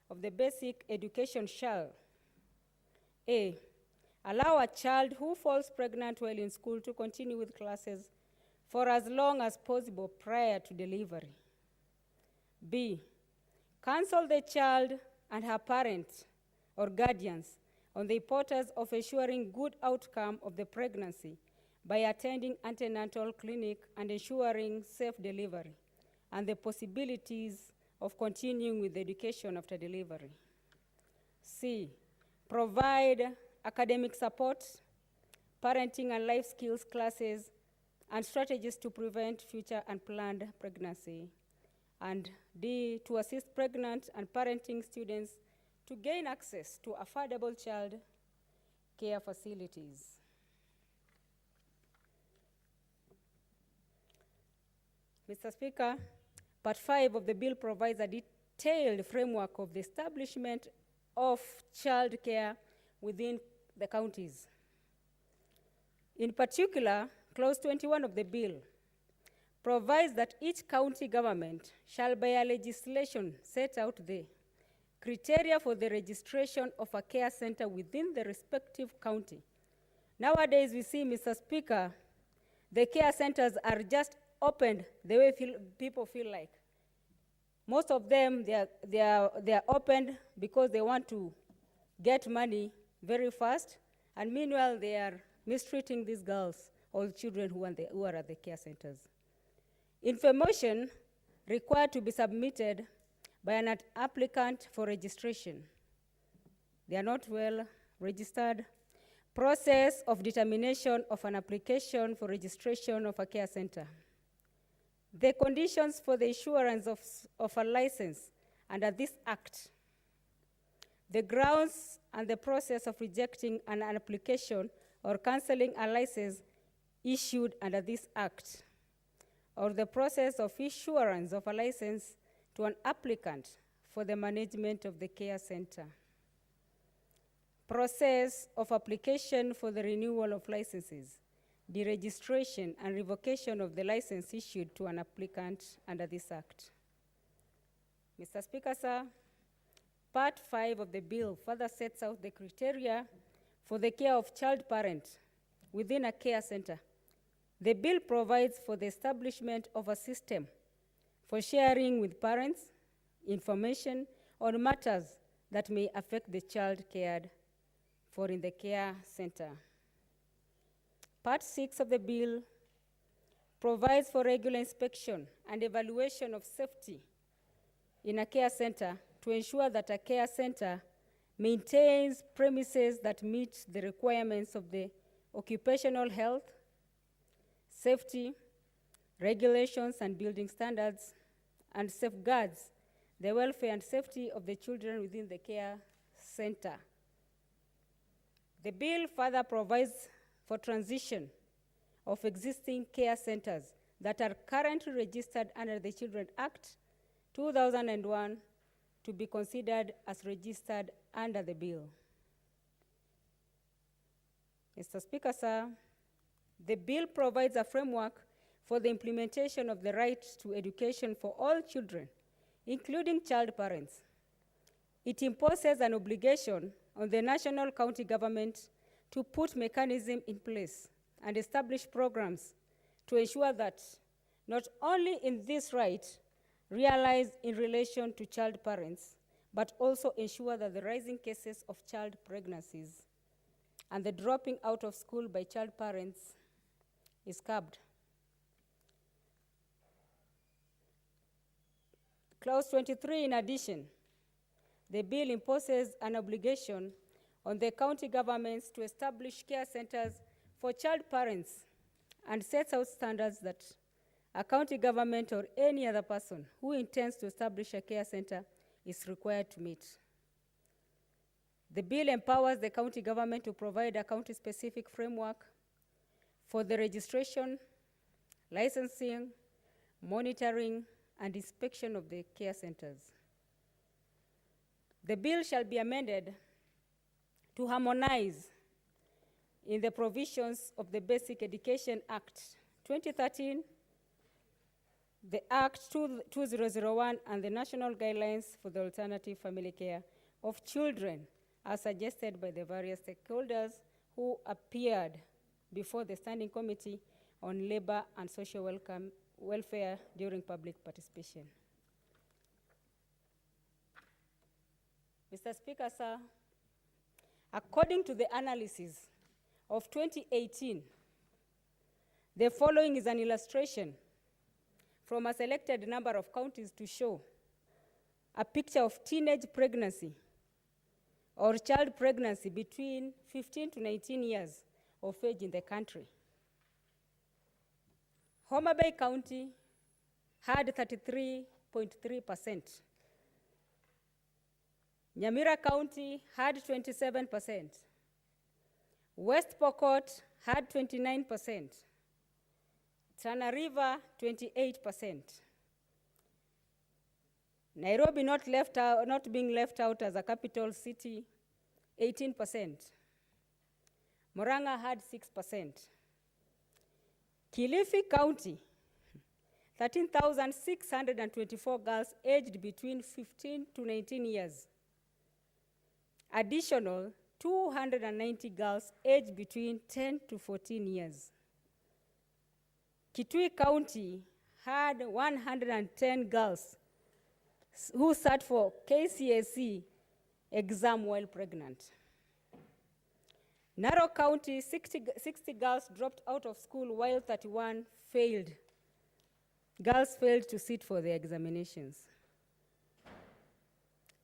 [SPEAKER 11] of the basic education shall A, allow a child who falls pregnant while in school to continue with classes for as long as possible prior to delivery. B, counsel the child and her parents or guardians on the importance of ensuring good outcome of the pregnancy by attending antenatal clinic and ensuring safe delivery and the possibilities of continuing with education after delivery. C, provide academic support, parenting and life skills classes, and strategies to prevent future unplanned pregnancy. And D, to assist pregnant and parenting students to gain access to affordable child care facilities. Mr. Speaker, Part 5 of the bill provides a detailed framework of the establishment of child care within the counties. In particular, Clause 21 of the bill provides that each county government shall by a legislation set out the criteria for the registration of a care center within the respective county. Nowadays, we see, Mr. Speaker, the care centers are just opened the way people feel like. Most of them, they are opened because they want to get money very fast, and meanwhile, they are mistreating these girls or children who are at the care centers. Information required to be submitted by an applicant for registration. They are not well registered. Process of determination of an application for registration of a care center. The conditions for the issuance of a license under this Act. The grounds and the process of rejecting an application or cancelling a license issued under this Act, or the process of issuance of a license to an applicant for the management of the care center. Process of application for the renewal of licenses, the registration and revocation of the license issued to an applicant under this Act. Mr. Speaker, sir, Part 5 of the bill further sets out the criteria for the care of child parent within a care center. The bill provides for the establishment of a system for sharing with parents information on matters that may affect the child cared for in the care center. Part 6 of the bill provides for regular inspection and evaluation of safety in a care center to ensure that a care center maintains premises that meet the requirements of the occupational health, safety, regulations and building standards, and safeguards the welfare and safety of the children within the care center. The bill further provides for transition of existing care centers that are currently registered under the Children Act 2001 to be considered as registered under the bill. Mr. Speaker, sir, the bill provides a framework for the implementation of the right to education for all children, including child parents. It imposes an obligation on the national county government to put mechanisms in place and establish programs to ensure that not only is this right realized in relation to child parents, but also ensure that the rising cases of child pregnancies and the dropping out of school by child parents is curbed. Clause 23, in addition, the bill imposes an obligation on the county governments to establish care centers for child parents and sets out standards that a county government or any other person who intends to establish a care center is required to meet. The bill empowers the county government to provide a county-specific framework for the registration, licensing, monitoring, and inspection of the care centers. The bill shall be amended to harmonize in the provisions of the Basic Education Act 2013, the Act 2001, and the National Guidelines for the Alternative Family Care of Children, as suggested by the various stakeholders who appeared before the Standing Committee on Labor and Social Welfare during public participation. Mr. Speaker, sir, according to the analysis of 2018, the following is an illustration from a selected number of counties to show a picture of teenage pregnancy or child pregnancy between 15 to 19 years of age in the country. Homa Bay County had 33.3%. Nyamira County had 27%. West Pokot had 29%. Tana River, 28%. Nairobi not being left out as a capital city, 18%. Murang'a had 6%. Kilifi County, 13,624 girls aged between 15 to 19 years. Additional 290 girls aged between 10 to 14 years. Kitui County had 110 girls who sat for KCSE exam while pregnant. Narok County, 60 girls dropped out of school while 31 failed. Girls failed to sit for the examinations.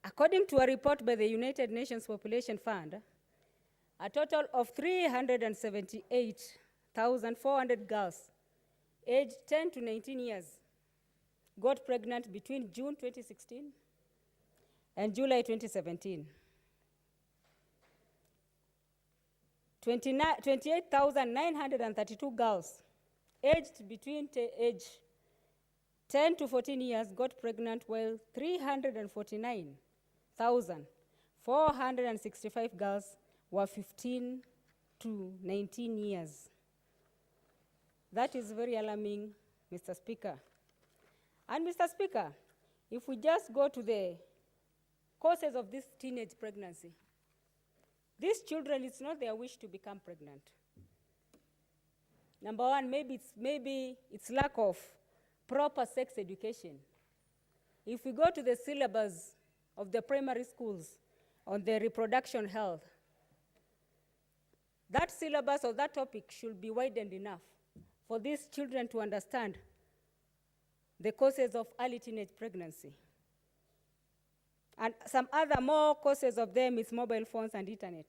[SPEAKER 11] According to a report by the United Nations Population Fund, a total of 378,400 girls aged 10 to 19 years got pregnant between June 2016 and July 2017. 28,932 girls aged between age 10 to 14 years got pregnant, while 349,465 girls were 15 to 19 years. That is very alarming, Mr. Speaker. And Mr. Speaker, if we just go to the causes of this teenage pregnancy, these children, it's not their wish to become pregnant. Number one, maybe it's lack of proper sex education. If we go to the syllabus of the primary schools on the reproduction health, that syllabus or that topic should be widened enough for these children to understand the causes of early teenage pregnancy. And some other more causes of them is mobile phones and internet.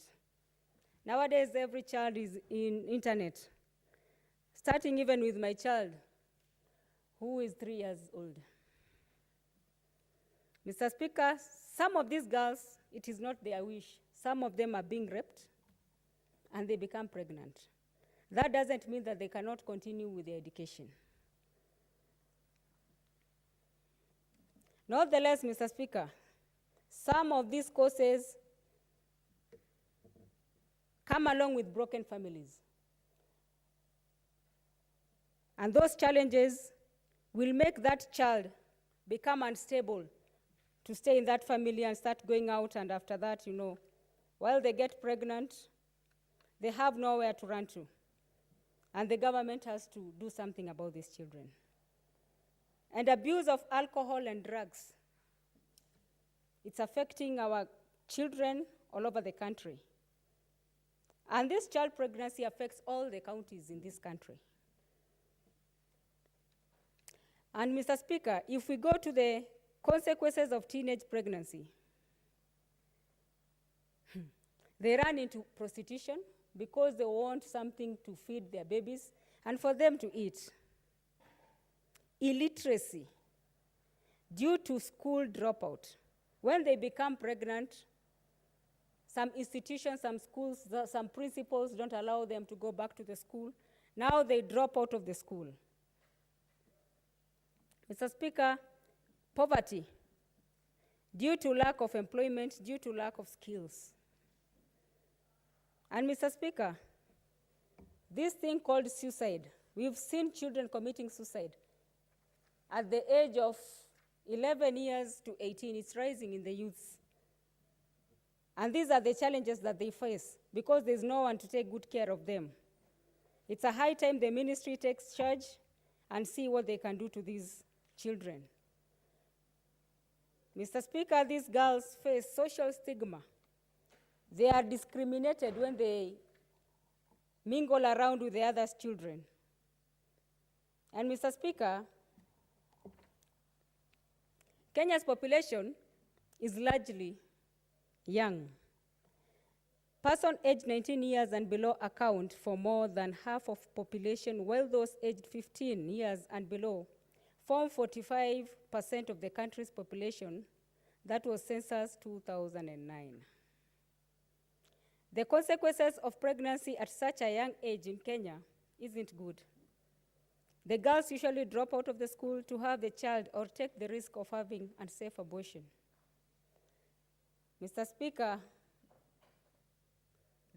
[SPEAKER 11] Nowadays, every child is in internet, starting even with my child, who is 3 years old. Mr. Speaker, some of these girls, it is not their wish. Some of them are being raped, and they become pregnant. That doesn't mean that they cannot continue with their education. Nonetheless, Mr. Speaker, some of these causes come along with broken families. And those challenges will make that child become unstable to stay in that family and start going out, and after that, while they get pregnant, they have nowhere to run to. And the government has to do something about these children. And abuse of alcohol and drugs, it's affecting our children all over the country. And this child pregnancy affects all the counties in this country. And Mr. Speaker, if we go to the consequences of teenage pregnancy, they run into prostitution because they want something to feed their babies and for them to eat. Illiteracy due to school dropout. When they become pregnant, some institutions, some schools, some principals don't allow them to go back to the school. Now they drop out of the school. Mr. Speaker, poverty, due to lack of employment, due to lack of skills. And Mr. Speaker, this thing called suicide, we've seen children committing suicide. At the age of 11 years to 18, it's rising in the youths. And these are the challenges that they face because there's no one to take good care of them. It's a high time the ministry takes charge and see what they can do to these children. Mr. Speaker, these girls face social stigma. They are discriminated when they mingle around with the other's children. And Mr. Speaker, Kenya's population is largely young. Persons aged 19 years and below account for more than half of population, while those aged 15 years and below form 45% of the country's population. That was census 2009. The consequences of pregnancy at such a young age in Kenya isn't good. The girls usually drop out of the school to have the child or take the risk of having unsafe abortion. Mr. Speaker,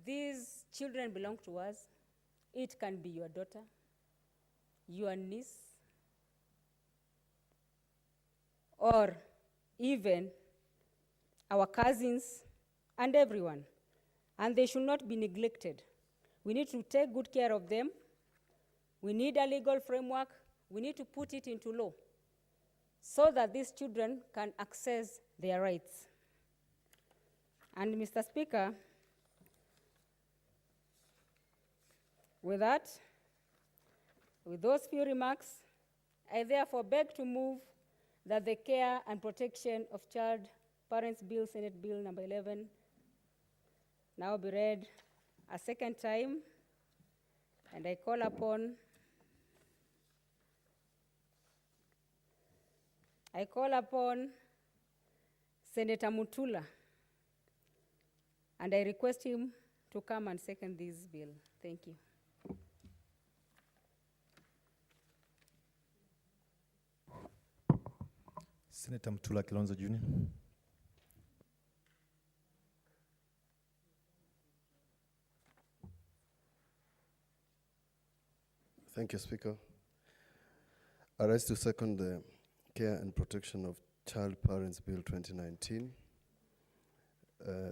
[SPEAKER 11] these children belong to us. It can be your daughter, your niece, or even our cousins and everyone. And they should not be neglected. We need to take good care of them. We need a legal framework. We need to put it into law so that these children can access their rights. And Mr. Speaker, with that, with those few remarks, I therefore beg to move that the Care and Protection of Child Parents Bill, Senate Bill number 11, now be read a second time, and I call upon Senator Mutula, and I request him to come and second this bill. Thank you.
[SPEAKER 7] Senator Mutula Kilonzo Jr.
[SPEAKER 10] Thank you, Speaker. I rise to second the Care and Protection of Child Parents Bill 2019.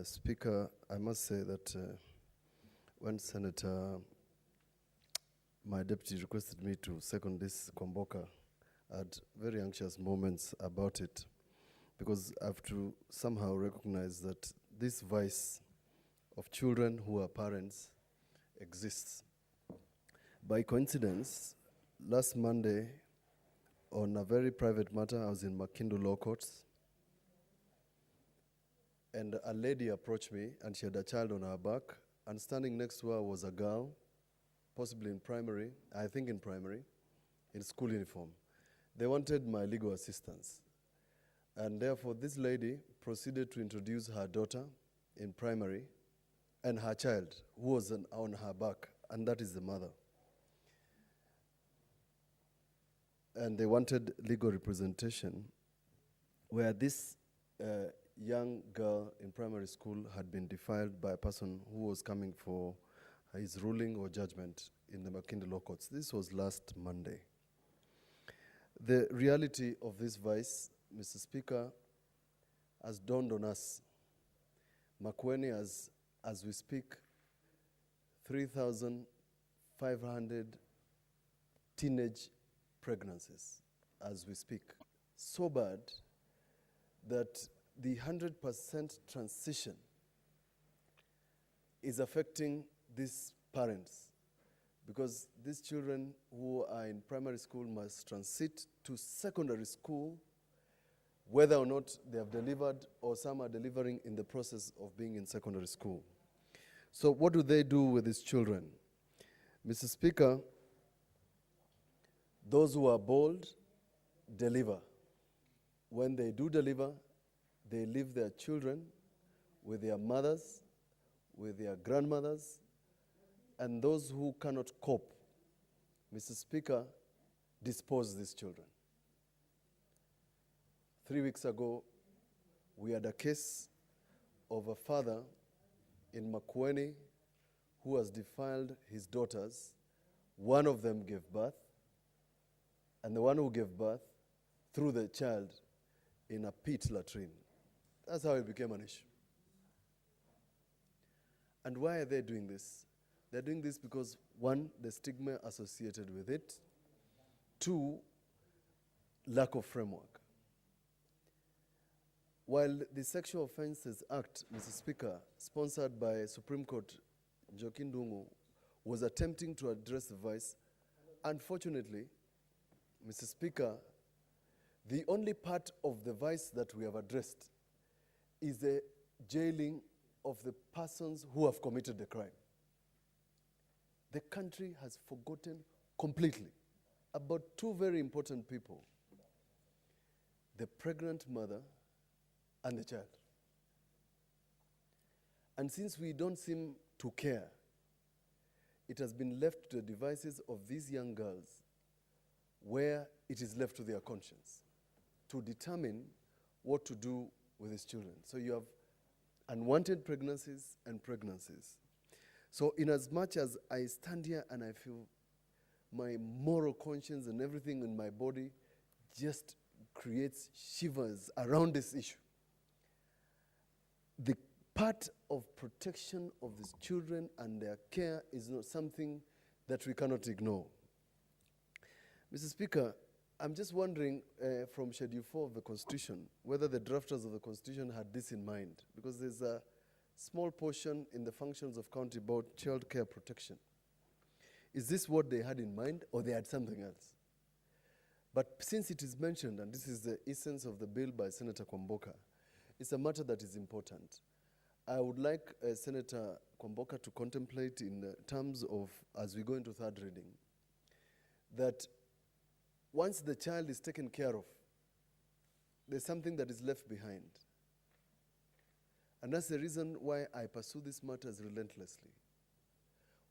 [SPEAKER 10] Speaker, I must say that when my deputy requested me to second this Kwamboka, I had very anxious moments about it because I have to somehow recognize that this voice of children who are parents exists. By coincidence, last Monday, on a very private matter, I was in Makindu Law Courts, and a lady approached me, and she had a child on her back, and standing next to her was a girl, possibly in primary, I think in primary, in school uniform. They wanted my legal assistance. And therefore, this lady proceeded to introduce her daughter in primary and her child, who was on her back, and that is the mother. And they wanted legal representation where this young girl in primary school had been defiled by a person who was coming for his ruling or judgment in the Makindu Law Courts. This was last Monday. The reality of this vice, Mr. Speaker, has dawned on us. Makueni has, as we speak, 3,500 teenage pregnancies as we speak. So bad that the 100% transition is affecting these parents, because these children who are in primary school must transit to secondary school, whether or not they have delivered or some are delivering in the process of being in secondary school. So what do they do with these children? Mr. Speaker, those who are bold deliver. When they do deliver, they leave their children with their mothers, with their grandmothers, and those who cannot cope, Mr. Speaker, dispose these children. 3 weeks ago, we had a case of a father in Makueni who has defiled his daughters. One of them gave birth, and the one who gave birth threw the child in a pit latrine. That's how it became an issue. And why are they doing this? They're doing this because, one, the stigma associated with it. Two, lack of framework. While the Sexual Offences Act, Mr. Speaker, sponsored by Supreme Court Njoki Ndung'u, was attempting to address the vice, unfortunately, Mr. Speaker, the only part of the vice that we have addressed is the jailing of the persons who have committed the crime. The country has forgotten completely about two very important people: the pregnant mother and the child. And since we don't seem to care, it has been left to the devices of these young girls, where it is left to their conscience to determine what to do with these children. So you have unwanted pregnancies and pregnancies. So in as much as I stand here and I feel my moral conscience and everything in my body just creates shivers around this issue, the part of protection of these children and their care is not something that we cannot ignore. Mr. Speaker, I'm just wondering from Schedule 4 of the Constitution whether the drafters of the Constitution had this in mind, because there's a small portion in the functions of county about child care protection. Is this what they had in mind, or they had something else? But since it is mentioned, and this is the essence of the bill by Senator Kwamboka, it's a matter that is important. I would like Senator Kwamboka to contemplate in terms of, as we go into third reading, that once the child is taken care of, there's something that is left behind. And that's the reason why I pursue these matters relentlessly.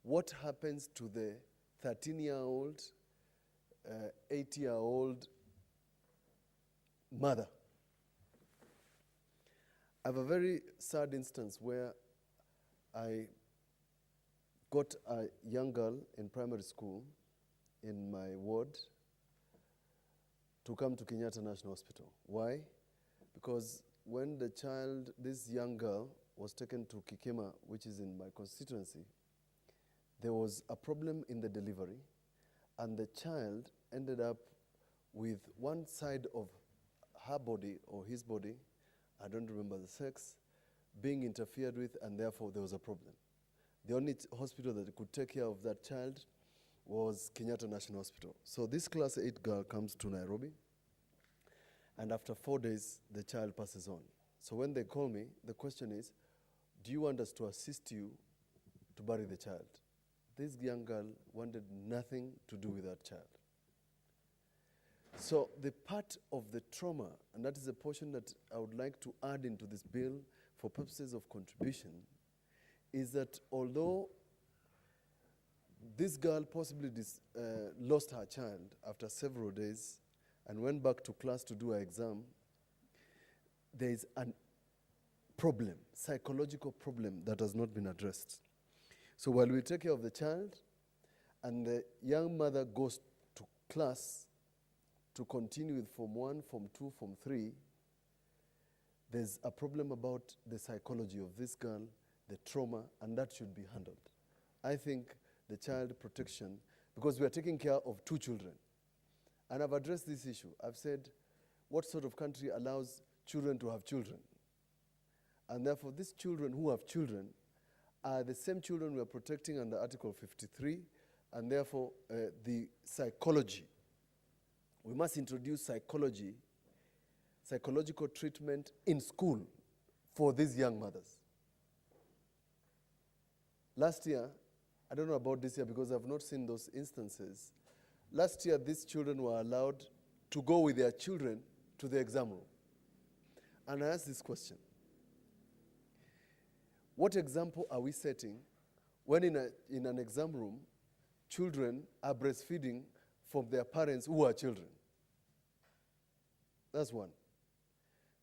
[SPEAKER 10] What happens to the 13-year-old, 8-year-old mother? I have a very sad instance where I got a young girl in primary school in my ward to come to Kenyatta National Hospital. Why? Because when the child, this young girl, was taken to Kikema, which is in my constituency, there was a problem in the delivery, and the child ended up with one side of her body or his body, I don't remember the sex, being interfered with, and therefore there was a problem. The only hospital that could take care of that child was Kenyatta National Hospital. So this class 8 girl comes to Nairobi, and after 4 days, the child passes on. So when they call me, the question is, do you want us to assist you to bury the child? This young girl wanted nothing to do with that child. So the part of the trauma, and that is a portion that I would like to add into this bill for purposes of contribution, is that although this girl possibly lost her child after several days and went back to class to do her exam, there is a problem, psychological problem that has not been addressed. So while we take care of the child and the young mother goes to class to continue with Form 1, Form 2, Form 3, there's a problem about the psychology of this girl, the trauma, and that should be handled. I think the child protection, because we are taking care of 2 children, and I've addressed this issue. I've said, what sort of country allows children to have children? And therefore, these children who have children are the same children we are protecting under Article 53, and therefore the psychology. We must introduce psychological treatment in school for these young mothers. Last year, I don't know about this year because I've not seen those instances. Last year, these children were allowed to go with their children to the exam room. And I asked this question: what example are we setting when in an exam room, children are breastfeeding from their parents who are children? That's one.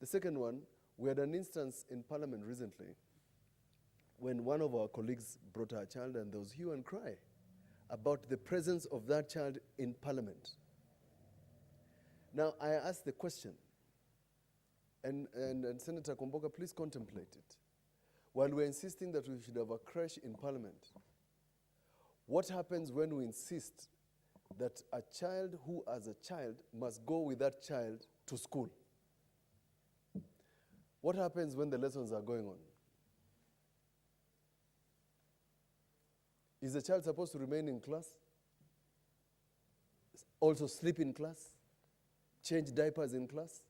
[SPEAKER 10] The second one, we had an instance in Parliament recently when one of our colleagues brought her child and there was hue and cry about the presence of that child in Parliament. Now, I asked the question, and Senator Kwamboka, please contemplate it. While we're insisting that we should have a creche in Parliament, what happens when we insist that a child who, as a child, must go with that child to school? What happens when the lessons are going on? Is the child supposed to remain in class? Also sleep in class? Change diapers in class?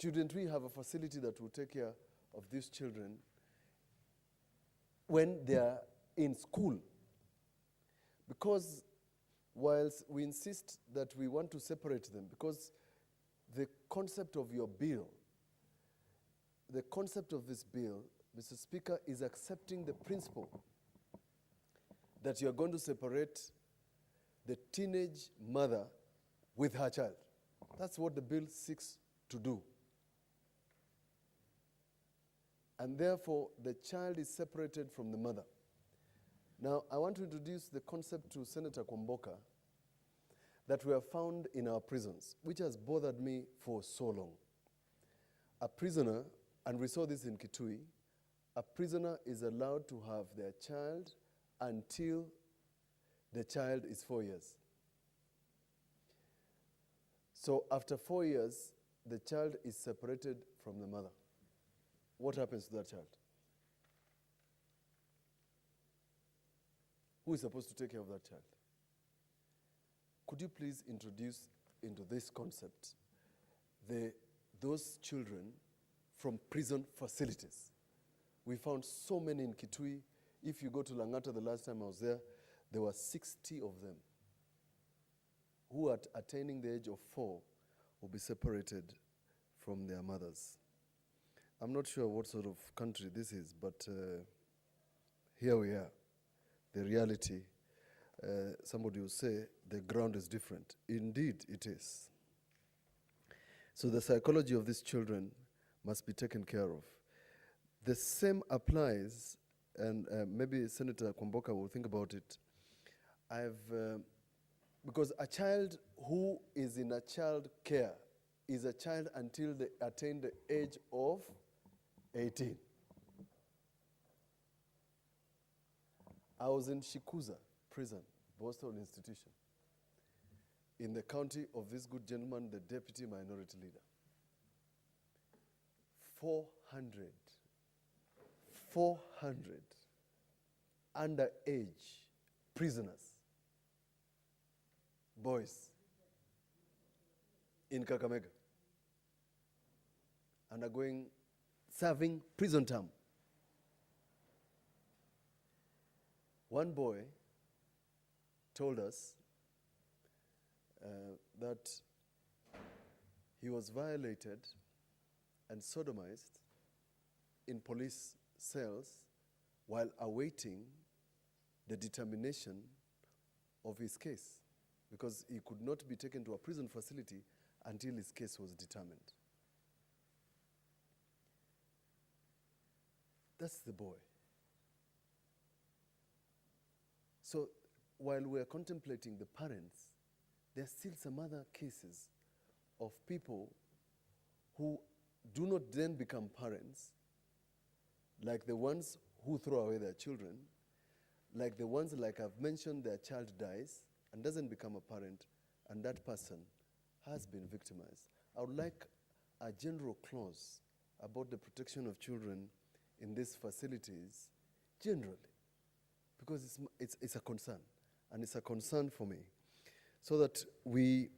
[SPEAKER 10] Shouldn't we have a facility that will take care of these children when they are in school? Because whilst we insist that we want to separate them, because the concept of your bill, the concept of this bill, Mr. Speaker, is accepting the principle that you are going to separate the teenage mother with her child. That's what the bill seeks to do. And therefore, the child is separated from the mother. Now, I want to introduce the concept to Senator Kwamboka that we have found in our prisons, which has bothered me for so long. A prisoner, and we saw this in Kitui, a prisoner is allowed to have their child until the child is 4 years. So after 4 years, the child is separated from the mother. What happens to that child? Who is supposed to take care of that child? Could you please introduce into this concept those children from prison facilities? We found so many in Kitui. If you go to Langata, the last time I was there were 60 of them who at attaining the age of 4 will be separated from their mothers. I'm not sure what sort of country this is, but here we are. The reality, somebody will say, the ground is different. Indeed, it is. So the psychology of these children must be taken care of. The same applies, and maybe Senator Kwamboka will think about it. Because a child who is in a child care is a child until they attain the age of 18. I was in Shikuza prison, Boston institution, in the county of this good gentleman, the deputy minority leader. 400 underage prisoners, boys, in Kakamega, undergoing, serving prison term. One boy told us that he was violated and sodomized in police cells while awaiting the determination of his case, because he could not be taken to a prison facility until his case was determined. That's the boy. So while we're contemplating the parents, there are still some other cases of people who do not then become parents, like the ones who throw away their children, like the ones, like I've mentioned, their child dies and doesn't become a parent, and that person has been victimized. I would like a general clause about the protection of children in these facilities generally, because it's a concern, and it's a concern for me, so that we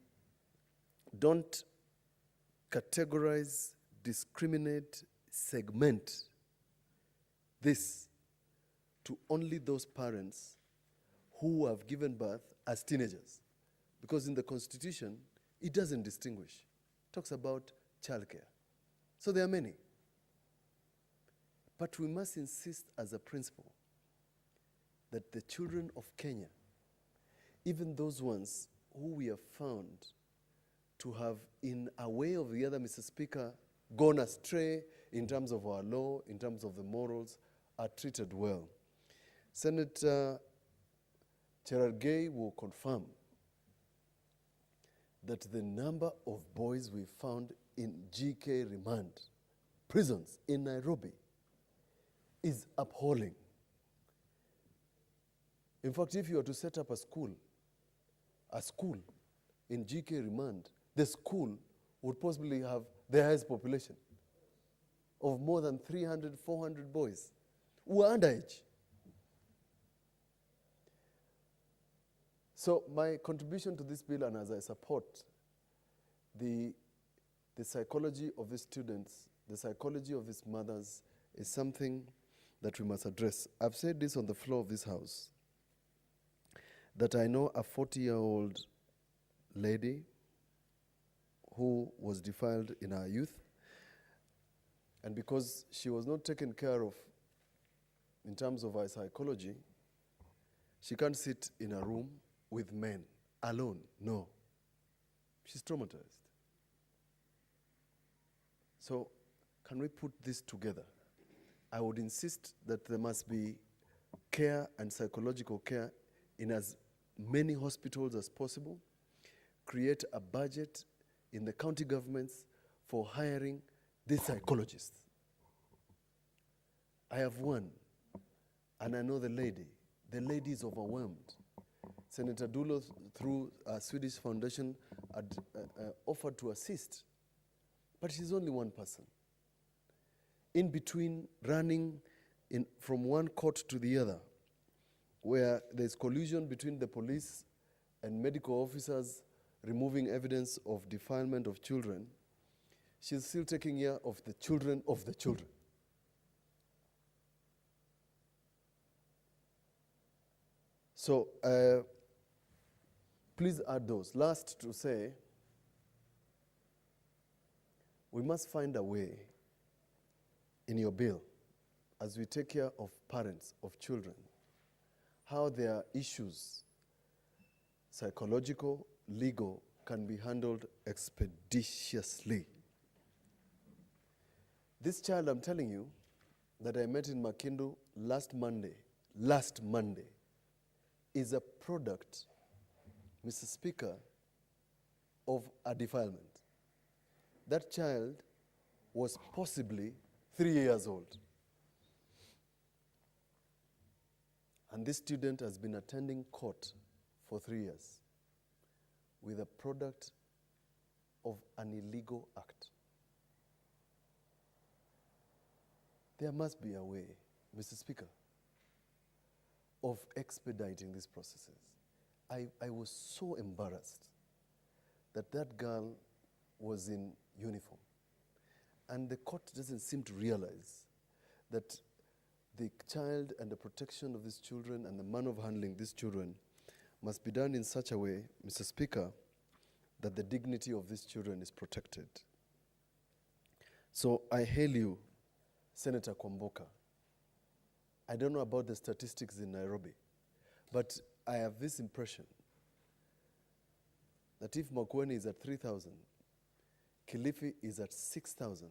[SPEAKER 10] don't categorize, discriminate, segment this to only those parents who have given birth as teenagers. Because in the Constitution, it doesn't distinguish. It talks about childcare. So there are many. But we must insist as a principle that the children of Kenya, even those ones who we have found to have, in a way or the other, Mr. Speaker, gone astray in terms of our law, in terms of the morals, are treated well. Senator Cherargei will confirm that the number of boys we found in GK remand prisons in Nairobi is appalling. In fact, if you were to set up a school in GK remand, the school would possibly have the highest population of more than 300, 400 boys who are underage. So my contribution to this bill, and as I support the psychology of the students, the psychology of these mothers, is something that we must address. I've said this on the floor of this house, that I know a 40-year-old lady who was defiled in her youth, and because she was not taken care of in terms of her psychology, she can't sit in a room with men alone. No. She's traumatized. So, can we put this together? I would insist that there must be care and psychological care in as many hospitals as possible. Create a budget in the county governments for hiring these psychologists. I have one, and I know the lady. The lady is overwhelmed. Senator Dulo, through a Swedish foundation, had offered to assist, but she's only one person. In between running from one court to the other, where there's collusion between the police and medical officers removing evidence of defilement of children, she's still taking care of the children of the children. So, please add those. Last, to say, we must find a way in your bill, as we take care of parents of children, how their issues, psychological, legal, can be handled expeditiously. This child, I'm telling you, that I met in Makindu last Monday, is a product, Mr. Speaker, of a defilement. That child was possibly 3 years old. And this student has been attending court for 3 years with a product of an illegal act. There must be a way, Mr. Speaker, of expediting these processes. I was so embarrassed that that girl was in uniform. And the court doesn't seem to realize that the child and the protection of these children and the manner of handling these children must be done in such a way, Mr. Speaker, that the dignity of these children is protected. So I hail you, Senator Kwamboka. I don't know about the statistics in Nairobi, but I have this impression that if Makueni is at 3,000, Kilifi is at 6,000,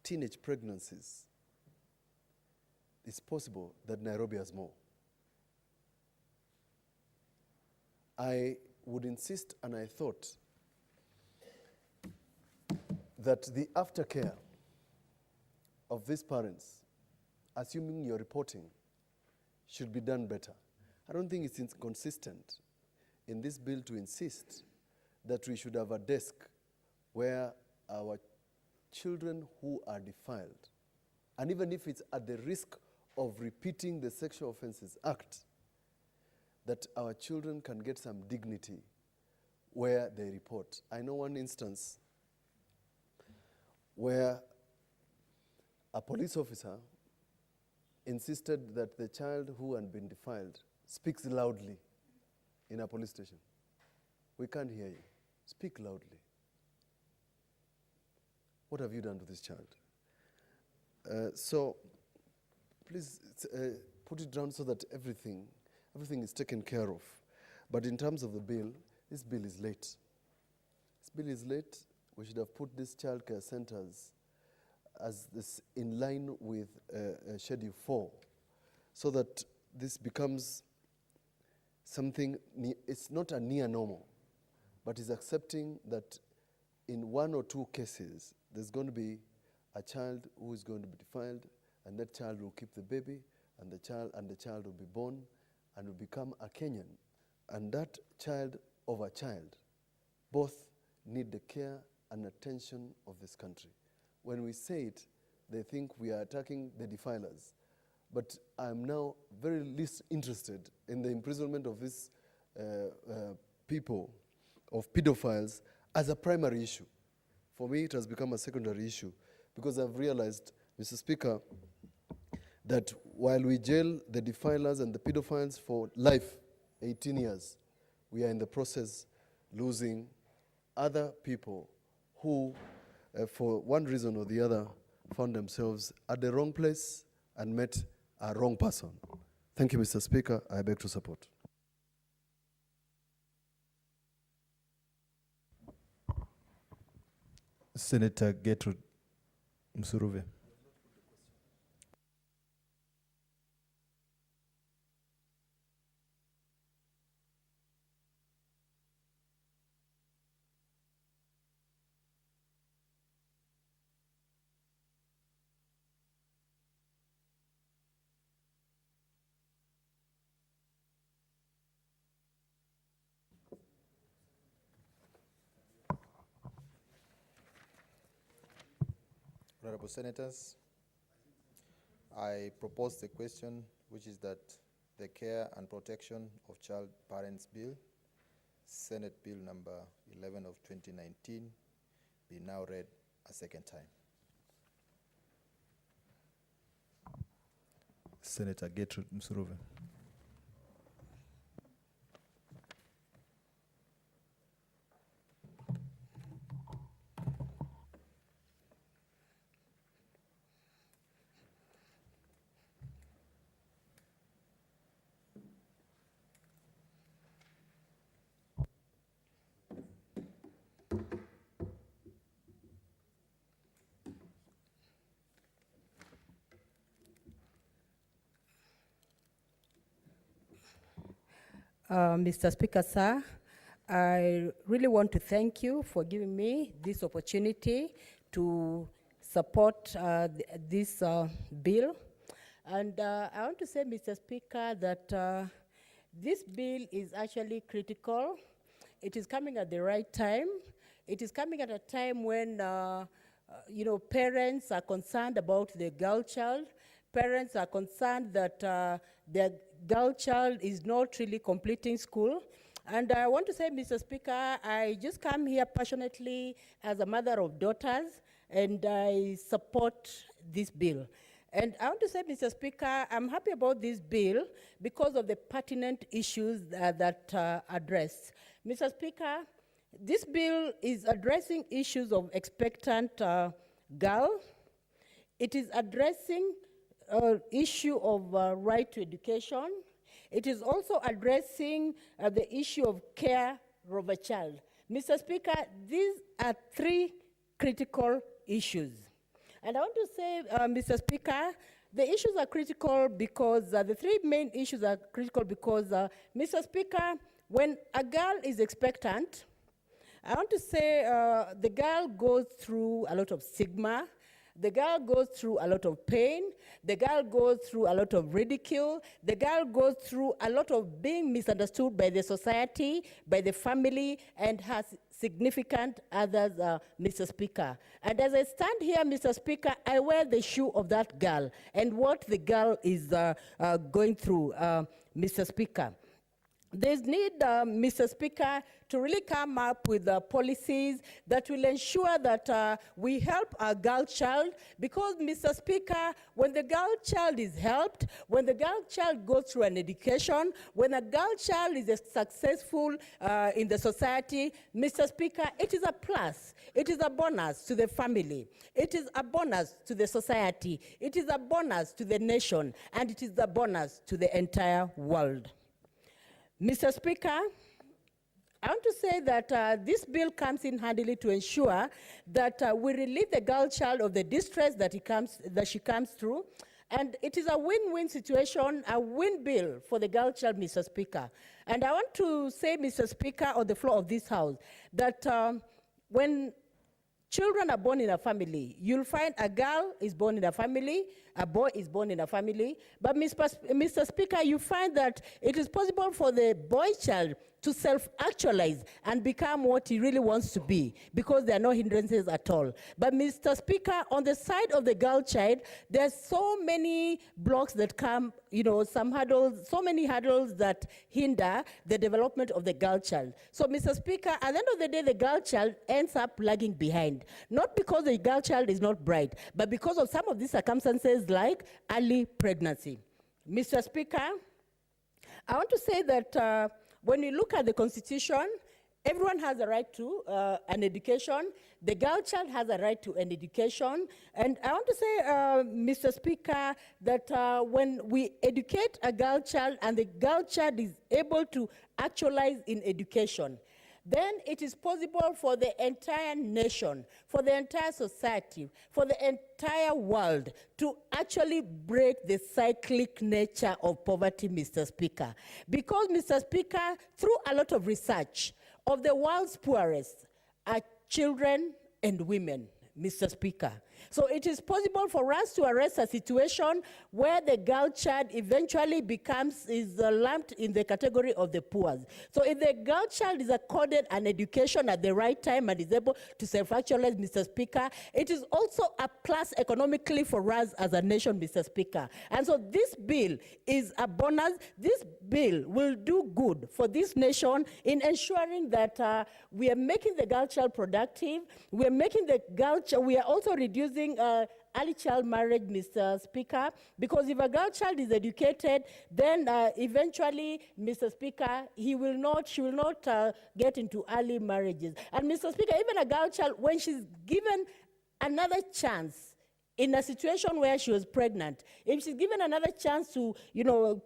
[SPEAKER 10] teenage pregnancies, it's possible that Nairobi has more. I would insist, and I thought, that the aftercare of these parents, assuming you're reporting, should be done better. I don't think it's inconsistent in this bill to insist that we should have a desk where our children who are defiled, and even if it's at the risk of repeating the Sexual Offences Act, that our children can get some dignity where they report. I know one instance where a police officer insisted that the child who had been defiled speaks loudly in a police station. We can't hear you. Speak loudly. What have you done to this child? So please put it down so that everything is taken care of. But in terms of the bill, this bill is late. bill is late. We should have put these childcare centers as this in line with Schedule 4, so that this becomes something, it's not a near normal, but is accepting that in 1 or 2 cases, there's going to be a child who is going to be defiled, and that child will keep the baby, and the child will be born and will become a Kenyan. And that child of a child both need the care and attention of this country. When we say it, they think we are attacking the defilers. But I'm now very least interested in the imprisonment of these people, of pedophiles, as a primary issue. For me, it has become a secondary issue, because I've realized, Mr. Speaker, that while we jail the defilers and the pedophiles for life, 18 years, we are in the process losing other people who, for one reason or the other, found themselves at the wrong place and met a wrong person. Thank you, Mr. Speaker. I beg to support.
[SPEAKER 7] Senator Gertrude Msuruve. Honorable Senators, I propose the question, which is that the Care and Protection of Child Parents Bill, Senate Bill number 11 of 2019, be now read a second time. Senator Gertrude Msuruve.
[SPEAKER 21] Mr. Speaker, sir, I really want to thank you for giving me this opportunity to support this bill. And I want to say, Mr. Speaker, that this bill is actually critical. It is coming at the right time. It is coming at a time when parents are concerned about the girl child. Parents are concerned that their girl child is not really completing school. And I want to say, Mr. Speaker, I just come here passionately as a mother of daughters, and I support this bill. And I want to say, Mr. Speaker, I'm happy about this bill because of the pertinent issues that are addressed. Mr. Speaker, this bill is addressing issues of expectant girl. It is addressing issue of right to education. It is also addressing the issue of care of a child. Mr. Speaker, these are 3 critical issues. And I want to say, Mr. Speaker, the issues are critical because the 3 main issues are critical because, Mr. Speaker, when a girl is expectant, I want to say the girl goes through a lot of stigma. The girl goes through a lot of pain. The girl goes through a lot of ridicule. The girl goes through a lot of being misunderstood by the society, by the family, and has significant others, Mr. Speaker. And as I stand here, Mr. Speaker, I wear the shoe of that girl and what the girl is going through, Mr. Speaker. There's need, Mr. Speaker, to really come up with policies that will ensure that we help our girl child, because, Mr. Speaker, when the girl child is helped, when the girl child goes through an education, when a girl child is successful in the society, Mr. Speaker, it is a plus. It is a bonus to the family. It is a bonus to the society. It is a bonus to the nation, and it is a bonus to the entire world. Mr. Speaker, I want to say that this bill comes in handily to ensure that we relieve the girl child of the distress that she comes through. And it is a win-win situation, a win bill for the girl child, Mr. Speaker. And I want to say, Mr. Speaker, on the floor of this House, that when children are born in a family, you'll find a girl is born in a family, a boy is born in a family. But Mr. Speaker, you find that it is possible for the boy child to self-actualize and become what he really wants to be, because there are no hindrances at all. But Mr. Speaker, on the side of the girl child, there's so many blocks that come, some hurdles, so many hurdles that hinder the development of the girl child. So Mr. Speaker, at the end of the day, the girl child ends up lagging behind, not because the girl child is not bright, but because of some of these circumstances like early pregnancy. Mr. Speaker, I want to say that when you look at the Constitution, everyone has a right to an education. The girl child has a right to an education. And I want to say, Mr. Speaker, that when we educate a girl child and the girl child is able to actualize in education, then it is possible for the entire nation, for the entire society, for the entire world to actually break the cyclic nature of poverty, Mr. Speaker. Because, Mr. Speaker, through a lot of research, of the world's poorest are children and women, Mr. Speaker. So it is possible for us to arrest a situation where the girl child eventually is lumped in the category of the poor. So if the girl child is accorded an education at the right time and is able to self-actualize, Mr. Speaker, it is also a plus economically for us as a nation, Mr. Speaker. And so this bill is a bonus. This bill will do good for this nation in ensuring that we are making the girl child productive. We are making the girl child, we are also reducing early child marriage, Mr. Speaker, because if a girl child is educated, then eventually, Mr. Speaker, she will not get into early marriages. And Mr. Speaker, even a girl child, when she's given another chance in a situation where she was pregnant, if she's given another chance to,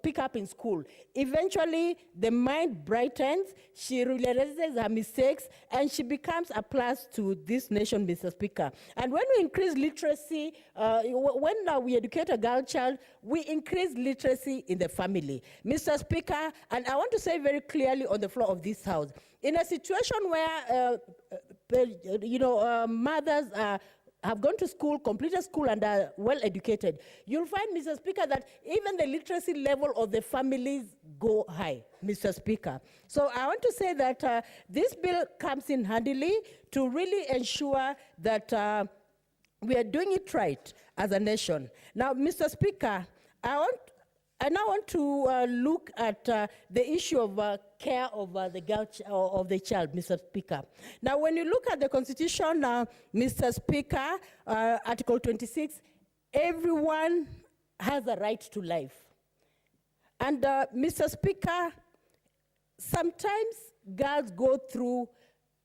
[SPEAKER 21] pick up in school, eventually the mind brightens, she realizes her mistakes, and she becomes a plus to this nation, Mr. Speaker. And when we increase literacy, when we educate a girl child, we increase literacy in the family. Mr. Speaker, and I want to say very clearly on the floor of this House, in a situation where, mothers have gone to school, completed school, and are well educated, you'll find, Mr. Speaker, that even the literacy level of the families go high, Mr. Speaker. So I want to say that this bill comes in handily to really ensure that we are doing it right as a nation. Now, Mr. Speaker, I now want to look at the issue of care of the girl of the child, Mr. Speaker. Now, when you look at the Constitution, Mr. Speaker, Article 26, everyone has a right to life. And Mr. Speaker, sometimes girls go through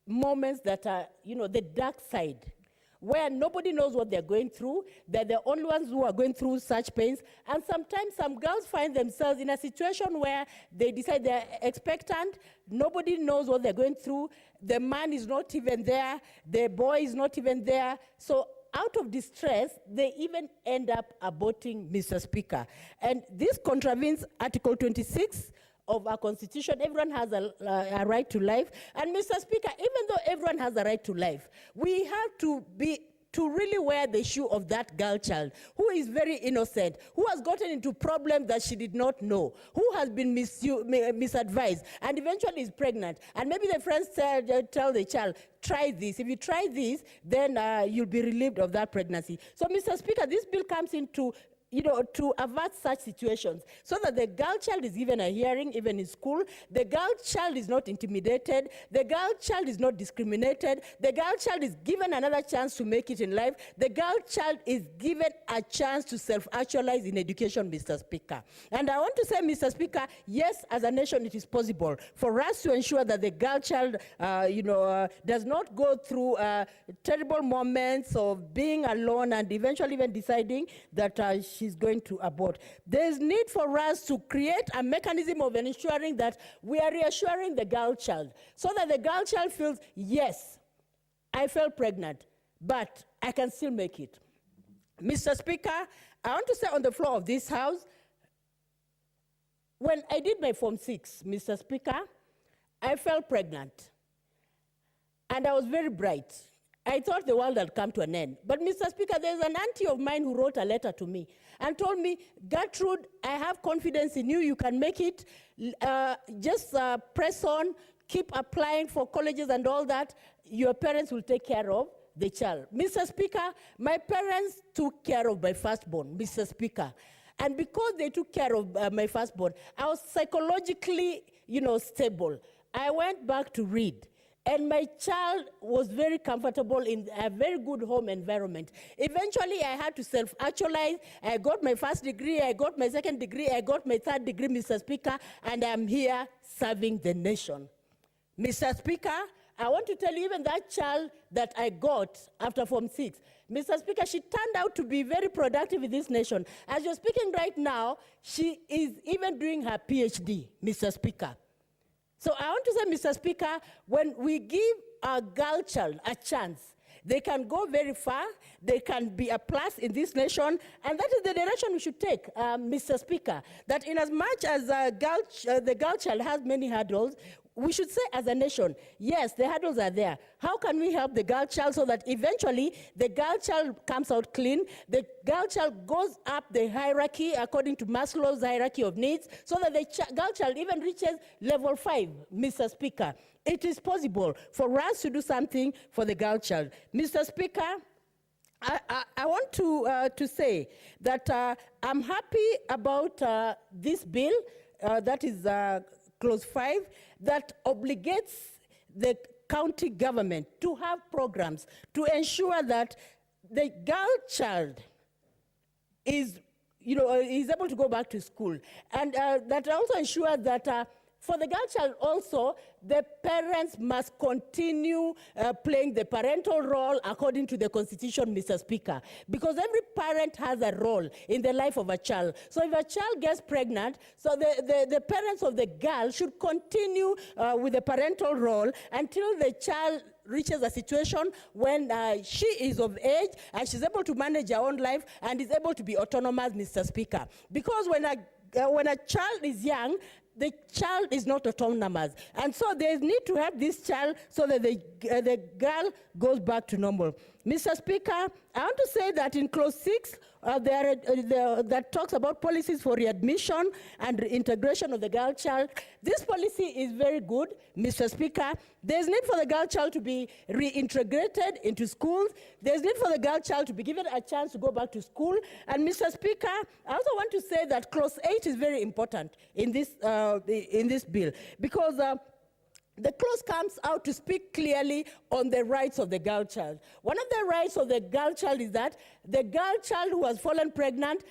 [SPEAKER 21] moments that are, the dark side, where nobody knows what they're going through. They're the only ones who are going through such pains. And sometimes some girls find themselves in a situation where they decide they're expectant. Nobody knows what they're going through. The man is not even there. The boy is not even there. So out of distress, they even end up aborting, Mr. Speaker. And this contravenes Article 26 of our Constitution. Everyone has a right to life. And Mr. Speaker, even though everyone has a right to life, we have to really wear the shoe of that girl child who is very innocent, who has gotten into problems that she did not know, who has been misadvised, and eventually is pregnant. And maybe the friends tell the child, try this. If you try this, then you'll be relieved of that pregnancy. So, Mr. Speaker, this bill comes into to avert such situations so that the girl child is given a hearing even in school, the girl child is not intimidated, the girl child is not discriminated, the girl child is given another chance to make it in life, the girl child is given a chance to self-actualize in education, Mr. Speaker. And I want to say, Mr. Speaker, yes, as a nation it is possible for us to ensure that the girl child, does not go through terrible moments of being alone and eventually even deciding that she's going to abort. There's need for us to create a mechanism of ensuring that we are reassuring the girl child so that the girl child feels, yes, I fell pregnant, but I can still make it. Mr. Speaker, I want to say on the floor of this House, when I did my Form 6, Mr. Speaker, I fell pregnant. And I was very bright. I thought the world had come to an end. But Mr. Speaker, there's an auntie of mine who wrote a letter to me and told me, Gertrude, I have confidence in you. You can make it. Just press on, keep applying for colleges and all that. Your parents will take care of the child. Mr. Speaker, my parents took care of my firstborn, Mr. Speaker. And because they took care of my firstborn, I was psychologically, stable. I went back to read. And my child was very comfortable in a very good home environment. Eventually, I had to self-actualize. I got my first degree, I got my second degree, I got my third degree, Mr. Speaker, and I'm here serving the nation. Mr. Speaker, I want to tell you, even that child that I got after Form 6, Mr. Speaker, she turned out to be very productive in this nation. As you're speaking right now, she is even doing her PhD, Mr. Speaker. So I want to say, Mr. Speaker, when we give our girl child a chance, they can go very far, they can be a plus in this nation, and that is the direction we should take, Mr. Speaker, that in as much as the girl child has many hurdles, we should say as a nation, yes, the hurdles are there. How can we help the girl child so that eventually the girl child comes out clean, the girl child goes up the hierarchy according to Maslow's hierarchy of needs, so that the girl child even reaches level 5, Mr. Speaker. It is possible for us to do something for the girl child. Mr. Speaker, I want to say that I'm happy about this bill, that is Clause 5, that obligates the county government to have programs to ensure that the girl child is able to go back to school. And that also ensures that for the girl child also, the parents must continue playing the parental role according to the Constitution, Mr. Speaker, because every parent has a role in the life of a child. So if a child gets pregnant, so the parents of the girl should continue with the parental role until the child reaches a situation when she is of age and she's able to manage her own life and is able to be autonomous, Mr. Speaker. Because when a child is young, the child is not autonomous. And so there is need to have this child so that the girl goes back to normal. Mr. Speaker, I want to say that in Clause 6, that talks about policies for readmission and integration of the girl child. This policy is very good, Mr. Speaker. There's need for the girl child to be reintegrated into schools. There's need for the girl child to be given a chance to go back to school. And Mr. Speaker, I also want to say that Clause 8 is very important in this bill, because the clause comes out to speak clearly on the rights of the girl child. One of the rights of the girl child is that the girl child who has fallen pregnant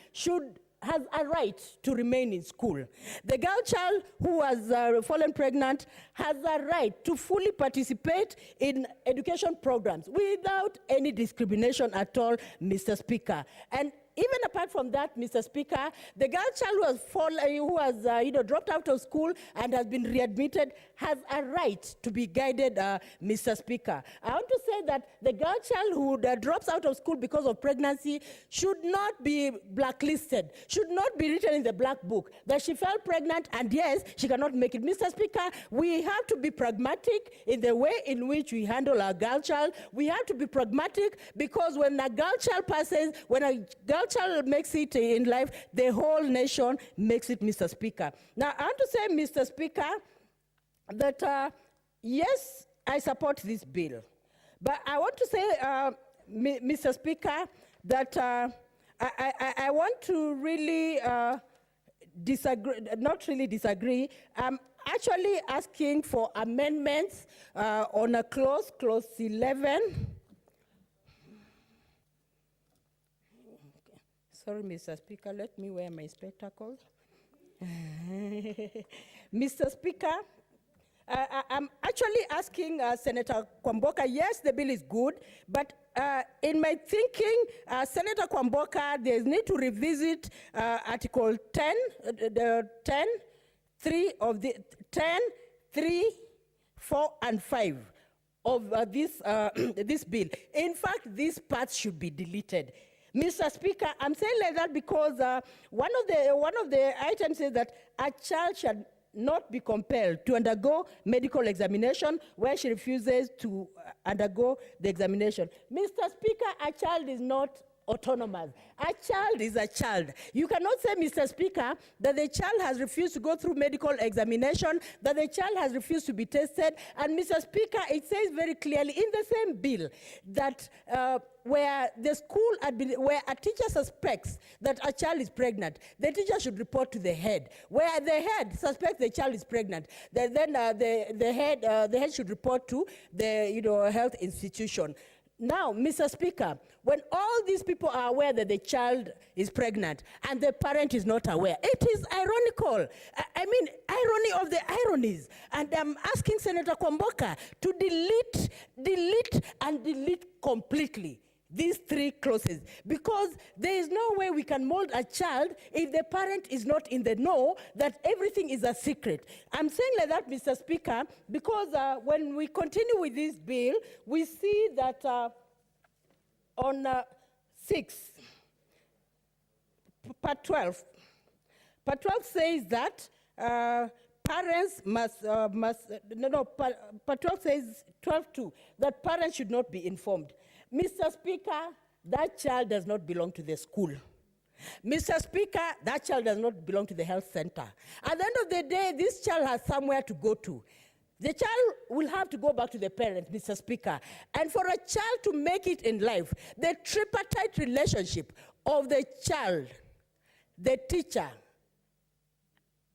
[SPEAKER 21] has a right to remain in school. The girl child who has fallen pregnant has a right to fully participate in education programs without any discrimination at all, Mr. Speaker. And even apart from that, Mr. Speaker, the girl child who has dropped out of school and has been readmitted has a right to be guided, Mr. Speaker. I want to say that the girl child who drops out of school because of pregnancy should not be blacklisted, should not be written in the black book, that she fell pregnant and yes, she cannot make it. Mr. Speaker, we have to be pragmatic in the way in which we handle our girl child. We have to be pragmatic because when a girl child passes, when a girl child makes it in life, the whole nation makes it, Mr. Speaker. Now, I want to say, Mr. Speaker, that yes, I support this bill. But I want to say, Mr. Speaker, that I want to really disagree, not really disagree. I'm actually asking for amendments on a clause 11. Sorry, Mr. Speaker, let me wear my spectacles. Mr. Speaker, I'm actually asking Senator Kwamboka, yes, the bill is good, but in my thinking, Senator Kwamboka, there's need to revisit Article 10, the 10, 3 of the 10, 3, 4, and 5 of this bill. In fact, these parts should be deleted. Mr. Speaker, I'm saying like that because one of the items is that a child shall not be compelled to undergo medical examination where she refuses to undergo the examination. Mr. Speaker, a child is not autonomous. A child is a child. You cannot say, Mr. Speaker, that the child has refused to go through medical examination, that the child has refused to be tested. And Mr. Speaker, it says very clearly in the same bill that where the school, where a teacher suspects that a child is pregnant, the teacher should report to the head. Where the head suspects the child is pregnant, then the head should report to the health institution. Now, Mr. Speaker, when all these people are aware that the child is pregnant and the parent is not aware, it is ironical. I mean, irony of the ironies. And I'm asking Senator Kwamboka to delete completely these three clauses, because there is no way we can mold a child if the parent is not in the know that everything is a secret. I'm saying like that, Mr. Speaker, because when we continue with this bill, we see that on 6, part 12, part 12 says that parents part 12 says, 12.2, that parents should not be informed. Mr. Speaker, that child does not belong to the school. Mr. Speaker, that child does not belong to the health center. At the end of the day, this child has somewhere to go to. The child will have to go back to the parents, Mr. Speaker. And for a child to make it in life, the tripartite relationship of the child, the teacher,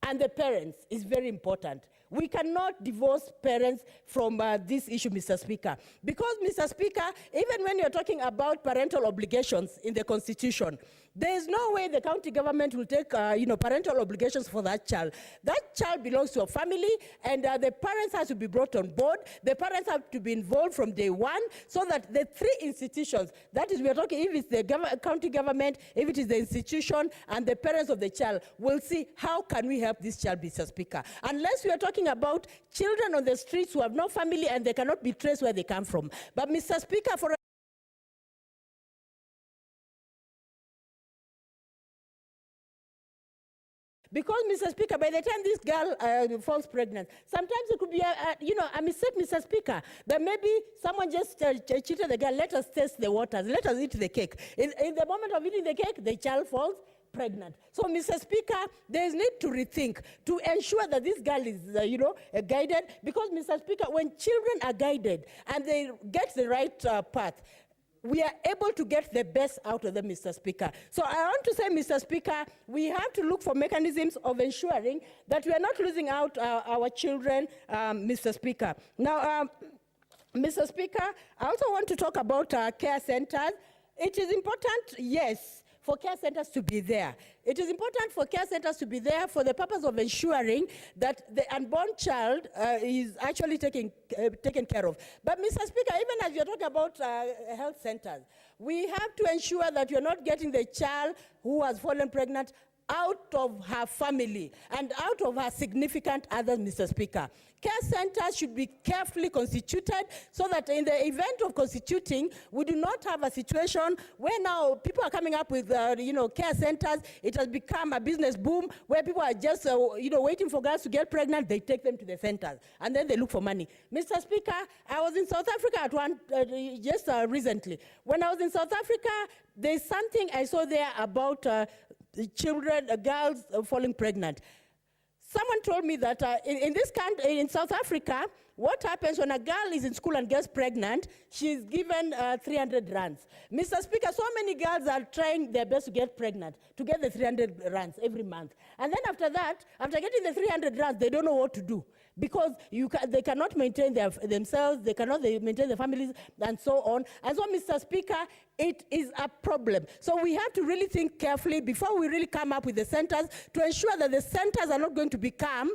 [SPEAKER 21] and the parents is very important. We cannot divorce parents from this issue, Mr. Speaker. Because, Mr. Speaker, even when you're talking about parental obligations in the Constitution, there is no way the county government will take parental obligations for that child. That child belongs to a family, and the parents have to be brought on board. The parents have to be involved from day one, so that the three institutions, that is, we are talking, if it's the county government, if it is the institution, and the parents of the child, will see how can we help this child, Mr. Speaker. Unless we are talking about children on the streets who have no family and they cannot be traced where they come from. But, Mr. Speaker, for because, Mr. Speaker, by the time this girl falls pregnant, sometimes it could be a mistake, Mr. Speaker, that maybe someone just cheated the girl. Let us test the waters. Let us eat the cake. In the moment of eating the cake, the child falls pregnant. So, Mr. Speaker, there is need to rethink to ensure that this girl is, guided. Because, Mr. Speaker, when children are guided and they get the right path, we are able to get the best out of them, Mr. Speaker. So I want to say, Mr. Speaker, we have to look for mechanisms of ensuring that we are not losing out our children, Mr. Speaker. Now, Mr. Speaker, I also want to talk about care centers. It is important, yes, for care centers to be there. It is important for care centers to be there for the purpose of ensuring that the unborn child is actually taken care of. But, Mr. Speaker, even as you're talking about health centers, we have to ensure that you're not getting the child who has fallen pregnant out of her family and out of her significant others, Mr. Speaker. Care centers should be carefully constituted so that in the event of constituting, we do not have a situation where now people are coming up with, care centers. It has become a business boom where people are just, waiting for girls to get pregnant. They take them to the centers and then they look for money. Mr. Speaker, I was in South Africa just recently. When I was in South Africa, there's something I saw there about children, girls falling pregnant. Someone told me that in this country, in South Africa, what happens when a girl is in school and gets pregnant, she's given 300 rands. Mr. Speaker, so many girls are trying their best to get pregnant, to get the 300 rands every month. And then after that, after getting the 300 rands, they don't know what to do, because they cannot maintain themselves, they cannot maintain their families, and so on. And so, Mr. Speaker, it is a problem. So we have to really think carefully before we really come up with the centers to ensure that the centers are not going to become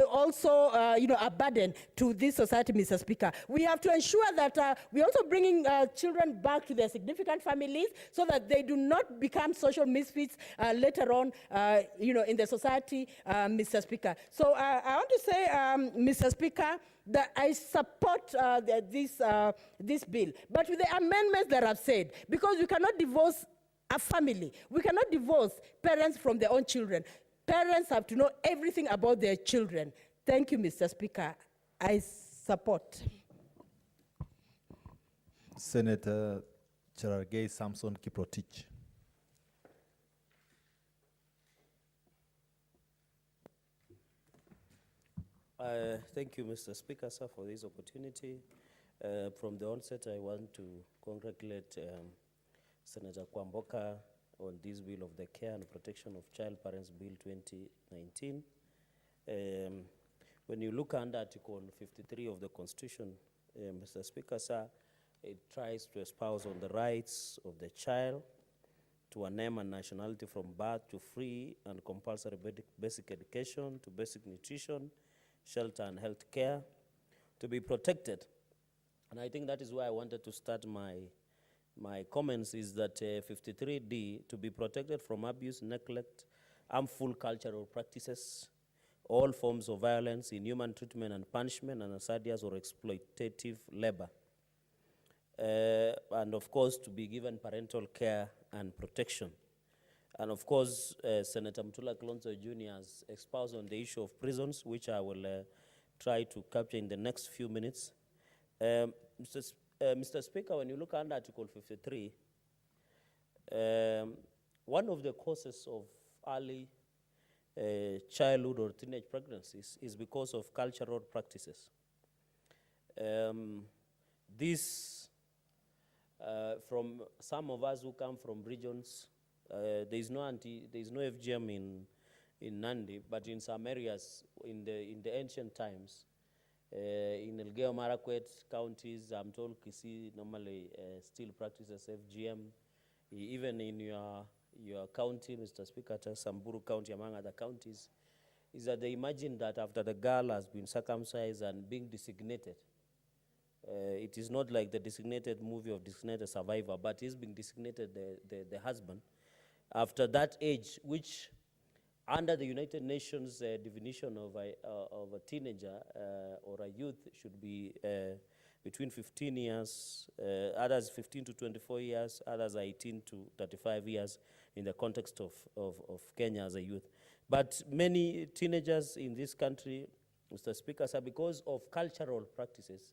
[SPEAKER 21] also a burden to this society, Mr. Speaker. We have to ensure that we're also bringing children back to their significant families so that they do not become social misfits later on, in the society, Mr. Speaker. So I want to say, Mr. Speaker, that I support this bill, but with the amendments that I've said, because we cannot divorce a family. We cannot divorce parents from their own children. Parents have to know everything about their children. Thank you, Mr. Speaker. I support.
[SPEAKER 7] Senator Cherargei Samson Kiprotich.
[SPEAKER 19] Thank you, Mr. Speaker, sir, for this opportunity. From the onset, I want to congratulate Senator Kwamboka on this bill of the Care and Protection of Child Parents Bill 2019. When you look under Article 53 of the Constitution, Mr. Speaker, sir, it tries to espouse on the rights of the child to a name and nationality from birth, to free and compulsory basic education, to basic nutrition, shelter and health care, to be protected. And I think that is where I wanted to start my comments, is that 53D, to be protected from abuse, neglect, harmful cultural practices, all forms of violence, inhuman treatment and punishment, and assiduous or exploitative labor. And of course, to be given parental care and protection. And of course, Senator Mutula Kilonzo Jr. has espoused on the issue of prisons, which I will try to capture in the next few minutes. Mr. Speaker, when you look under Article 53, one of the causes of early childhood or teenage pregnancies is because of cultural practices. This, from some of us who come from regions, there is no FGM in Nandi, but in some areas in the ancient times, in Elgeyo Marakwet counties, I'm told Kisii normally still practices FGM. Even in your county, Mr. Speaker, Samburu County, among other counties, is that they imagine that after the girl has been circumcised and being designated, it is not like the designated movie of designated survivor, but he's being designated the husband. After that age, which under the United Nations definition of a teenager or a youth should be between 15 years, others 15 to 24 years, others 18 to 35 years in the context of Kenya as a youth. But many teenagers in this country, Mr. Speaker, are because of cultural practices,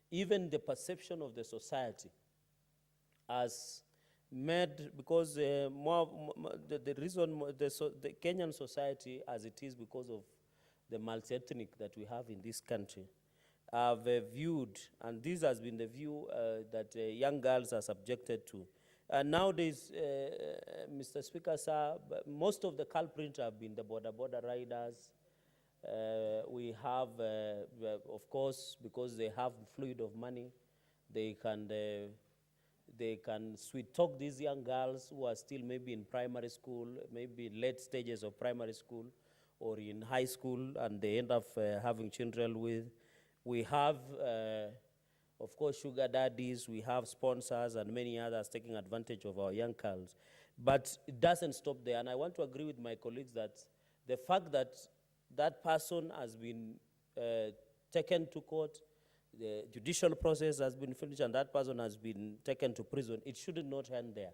[SPEAKER 19] even the perception of the society as made, because the reason the Kenyan society as it is because of the multi-ethnic that we have in this country have viewed, and this has been the view that young girls are subjected to. And nowadays, Mr. Speaker, sir, most of the culprits have been the border riders. We have, of course, because they have fluid of money, they can sweet talk these young girls who are still maybe in primary school, maybe late stages of primary school or in high school, and they end up having children with. We have, of course, sugar daddies, we have sponsors and many others taking advantage of our young girls. But it doesn't stop there, and I want to agree with my colleagues that the fact that that person has been taken to court, the judicial process has been finished, and that person has been taken to prison, it should not end there.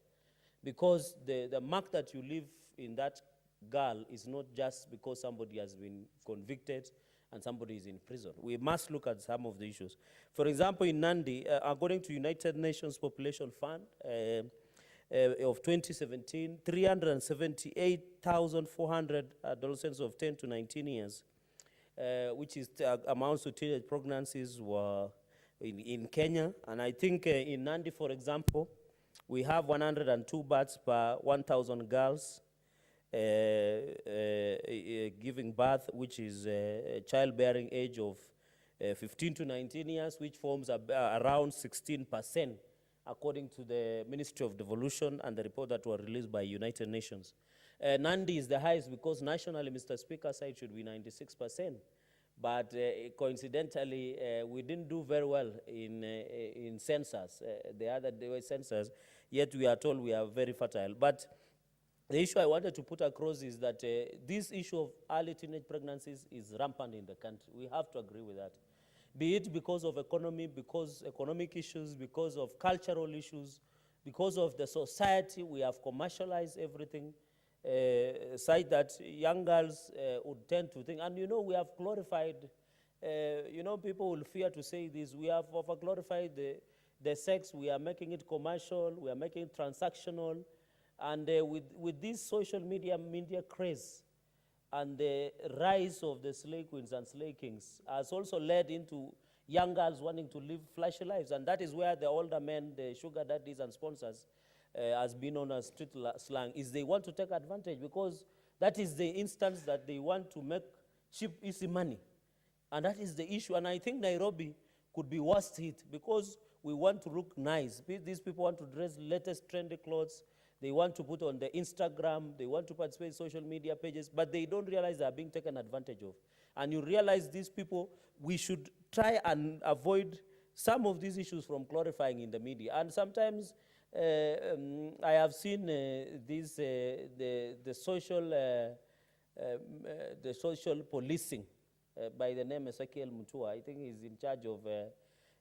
[SPEAKER 19] Because the mark that you leave in that girl is not just because somebody has been convicted and somebody is in prison. We must look at some of the issues. For example, in Nandi, according to United Nations Population Fund of 2017, 378,400 adolescents of 10 to 19 years, which is amounts to teenage pregnancies, were in Kenya. And I think in Nandi, for example, we have 102 births per 1,000 girls giving birth, which is a childbearing age of 15 to 19 years, which forms around 16%. according to the Ministry of Devolution and the report that was released by United Nations. Nandi is the highest because nationally, Mr. Speaker, said it should be 96%. But coincidentally, we didn't do very well in census. The other day were census, yet we are told we are very fertile. But the issue I wanted to put across is that this issue of early teenage pregnancies is rampant in the country. We have to agree with that. Be it because of economy, because economic issues, because of cultural issues, because of the society, we have commercialized everything. Such that young girls would tend to think, and you know, we have glorified, you know, people will fear to say this, we have over-glorified the sex, we are making it commercial, we are making it transactional, and with this social media craze, and the rise of the slay queens and slay kings has also led into young girls wanting to live flashy lives, and that is where the older men, the sugar daddies and sponsors, has been on a street slang, is they want to take advantage because that is the instance that they want to make cheap, easy money. And that is the issue. And I think Nairobi could be worst hit because we want to look nice. These people want to dress latest trendy clothes. They want to put on the Instagram. They want to participate in social media pages, but they don't realize they are being taken advantage of. And you realize these people, we should try and avoid some of these issues from glorifying in the media. And sometimes I have seen the social policing by the name Ezekiel Mutua. I think he's in charge of,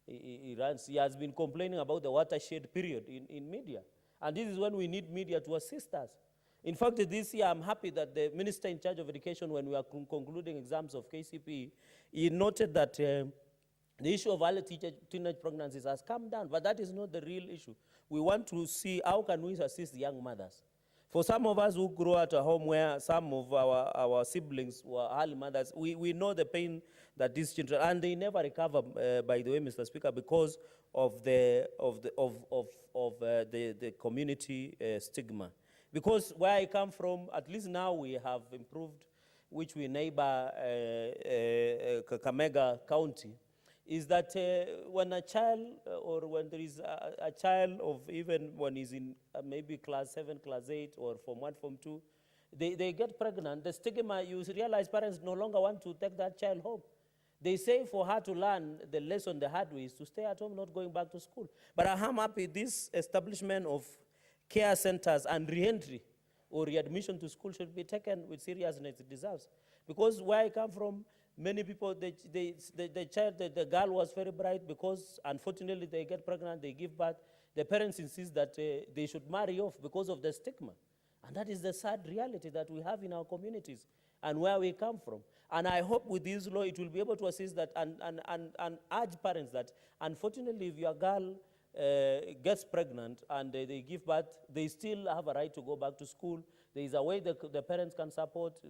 [SPEAKER 19] he has been complaining about the watershed period in media. And this is when we need media to assist us. In fact, this year I'm happy that the minister in charge of education, when we are concluding exams of KCPE, he noted that the issue of early teenage pregnancies has come down, but that is not the real issue. We want to see how can we assist young mothers. For some of us who grew up at a home where some of our siblings were early mothers, we know the pain that these children, and they never recover, by the way, Mr. Speaker, because of the community stigma. Because where I come from, at least now we have improved, which we neighbor Kakamega County, is that when a child, or when there is a child of even when he's in maybe class 7, class 8, or Form 1, Form 2, they get pregnant, the stigma, you realize parents no longer want to take that child home. They say for her to learn the lesson the hard way is to stay at home, not going back to school. But I'm happy this establishment of care centers and re-entry or readmission to school should be taken with seriousness it deserves. Because where I come from, many people, the girl was very bright because unfortunately they get pregnant, they give birth. The parents insist that they should marry off because of the stigma. And that is the sad reality that we have in our communities and where we come from. And I hope with this law it will be able to assist that and urge parents that unfortunately if your girl gets pregnant and they give birth, they still have a right to go back to school. There is a way the parents can support.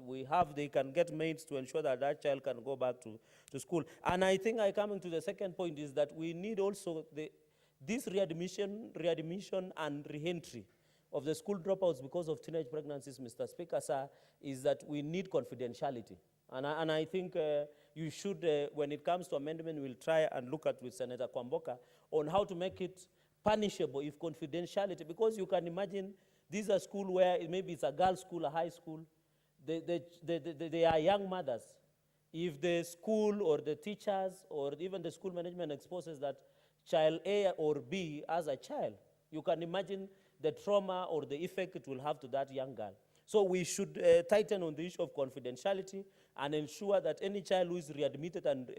[SPEAKER 19] They can get maids to ensure that that child can go back to school. And I think coming to the second point is that we need also this readmission and re-entry of the school dropouts because of teenage pregnancies, Mr. Speaker, sir, is that we need confidentiality. And I think you should, when it comes to amendment, we'll try and look at with Senator Kwamboka on how to make it punishable if confidentiality, because you can imagine this is a school where maybe it's a girls' school, a high school. They are young mothers. If the school or the teachers or even the school management exposes that child A or B as a child, you can imagine the trauma or the effect it will have to that young girl. So we should tighten on the issue of confidentiality and ensure that any child who is readmitted and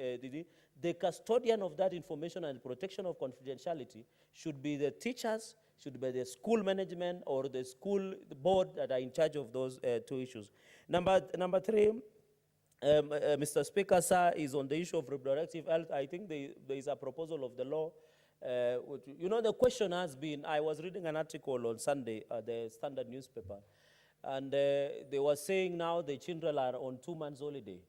[SPEAKER 19] the custodian of that information and protection of confidentiality should be the teachers, should be the school management or the school board that are in charge of those two issues. Number three, Mr. Speaker, sir, is on the issue of reproductive health. I think there is a proposal of the law. The question has been, I was reading an article on Sunday, the Standard newspaper, and they were saying now the children are on 2 months holiday.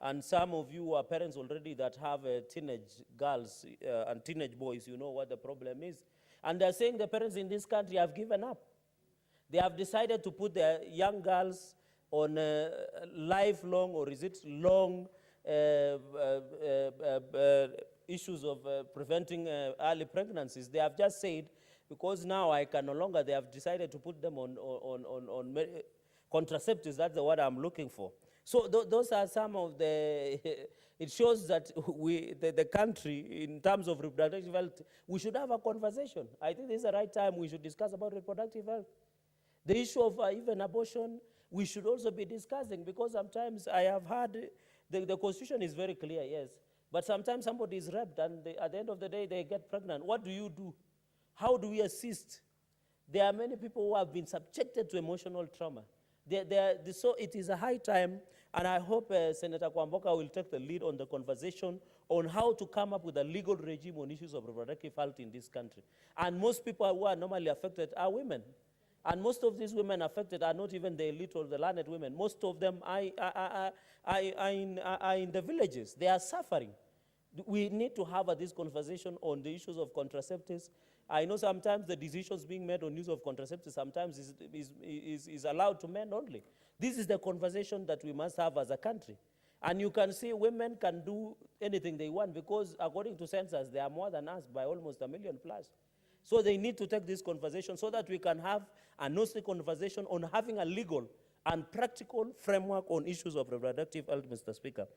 [SPEAKER 19] And some of you are parents already that have teenage girls and teenage boys, you know what the problem is. And they're saying the parents in this country have given up. They have decided to put their young girls on lifelong, or is it long, issues of preventing early pregnancies. They have just said because now I can no longer, they have decided to put them on contraceptives, that's the word I'm looking for. So those are some of the, it shows that the country, in terms of reproductive health, we should have a conversation. I think this is the right time we should discuss about reproductive health. The issue of even abortion, we should also be discussing, because sometimes I have heard, the Constitution is very clear, yes, but sometimes somebody is raped and at the end of the day they get pregnant. What do you do? How do we assist? There are many people who have been subjected to emotional trauma. So it is a high time, and I hope Senator Kwamboka will take the lead on the conversation on how to come up with a legal regime on issues of reproductive health in this country. And most people who are normally affected are women. And most of these women affected are not even the elite or the learned women. Most of them are in the villages. They are suffering. We need to have this conversation on the issues of contraceptives. I know sometimes the decisions being made on use of contraceptives sometimes is allowed to men only. This is the conversation that we must have as a country. And you can see women can do anything they want, because according to census, they are more than us by almost 1 million plus. So they need to take this conversation so that we can have a honest conversation on having a legal and practical framework on issues of reproductive health, Mr. Speaker.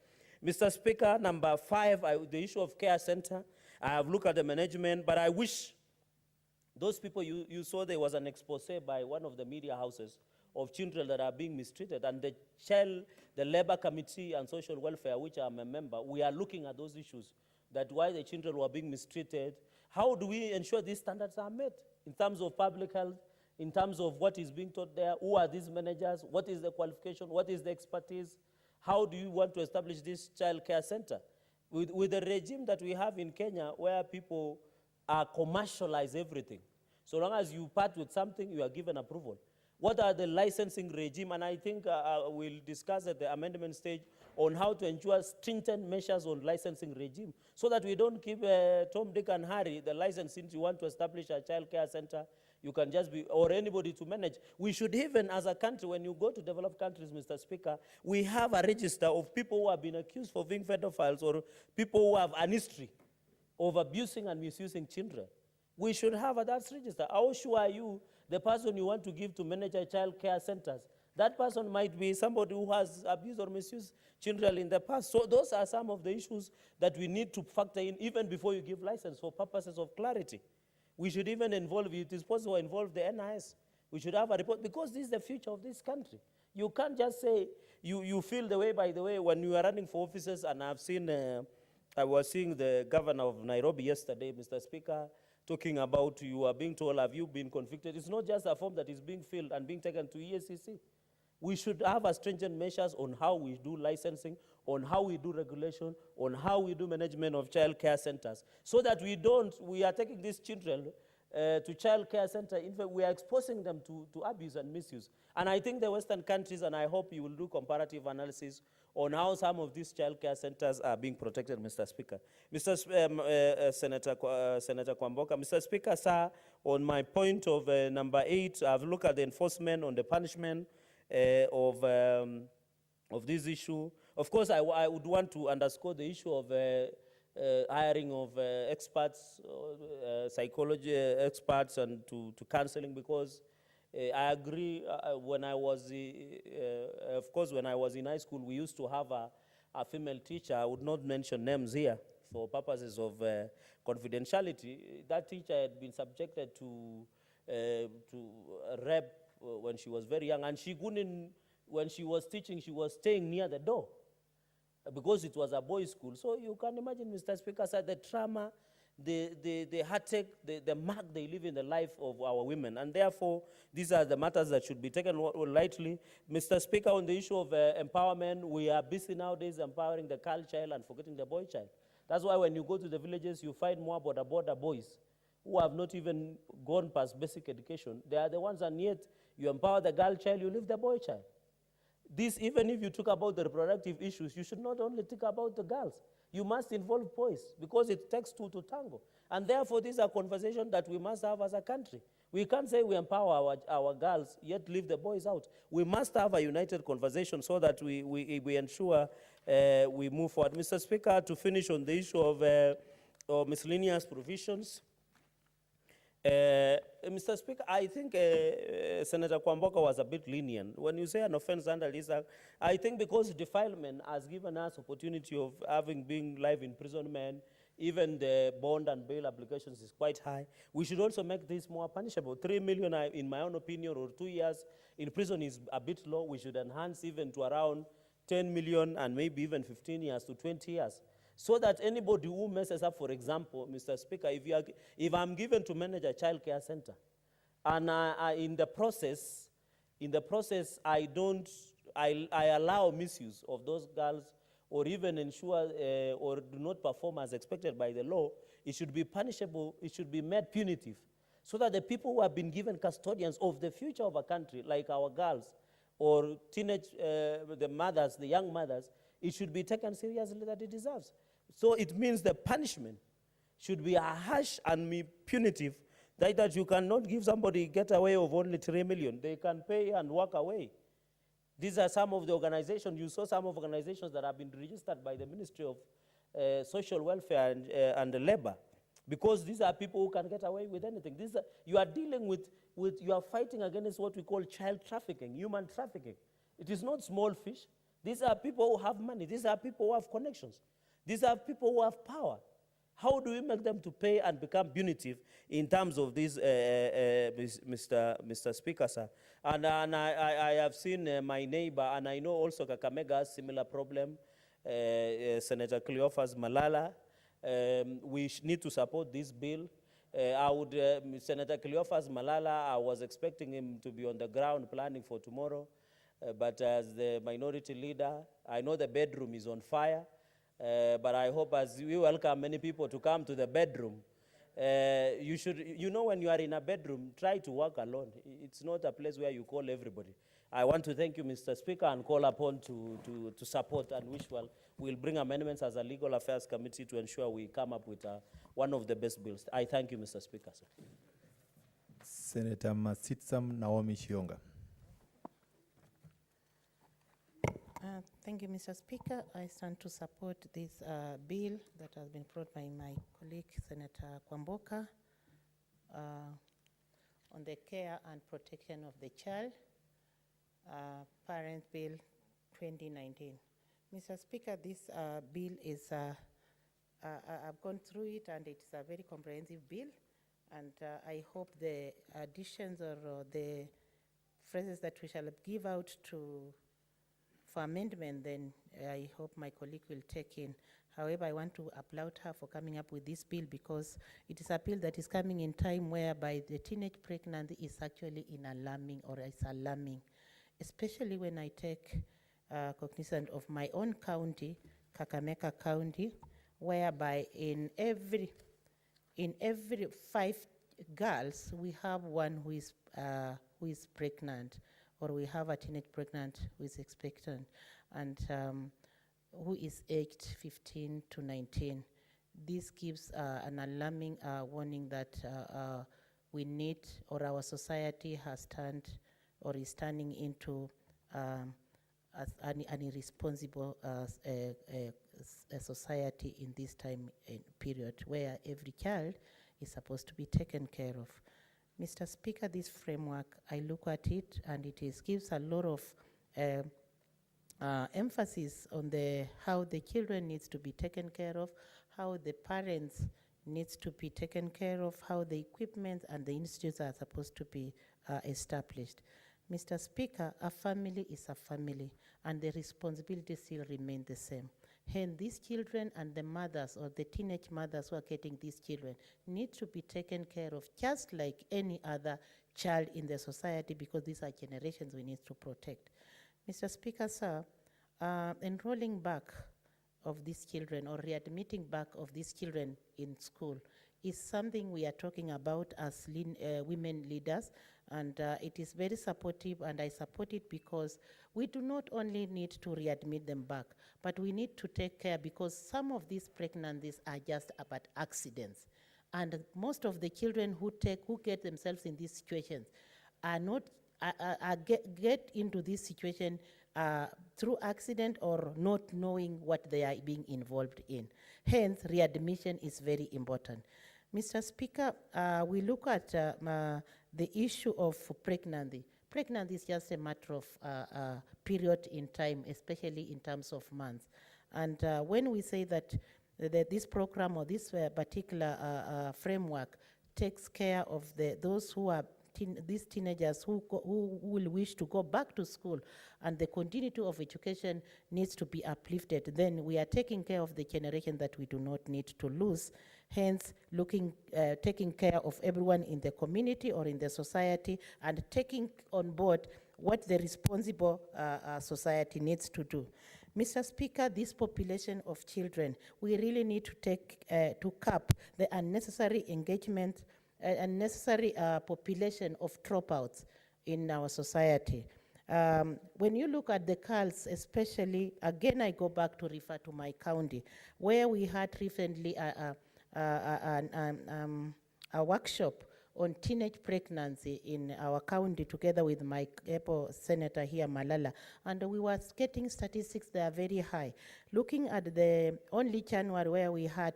[SPEAKER 19] Mr. Speaker, number 5, the issue of care center. I have looked at the management, but I wish those people, you saw there was an expose by one of the media houses of children that are being mistreated, and the Labor Committee and Social Welfare, which I'm a member, we are looking at those issues, that why the children were being mistreated. How do we ensure these standards are met in terms of public health, in terms of what is being taught there, who are these managers, what is the qualification, what is the expertise, how do you want to establish this child care center? With the regime that we have in Kenya, where people commercialize everything. So long as you part with something, you are given approval. What are the licensing regime? And I think we'll discuss at the amendment stage on how to ensure stringent measures on licensing regime, so that we don't give Tom, Dick, and Harry the license. Since you want to establish a child care center, you can just be, or anybody to manage. We should even, as a country, when you go to developed countries, Mr. Speaker, we have a register of people who have been accused for being pedophiles, or people who have an history of abusing and misusing children. We should have that register. How sure are you the person you want to give to manage a child care centers, that person might be somebody who has abused or misused children in the past? So those are some of the issues that we need to factor in even before you give license, for purposes of clarity. We should even involve, if it is possible, involve the NIS. We should have a report, because this is the future of this country. You can't just say, you feel the way, by the way, when you are running for offices, and I've seen, I was seeing the governor of Nairobi yesterday, Mr. Speaker, talking about, you are being told, have you been convicted? It's not just a form that is being filled and being taken to EACC. We should have a stringent measures on how we do licensing, on how we do regulation, on how we do management of child care centers, so that we are taking these children to child care center. In fact, we are exposing them to abuse and misuse. And I think the Western countries, and I hope you will do comparative analysis on how some of these child care centers are being protected, Mr. Speaker. Senator Kwamboka. Mr. Speaker, sir, on my point of number 8, I've looked at the enforcement on the punishment of this issue. Of course, I would want to underscore the issue of hiring of experts, psychology experts, and to counseling, because I agree, when I was, of course, when I was in high school, we used to have a female teacher. I would not mention names here for purposes of confidentiality. That teacher had been subjected to rape when she was very young, and she couldn't, when she was teaching, she was staying near the door because it was a boys' school. So you can imagine, Mr. Speaker, sir, the trauma, the heartache, the mark they live in the life of our women. And therefore, these are the matters that should be taken lightly. Mr. Speaker, on the issue of empowerment, we are busy nowadays empowering the girl child and forgetting the boy child. That's why when you go to the villages, you find more border boys who have not even gone past basic education. They are the ones, and yet you empower the girl child, you leave the boy child. This, even if you talk about the reproductive issues, you should not only talk about the girls. You must involve boys, because it takes two to tango. And therefore, these are conversations that we must have as a country. We can't say we empower our girls, yet leave the boys out. We must have a united conversation so that we ensure we move forward. Mr. Speaker, to finish on the issue of miscellaneous provisions, Mr. Speaker, I think Senator Kwamboka was a bit lenient. When you say an offense under this act, I think because defilement has given us opportunity of having been live imprisonment, even the bond and bail applications is quite high. We should also make this more punishable. 3 million, in my own opinion, or 2 years in prison is a bit low. We should enhance even to around 10 million and maybe even 15 years to 20 years. So that anybody who messes up, for example, Mr. Speaker, if I'm given to manage a child care center, and in the process, I allow misuse of those girls, or even ensure or do not perform as expected by the law, it should be punishable, it should be made punitive, so that the people who have been given custodians of the future of a country, like our girls, or teenage, the mothers, the young mothers, it should be taken seriously that it deserves. So it means the punishment should be a harsh and punitive, that you cannot give somebody get away of only 3 million. They can pay and walk away. These are some of the organizations, you saw some of the organizations that have been registered by the Ministry of Social Welfare and Labor, because these are people who can get away with anything. You are dealing with, you are fighting against what we call child trafficking, human trafficking. It is not small fish. These are people who have money. These are people who have connections. These are people who have power. How do we make them to pay and become punitive in terms of this, Mr. Speaker, sir? And I have seen my neighbor, and I know also Kakamega has similar problem, Senator Cleophas Malala. We need to support this bill. Senator Cleophas Malala, I was expecting him to be on the ground planning for tomorrow, but as the minority leader, I know the bedroom is on fire. But I hope as we welcome many people to come to the bedroom, you should, when you are in a bedroom, try to work alone. It's not a place where you call everybody. I want to thank you, Mr. Speaker, and call upon to support and wish well. We'll bring amendments as a Legal Affairs Committee to ensure we come up with one of the best bills. I thank you, Mr. Speaker, sir.
[SPEAKER 7] Senator Masitsam Naomi Shionga.
[SPEAKER 1] Thank you, Mr. Speaker. I stand to support this bill that has been brought by my colleague, Senator Kwamboka, on the care and protection of the child, Parent Bill 2019. Mr. Speaker, this bill is, I've gone through it, and it's a very comprehensive bill, and I hope the additions or the phrases that we shall give out for amendment, then I hope my colleague will take in. However, I want to applaud her for coming up with this bill, because it is a bill that is coming in time whereby the teenage pregnancy is actually alarming, especially when I take cognizance of my own county, Kakamega County, whereby in every 5 girls, we have one who is pregnant, or we have a teenage pregnant who is expectant, and who is aged 15 to 19. This gives an alarming warning that we need, or our society has turned, or is turning into an irresponsible society in this time period, where every child is supposed to be taken care of. Mr. Speaker, this framework, I look at it, and it gives a lot of emphasis on how the children needs to be taken care of, how the parents needs to be taken care of, how the equipment and the institutes are supposed to be established. Mr. Speaker, a family is a family, and the responsibilities still remain the same. Hence, these children and the mothers, or the teenage mothers who are getting these children, need to be taken care of just like any other child in the society, because these are generations we need to protect. Mr. Speaker, sir, enrolling back of these children, or readmitting back of these children in school, is something we are talking about as women leaders, and it is very supportive, and I support it, because we do not only need to readmit them back, but we need to take care, because some of these pregnancies are just about accidents, and most of the children who get themselves in these situations are not get into this situation through accident, or not knowing what they are being involved in. Hence, readmission is very important. Mr. Speaker, we look at the issue of pregnancy. Pregnancy is just a matter of period in time, especially in terms of months. And when we say that this program or this particular framework takes care of those who are these teenagers who will wish to go back to school, and the continuity of education needs to be uplifted, then we are taking care of the generation that we do not need to lose. Hence, taking care of everyone in the community or in the society, and taking on board what the responsible society needs to do. Mr. Speaker, this population of children, we really need to to cap the unnecessary engagement, unnecessary population of dropouts in our society. When you look at the girls, especially, again, I go back to refer to my county, where we had recently a workshop on teenage pregnancy in our county together with my Apple senator here, Malala, and we were getting statistics that are very high. Looking at the only January where we had,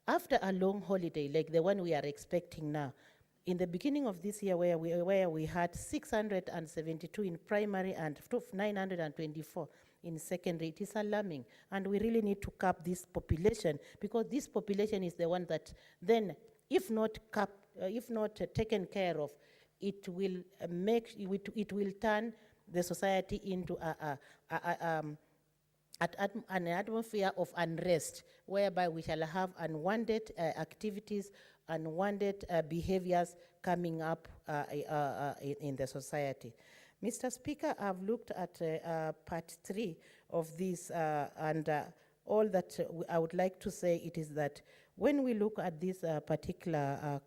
[SPEAKER 1] after a long holiday, like the one we are expecting now, in the beginning of this year where we had 672 in primary and 924 in secondary, it is alarming. And we really need to cap this population, because this population is the one that then, if not taken care of, it will turn the society into an atmosphere of unrest, whereby we shall have unwanted activities, unwanted behaviors coming up in the society. Mr. Speaker, I've looked at part 3 of this, and all that I would like to say it is that when we look at this particular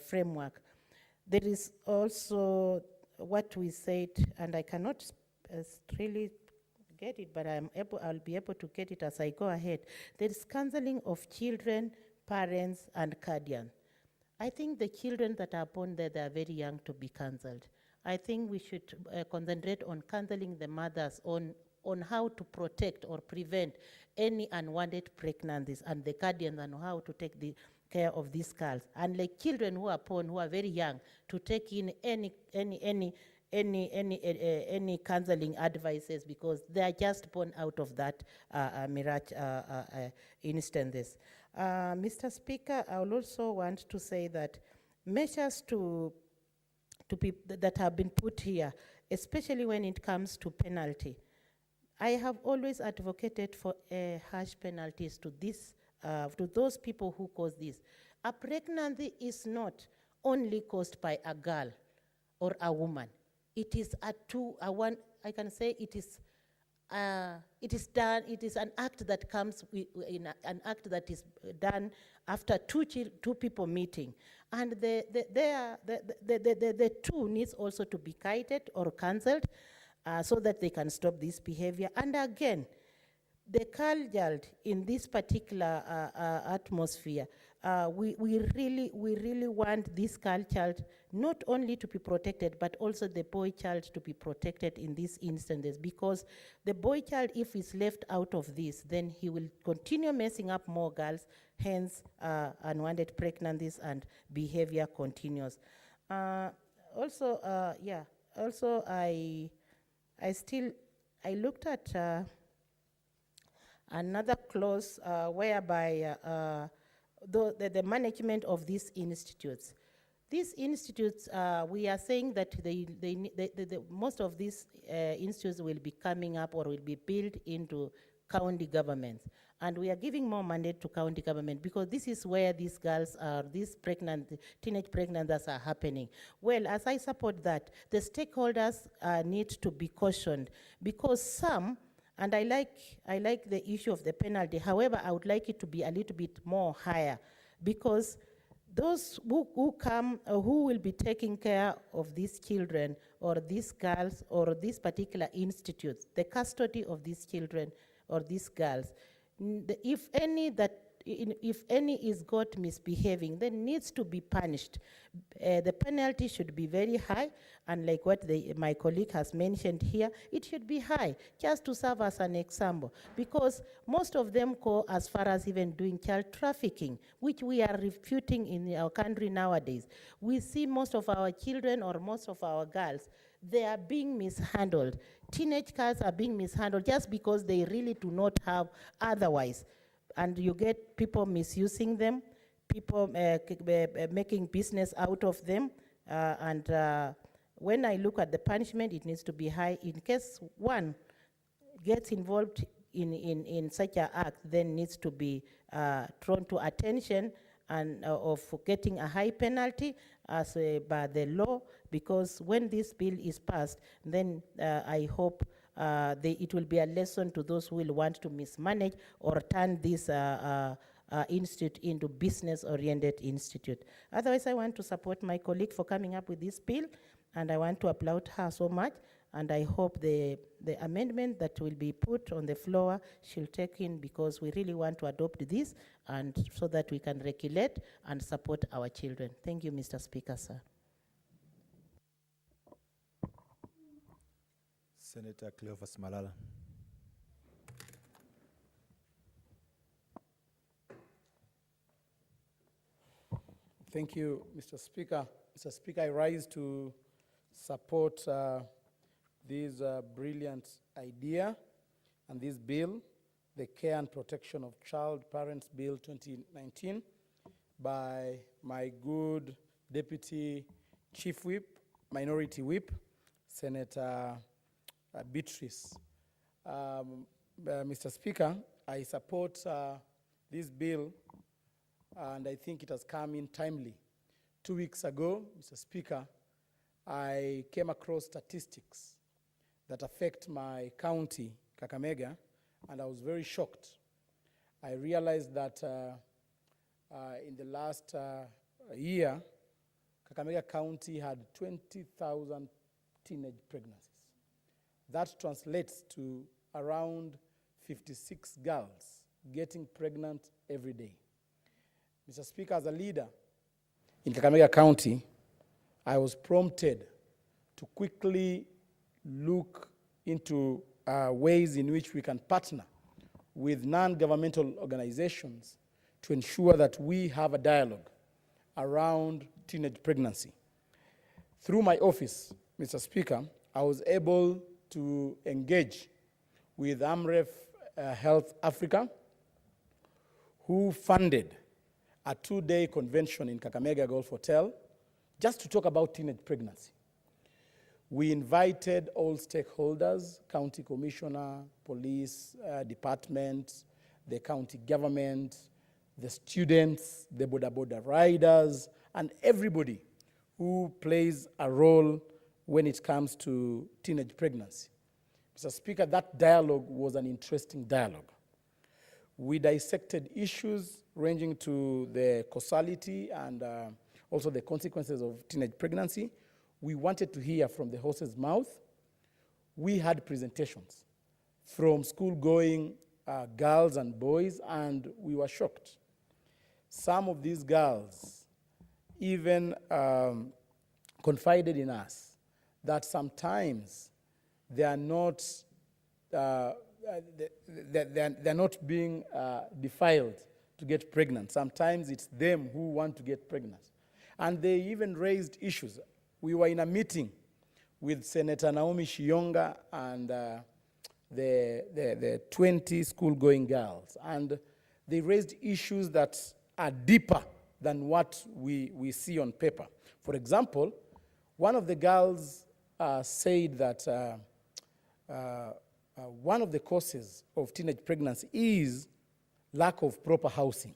[SPEAKER 1] framework, there is also what we said, and I cannot really get it, but I'll be able to get it as I go ahead. There is counseling of children, parents, and guardians. I think the children that are born there, they are very young to be counseled. I think we should concentrate on counseling the mothers on how to protect or prevent any unwanted pregnancies, and the guardians on how to take care of these girls. And like children who are born, who are very young, to take in any counseling advices, because they are just born out of that mirage instances. Mr. Speaker, I would also want to say that measures that have been put here, especially when it comes to penalty, I have always advocated for harsh penalties to those people who cause this. A pregnancy is not only caused by a girl or a woman. It is I can say it is done. It is an act that comes in an act that is done after two people meeting, and the two needs also to be guided or counseled, so that they can stop this behavior. And again, the child in this particular atmosphere, we really want this girl child not only to be protected, but also the boy child to be protected in these instances, because the boy child, if he's left out of this, then he will continue messing up more girls, hence unwanted pregnancies and behavior continues. Also, I looked at another clause whereby the management of these institutes. These institutes, we are saying that most of these institutes will be coming up or will be built into county governments. And we are giving more mandate to county government, because this is where these girls are, these teenage pregnancies are happening. Well, as I support that, the stakeholders need to be cautioned, because some, and I like the issue of the penalty. However, I would like it to be a little bit more higher, because those who come, who will be taking care of these children or these girls or these particular institutes, the custody of these children or these girls, if if any is got misbehaving, then needs to be punished. The penalty should be very high, and like what my colleague has mentioned here, it should be high, just to serve as an example, because most of them go as far as even doing child trafficking, which we are refuting in our country nowadays. We see most of our children or most of our girls, they are being mishandled. Teenage girls are being mishandled just because they really do not have otherwise. And you get people misusing them, people making business out of them. When I look at the punishment, it needs to be high. In case one gets involved in such an act, then needs to be drawn to attention and of getting a high penalty as by the law, because when this bill is passed, then I hope it will be a lesson to those who will want to mismanage or turn this institute into business-oriented institute. Otherwise, I want to support my colleague for coming up with this bill, and I want to applaud her so much, and I hope the amendment that will be put on the floor she'll take in, because we really want to adopt this, and so that we can regulate and support our children. Thank you, Mr. Speaker, sir.
[SPEAKER 7] Senator Cleophas Malala.
[SPEAKER 5] Thank you, Mr. Speaker. Mr. Speaker, I rise to support this brilliant idea and this bill, the Care and Protection of Child Parents Bill 2019, by my good Deputy Chief Whip, Minority Whip, Senator Beatrice. Mr. Speaker, I support this bill, and I think it has come in timely. 2 weeks ago, Mr. Speaker, I came across statistics that affect my county, Kakamega, and I was very shocked. I realized that in the last year, Kakamega County had 20,000 teenage pregnancies. That translates to around 56 girls getting pregnant every day. Mr. Speaker, as a leader in Kakamega County, I was prompted to quickly look into ways in which we can partner with non-governmental organizations to ensure that we have a dialogue around teenage pregnancy. Through my office, Mr. Speaker, I was able to engage with AMREF Health Africa, who funded a 2-day convention in Kakamega Golf Hotel just to talk about teenage pregnancy. We invited all stakeholders, county commissioner, police department, the county government, the students, the boda riders, and everybody who plays a role when it comes to teenage pregnancy. Mr. Speaker, that dialogue was an interesting dialogue. We dissected issues ranging to the causality and also the consequences of teenage pregnancy. We wanted to hear from the horse's mouth. We had presentations from school-going girls and boys, and we were shocked. Some of these girls even confided in us that sometimes they are not they're not being defiled to get pregnant. Sometimes it's them who want to get pregnant. And they even raised issues. We were in a meeting with Senator Naomi Shionga and the 20 school-going girls. And they raised issues that are deeper than what we see on paper. For example, one of the girls said that one of the causes of teenage pregnancy is lack of proper housing.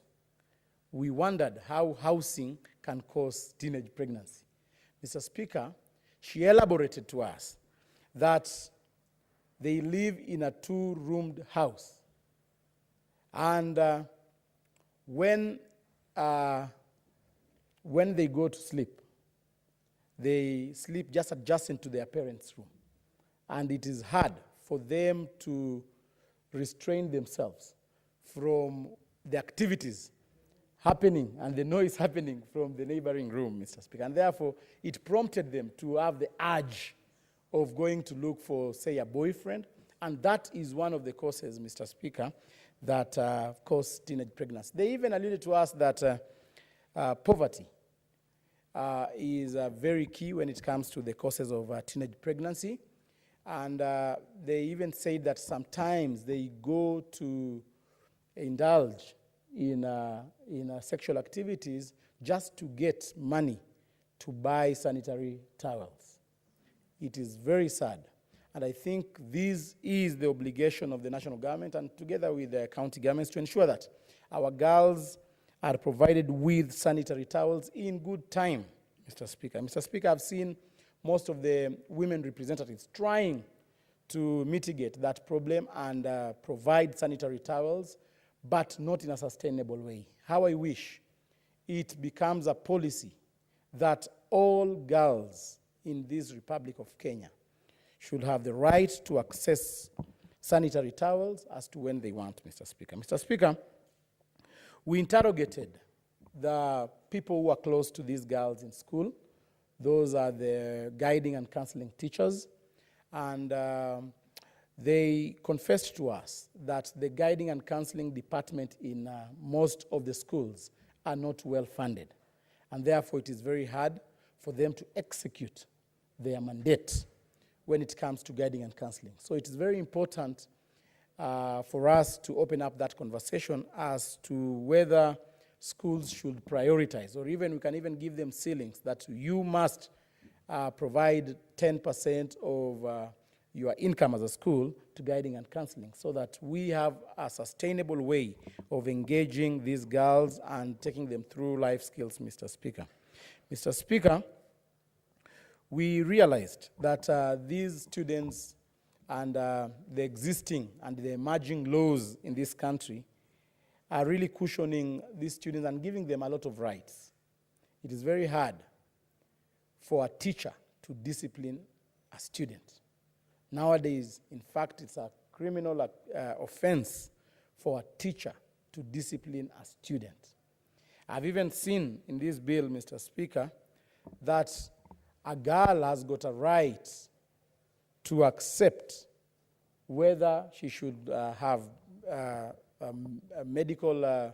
[SPEAKER 5] We wondered how housing can cause teenage pregnancy. Mr. Speaker, she elaborated to us that they live in a 2-roomed house. And when they go to sleep, they sleep just adjacent to their parents' room. And it is hard for them to restrain themselves from the activities happening and the noise happening from the neighboring room, Mr. Speaker. And therefore, it prompted them to have the urge of going to look for, say, a boyfriend. And that is one of the causes, Mr. Speaker, that cause teenage pregnancy. They even alluded to us that poverty is very key when it comes to the causes of teenage pregnancy. And they even say that sometimes they go to indulge in sexual activities just to get money to buy sanitary towels. It is very sad. And I think this is the obligation of the national government and together with the county governments to ensure that our girls are provided with sanitary towels in good time, Mr. Speaker. Mr. Speaker, I've seen most of the women representatives trying to mitigate that problem and provide sanitary towels, but not in a sustainable way. How I wish it becomes a policy that all girls in this Republic of Kenya should have the right to access sanitary towels as to when they want, Mr. Speaker. Mr. Speaker, we interrogated the people who are close to these girls in school. Those are the guiding and counseling teachers. And they confessed to us that the guiding and counseling department in most of the schools are not well funded. And therefore, it is very hard for them to execute their mandate when it comes to guiding and counseling. So it is very important for us to open up that conversation as to whether schools should prioritize, or even we can even give them ceilings that you must provide 10% of your income as a school to guiding and counseling, so that we have a sustainable way of engaging these girls and taking them through life skills, Mr. Speaker. Mr. Speaker, we realized that these students and the existing and the emerging laws in this country are really cushioning these students and giving them a lot of rights. It is very hard for a teacher to discipline a student. Nowadays, in fact, it's a criminal offense for a teacher to discipline a student. I've even seen in this bill, Mr. Speaker, that a girl has got a right to accept whether she should have medical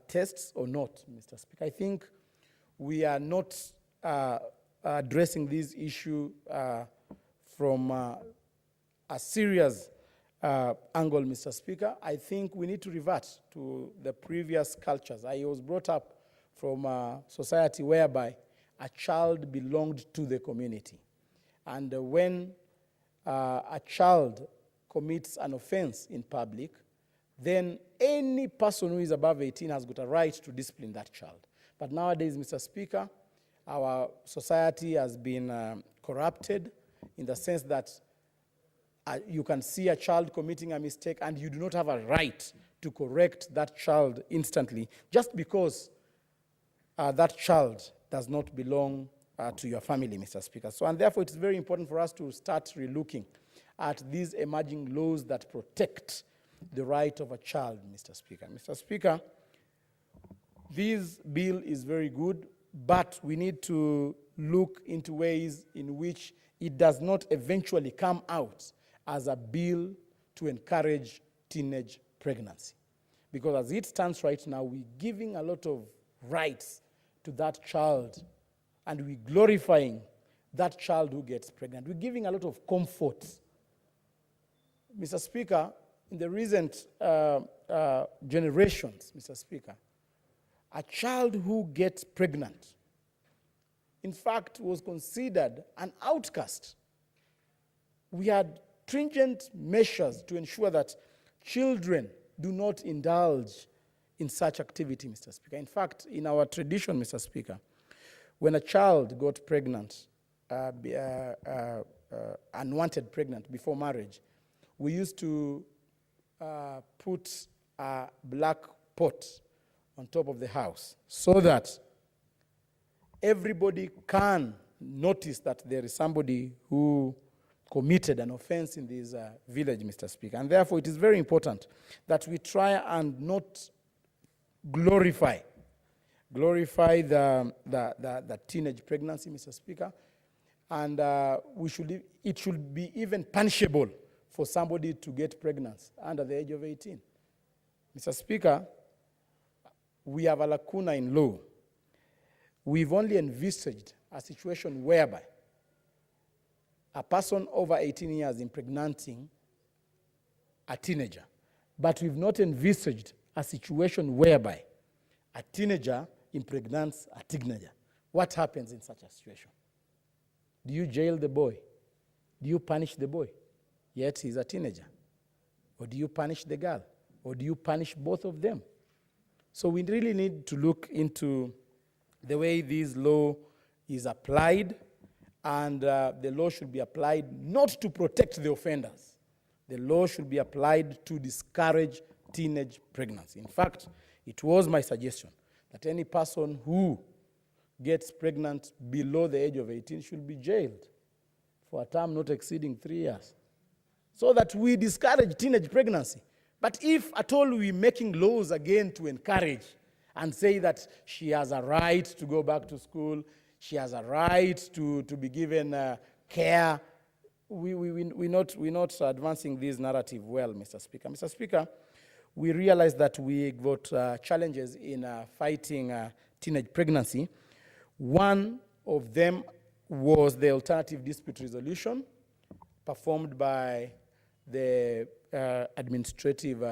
[SPEAKER 5] tests or not, Mr. Speaker. I think we are not addressing this issue from a serious angle, Mr. Speaker. I think we need to revert to the previous cultures. I was brought up from a society whereby a child belonged to the community. And when a child commits an offense in public, then any person who is above 18 has got a right to discipline that child. But nowadays, Mr. Speaker, our society has been corrupted in the sense that you can see a child committing a mistake and you do not have a right to correct that child instantly just because that child does not belong to your family, Mr. Speaker. So, and therefore, it's very important for us to start relooking at these emerging laws that protect the right of a child, Mr. Speaker. Mr. Speaker, this bill is very good, but we need to look into ways in which it does not eventually come out as a bill to encourage teenage pregnancy. Because as it stands right now, we're giving a lot of rights to that child, and we're glorifying that child who gets pregnant. We're giving a lot of comfort. Mr. Speaker, in the recent generations, Mr. Speaker, a child who gets pregnant, in fact, was considered an outcast. We had stringent measures to ensure that children do not indulge in such activity, Mr. Speaker. In fact, in our tradition, Mr. Speaker, when a child got pregnant, unwanted pregnant before marriage, we used to put a black pot on top of the house so that everybody can notice that there is somebody who committed an offense in this village, Mr. Speaker. And therefore, it is very important that we try and not glorify the teenage pregnancy, Mr. Speaker, and it should be even punishable for somebody to get pregnant under the age of 18. Mr. Speaker, we have a lacuna in law. We've only envisaged a situation whereby a person over 18 years impregnating a teenager, but we've not envisaged a situation whereby a teenager impregnates a teenager. What happens in such a situation? Do you jail the boy? Do you punish the boy? Yet he's a teenager. Or do you punish the girl? Or do you punish both of them? So we really need to look into the way this law is applied, and the law should be applied not to protect the offenders. The law should be applied to discourage teenage pregnancy. In fact, it was my suggestion that any person who gets pregnant below the age of 18 should be jailed for a term not exceeding 3 years, so that we discourage teenage pregnancy. But if at all we're making laws again to encourage and say that she has a right to go back to school, she has a right to be given care, we're not advancing this narrative well, Mr. Speaker. Mr. Speaker, we realize that we got challenges in fighting teenage pregnancy. One of them was the alternative dispute resolution performed by the administrators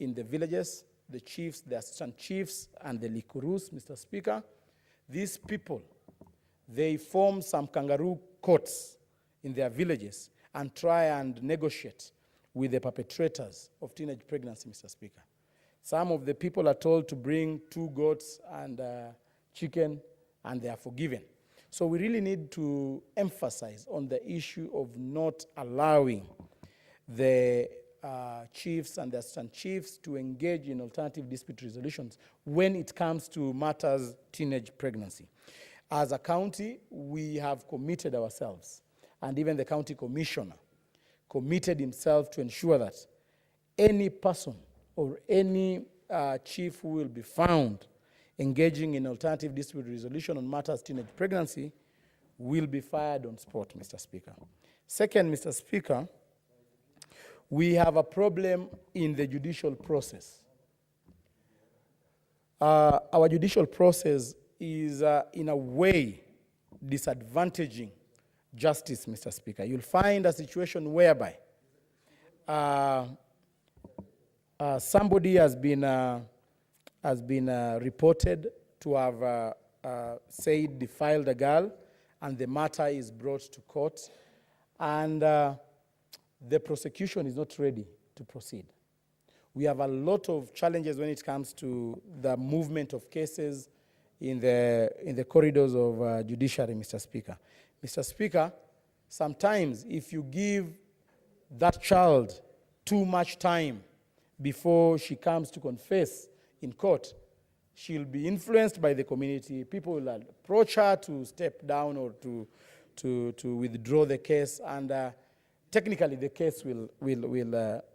[SPEAKER 5] in the villages, the chiefs, the assistant chiefs, and the likurus, Mr. Speaker. These people, they form some kangaroo courts in their villages and try and negotiate with the perpetrators of teenage pregnancy, Mr. Speaker. Some of the people are told to bring 2 goats and chicken, and they are forgiven. So we really need to emphasize on the issue of not allowing the chiefs and the assistant chiefs to engage in alternative dispute resolutions when it comes to matters teenage pregnancy. As a county, we have committed ourselves, and even the county commissioner committed himself to ensure that any person or any chief who will be found engaging in alternative dispute resolution on matters teenage pregnancy will be fired on spot, Mr. Speaker. Second, Mr. Speaker, we have a problem in the judicial process. Our judicial process is, in a way, disadvantaging justice, Mr. Speaker. You'll find a situation whereby somebody has been reported to have said defiled a girl, and the matter is brought to court, and the prosecution is not ready to proceed. We have a lot of challenges when it comes to the movement of cases in the corridors of judiciary, Mr. Speaker. Mr. Speaker, sometimes if you give that child too much time before she comes to confess in court, she'll be influenced by the community. People will approach her to step down or to withdraw the case, and technically the case will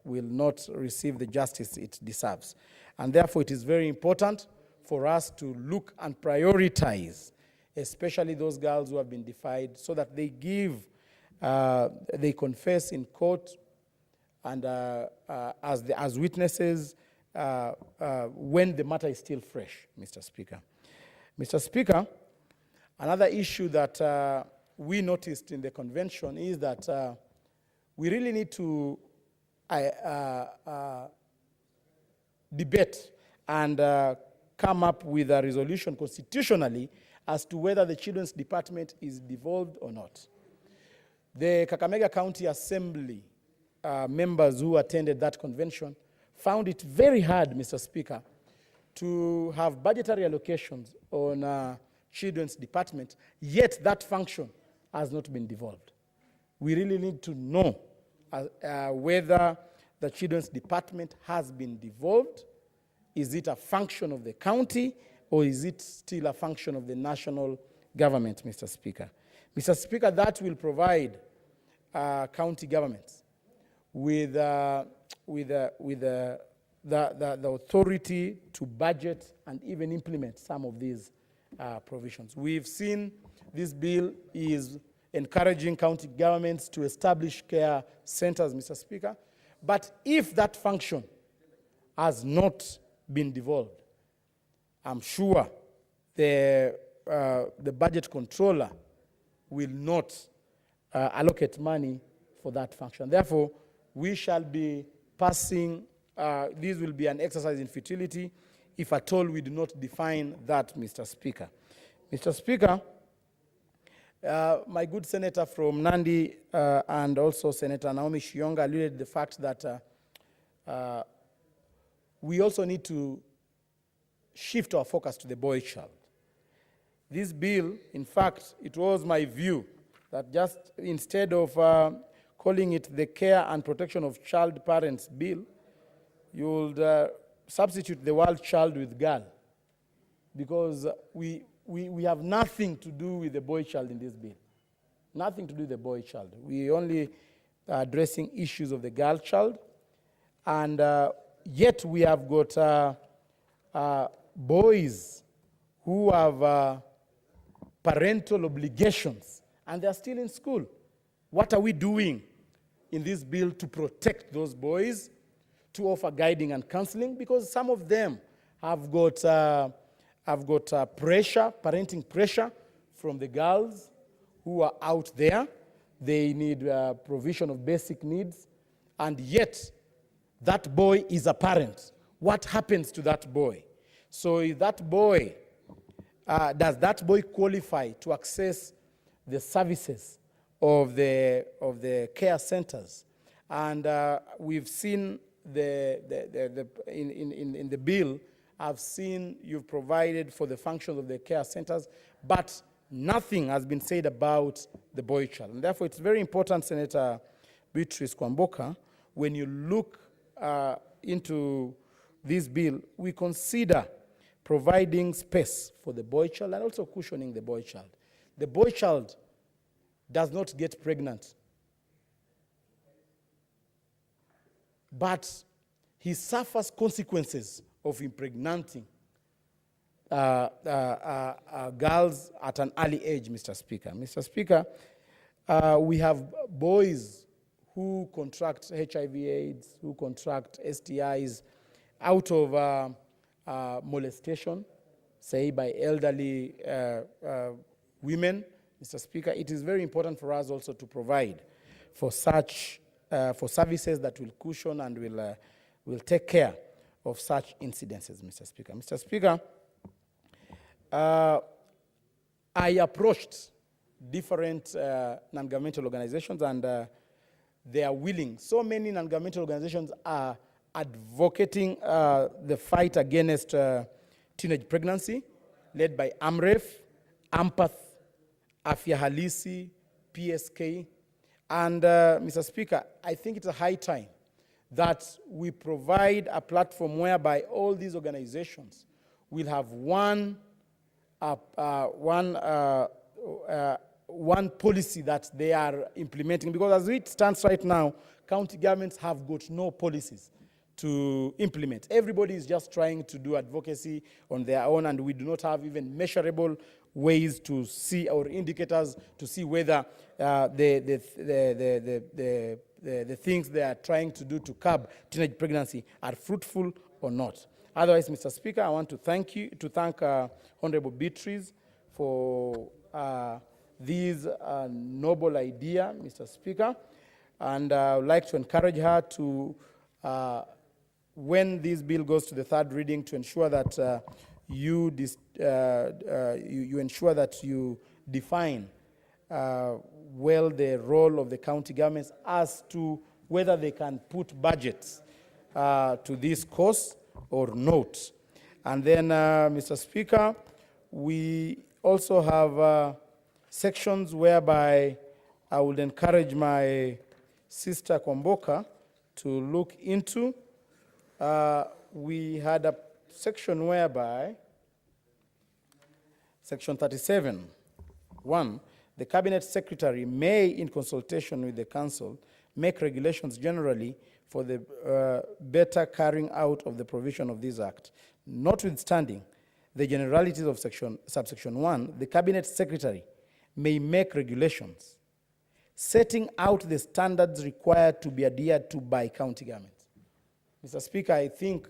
[SPEAKER 5] not receive the justice it deserves. And therefore it is very important for us to look and prioritize, especially those girls who have been defied, so that they confess in court and as witnesses when the matter is still fresh, Mr. Speaker. Mr. Speaker, another issue that we noticed in the convention is that we really need to debate and come up with a resolution constitutionally as to whether the Children's Department is devolved or not. The Kakamega County Assembly members who attended that convention found it very hard, Mr. Speaker, to have budgetary allocations on Children's Department, yet that function has not been devolved. We really need to know whether the Children's Department has been devolved. Is it a function of the county, or is it still a function of the national government, Mr. Speaker? Mr. Speaker, that will provide county governments with the authority to budget and even implement some of these provisions. We've seen this bill is encouraging county governments to establish care centers, Mr. Speaker. But if that function has not been devolved, I'm sure the budget controller will not allocate money for that function. Therefore, we shall be passing, this will be an exercise in futility if at all we do not define that, Mr. Speaker. Mr. Speaker, my good senator from Nandi and also Senator Naomi Shionga alluded to the fact that we also need to shift our focus to the boy child. This bill, in fact, it was my view that just instead of calling it the Care and Protection of Child Parents Bill, you would substitute the word child with girl, because we have nothing to do with the boy child in this bill. Nothing to do with the boy child. We only are addressing issues of the girl child, and yet we have got boys who have parental obligations, and they're still in school. What are we doing in this bill to protect those boys, to offer guiding and counseling? Because some of them have got pressure, parenting pressure from the girls who are out there. They need provision of basic needs, and yet that boy is a parent. What happens to that boy? So if that boy, does that boy qualify to access the services of the care centers? And we've seen in the bill, I've seen you've provided for the functions of the care centers, but nothing has been said about the boy child. And therefore, it's very important, Senator Beatrice Kwamboka, when you look into this bill, we consider providing space for the boy child and also cushioning the boy child. The boy child does not get pregnant, but he suffers consequences of impregnating girls at an early age, Mr. Speaker. Mr. Speaker, we have boys who contract HIV/AIDS, who contract STIs out of molestation, say by elderly women. Mr. Speaker, it is very important for us also to provide for such for services that will cushion and will take care of such incidences, Mr. Speaker. Mr. Speaker, I approached different non-governmental organizations, and they are willing. So many non-governmental organizations are advocating the fight against teenage pregnancy, led by AMREF, AMPATH, Afya Halisi, PSK. And Mr. Speaker, I think it's a high time that we provide a platform whereby all these organizations will have one policy that they are implementing. Because as it stands right now, county governments have got no policies to implement. Everybody is just trying to do advocacy on their own, and we do not have even measurable ways to see, or indicators to see whether the things they are trying to do to curb teenage pregnancy are fruitful or not. Otherwise, Mr. Speaker, I want to thank Honorable Beatrice for this noble idea, Mr. Speaker, and I would like to encourage her to, when this bill goes to the third reading, to ensure that you ensure that you define well the role of the county governments as to whether they can put budgets to this course or not. And then, Mr. Speaker, we also have sections whereby I would encourage my sister Kwamboka to look into. We had a section whereby, section 37(1), the Cabinet Secretary may, in consultation with the Council, make regulations generally for the better carrying out of the provision of this Act. Notwithstanding the generalities of subsection 1, the Cabinet Secretary may make regulations setting out the standards required to be adhered to by county governments. Mr. Speaker, I think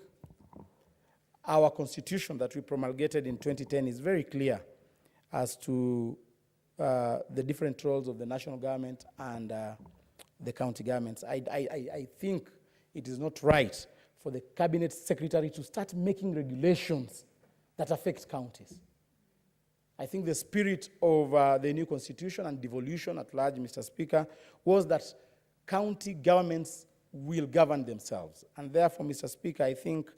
[SPEAKER 5] our constitution that we promulgated in 2010 is very clear as to the different roles of the national government and the county governments. I think it is not right for the Cabinet Secretary to start making regulations that affect counties. I think the spirit of the new constitution and devolution at large, Mr. Speaker, was that county governments will govern themselves. And therefore, Mr. Speaker, I think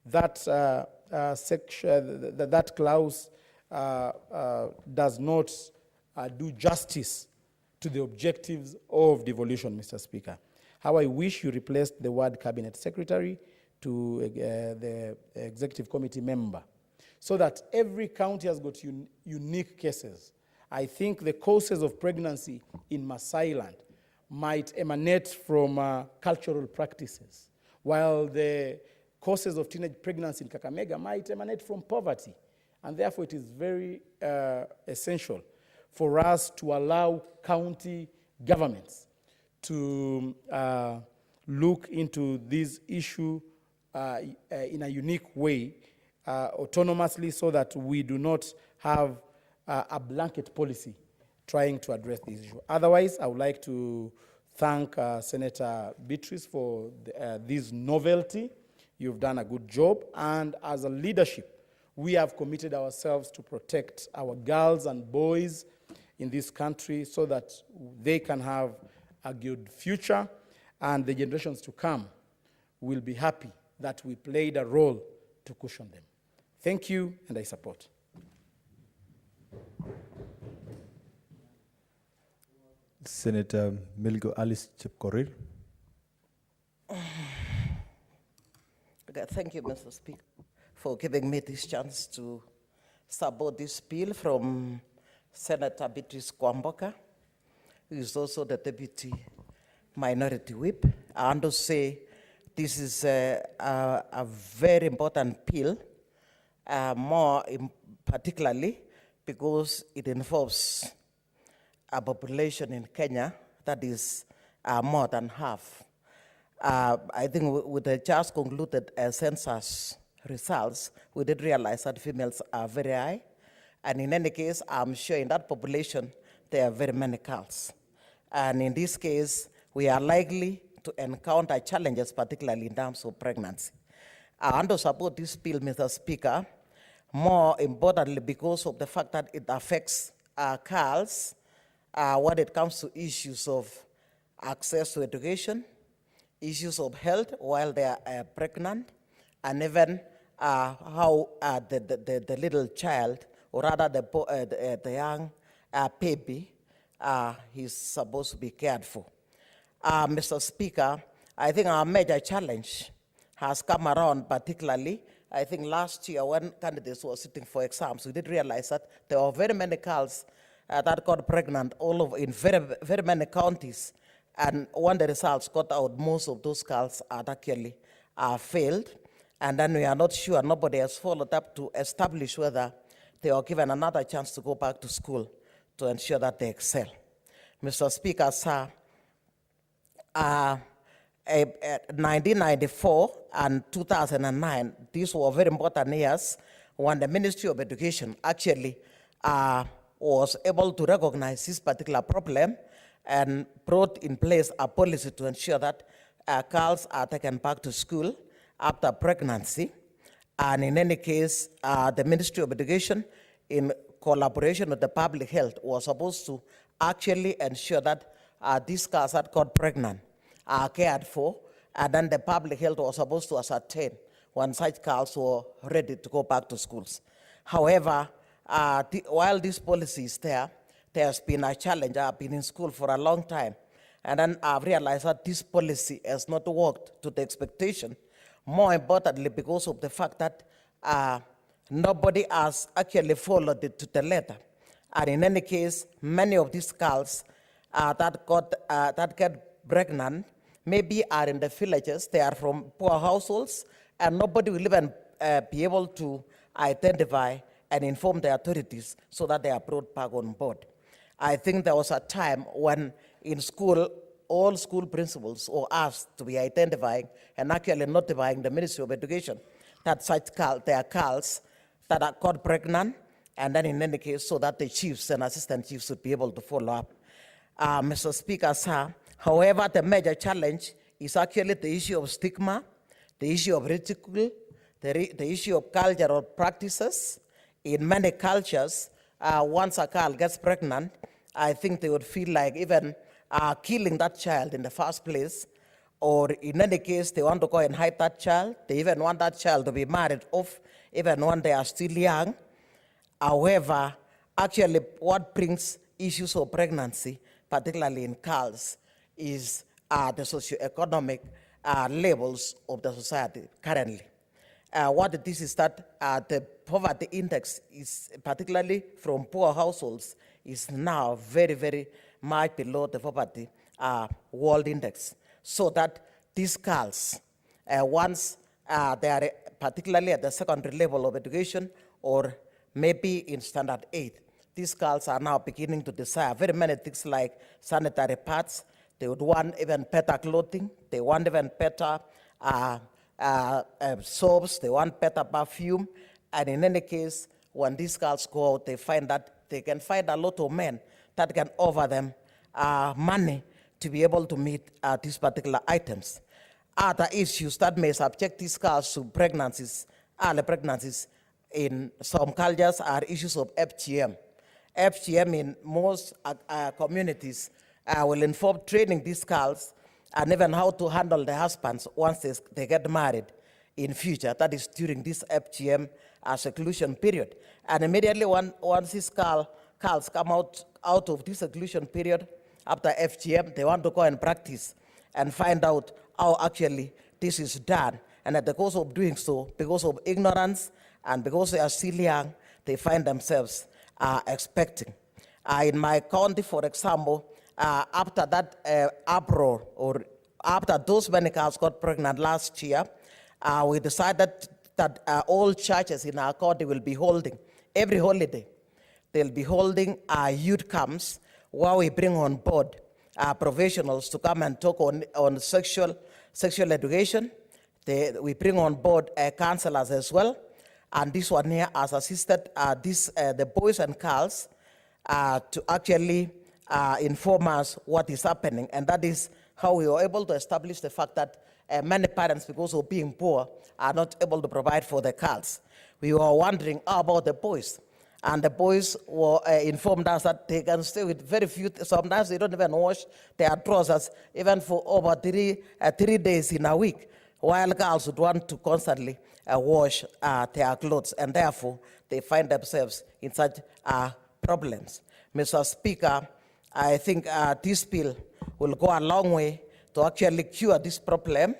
[SPEAKER 5] that that clause does not do justice to the objectives of devolution, Mr. Speaker. How I wish you replaced the word Cabinet Secretary to the Executive Committee member, so that every county has got unique cases. I think the causes of pregnancy in Maasai land might emanate from cultural practices, while the causes of teenage pregnancy in Kakamega might emanate from poverty. And therefore, it is very essential for us to allow county governments to look into this issue in a unique way, autonomously, so that we do not have a blanket policy trying to address this issue. Otherwise, I would like to thank Senator Beatrice for this novelty. You've done a good job, and as a leadership, we have committed ourselves to protect our girls and boys in this country so that they can have a good future, and the generations to come will be happy that we played a role to cushion them. Thank you, and I support.
[SPEAKER 7] Senator Milgo Alice Chepkorir.
[SPEAKER 12] Okay, thank you, Mr. Speaker, for giving me this chance to support this bill from Senator Beatrice Kwamboka, who is also the Deputy Minority Whip. I want to say this is a very important bill, particularly because it involves a population in Kenya that is more than half. I think with the just concluded census results, we did realize that females are very high. And in any case, I'm sure in that population, there are very many girls. And in this case, we are likely to encounter challenges, particularly in terms of pregnancy. I want to support this bill, Mr. Speaker, more importantly because of the fact that it affects girls when it comes to issues of access to education, issues of health while they are pregnant, and even how the little child, or rather the young baby, is supposed to be cared for. Mr. Speaker, I think our major challenge has come around, particularly, I think last year when candidates were sitting for exams, we did realize that there were very many girls that got pregnant all over in very many counties. And when the results got out, most of those girls had actually failed. And then we are not sure, nobody has followed up to establish whether they are given another chance to go back to school to ensure that they excel. Mr. Speaker, sir, 1994 and 2009, these were very important years when the Ministry of Education actually was able to recognize this particular problem and brought in place a policy to ensure that girls are taken back to school after pregnancy. And in any case, the Ministry of Education, in collaboration with the public health, was supposed to actually ensure that these girls that got pregnant are cared for, and then the public health was supposed to ascertain when such girls were ready to go back to schools. However, while this policy is there has been a challenge. I've been in school for a long time, and then I've realized that this policy has not worked to the expectation, more importantly because of the fact that nobody has actually followed it to the letter. And in any case, many of these girls that get pregnant maybe are in the villages, they are from poor households, and nobody will even be able to identify and inform the authorities so that they are brought back on board. I think there was a time when in school, all school principals were asked to be identifying and actually notifying the Ministry of Education that there are girls that are got pregnant, and then in any case, so that the chiefs and assistant chiefs would be able to follow up. Mr. Speaker, sir, however, the major challenge is actually the issue of stigma, the issue of ridicule, the issue of cultural practices. In many cultures, once a girl gets pregnant, I think they would feel like even killing that child in the first place, or in any case, they want to go and hide that child. They even want that child to be married off, even when they are still young. However, actually, what brings issues of pregnancy, particularly in girls, is the socioeconomic levels of the society currently. What it is that the poverty index is, particularly from poor households, is now very, very much below the poverty world index. So that these girls, once they are particularly at the secondary level of education or maybe in standard 8, these girls are now beginning to desire very many things like sanitary pads. They would want even better clothing. They want even better soaps. They want better perfume. And in any case, when these girls go out, they find that they can find a lot of men that can offer them money to be able to meet these particular items. Other issues that may subject these girls to pregnancies, early pregnancies in some cultures are issues of FGM. FGM in most communities will involve training these girls and even how to handle their husbands once they get married in future. That is during this FGM seclusion period. And immediately once these girls come out of this seclusion period, after FGM, they want to go and practice and find out how actually this is done. And at the course of doing so, because of ignorance and because they are still young, they find themselves expecting. In my county, for example, after that uproar, or after those many girls got pregnant last year, we decided that all churches in our county will be holding, every holiday, they'll be holding youth camps where we bring on board professionals to come and talk on sexual education. We bring on board counselors as well. And this one here has assisted the boys and girls to actually inform us what is happening. And that is how we were able to establish the fact that many parents, because of being poor, are not able to provide for the girls. We were wondering about the boys. And the boys were informed us that they can stay with very few, sometimes they don't even wash their trousers, even for over 3 days in a week, while girls would want to constantly wash their clothes, and therefore they find themselves in such problems. Mr. Speaker, I think this bill will go a long way to actually cure this problem.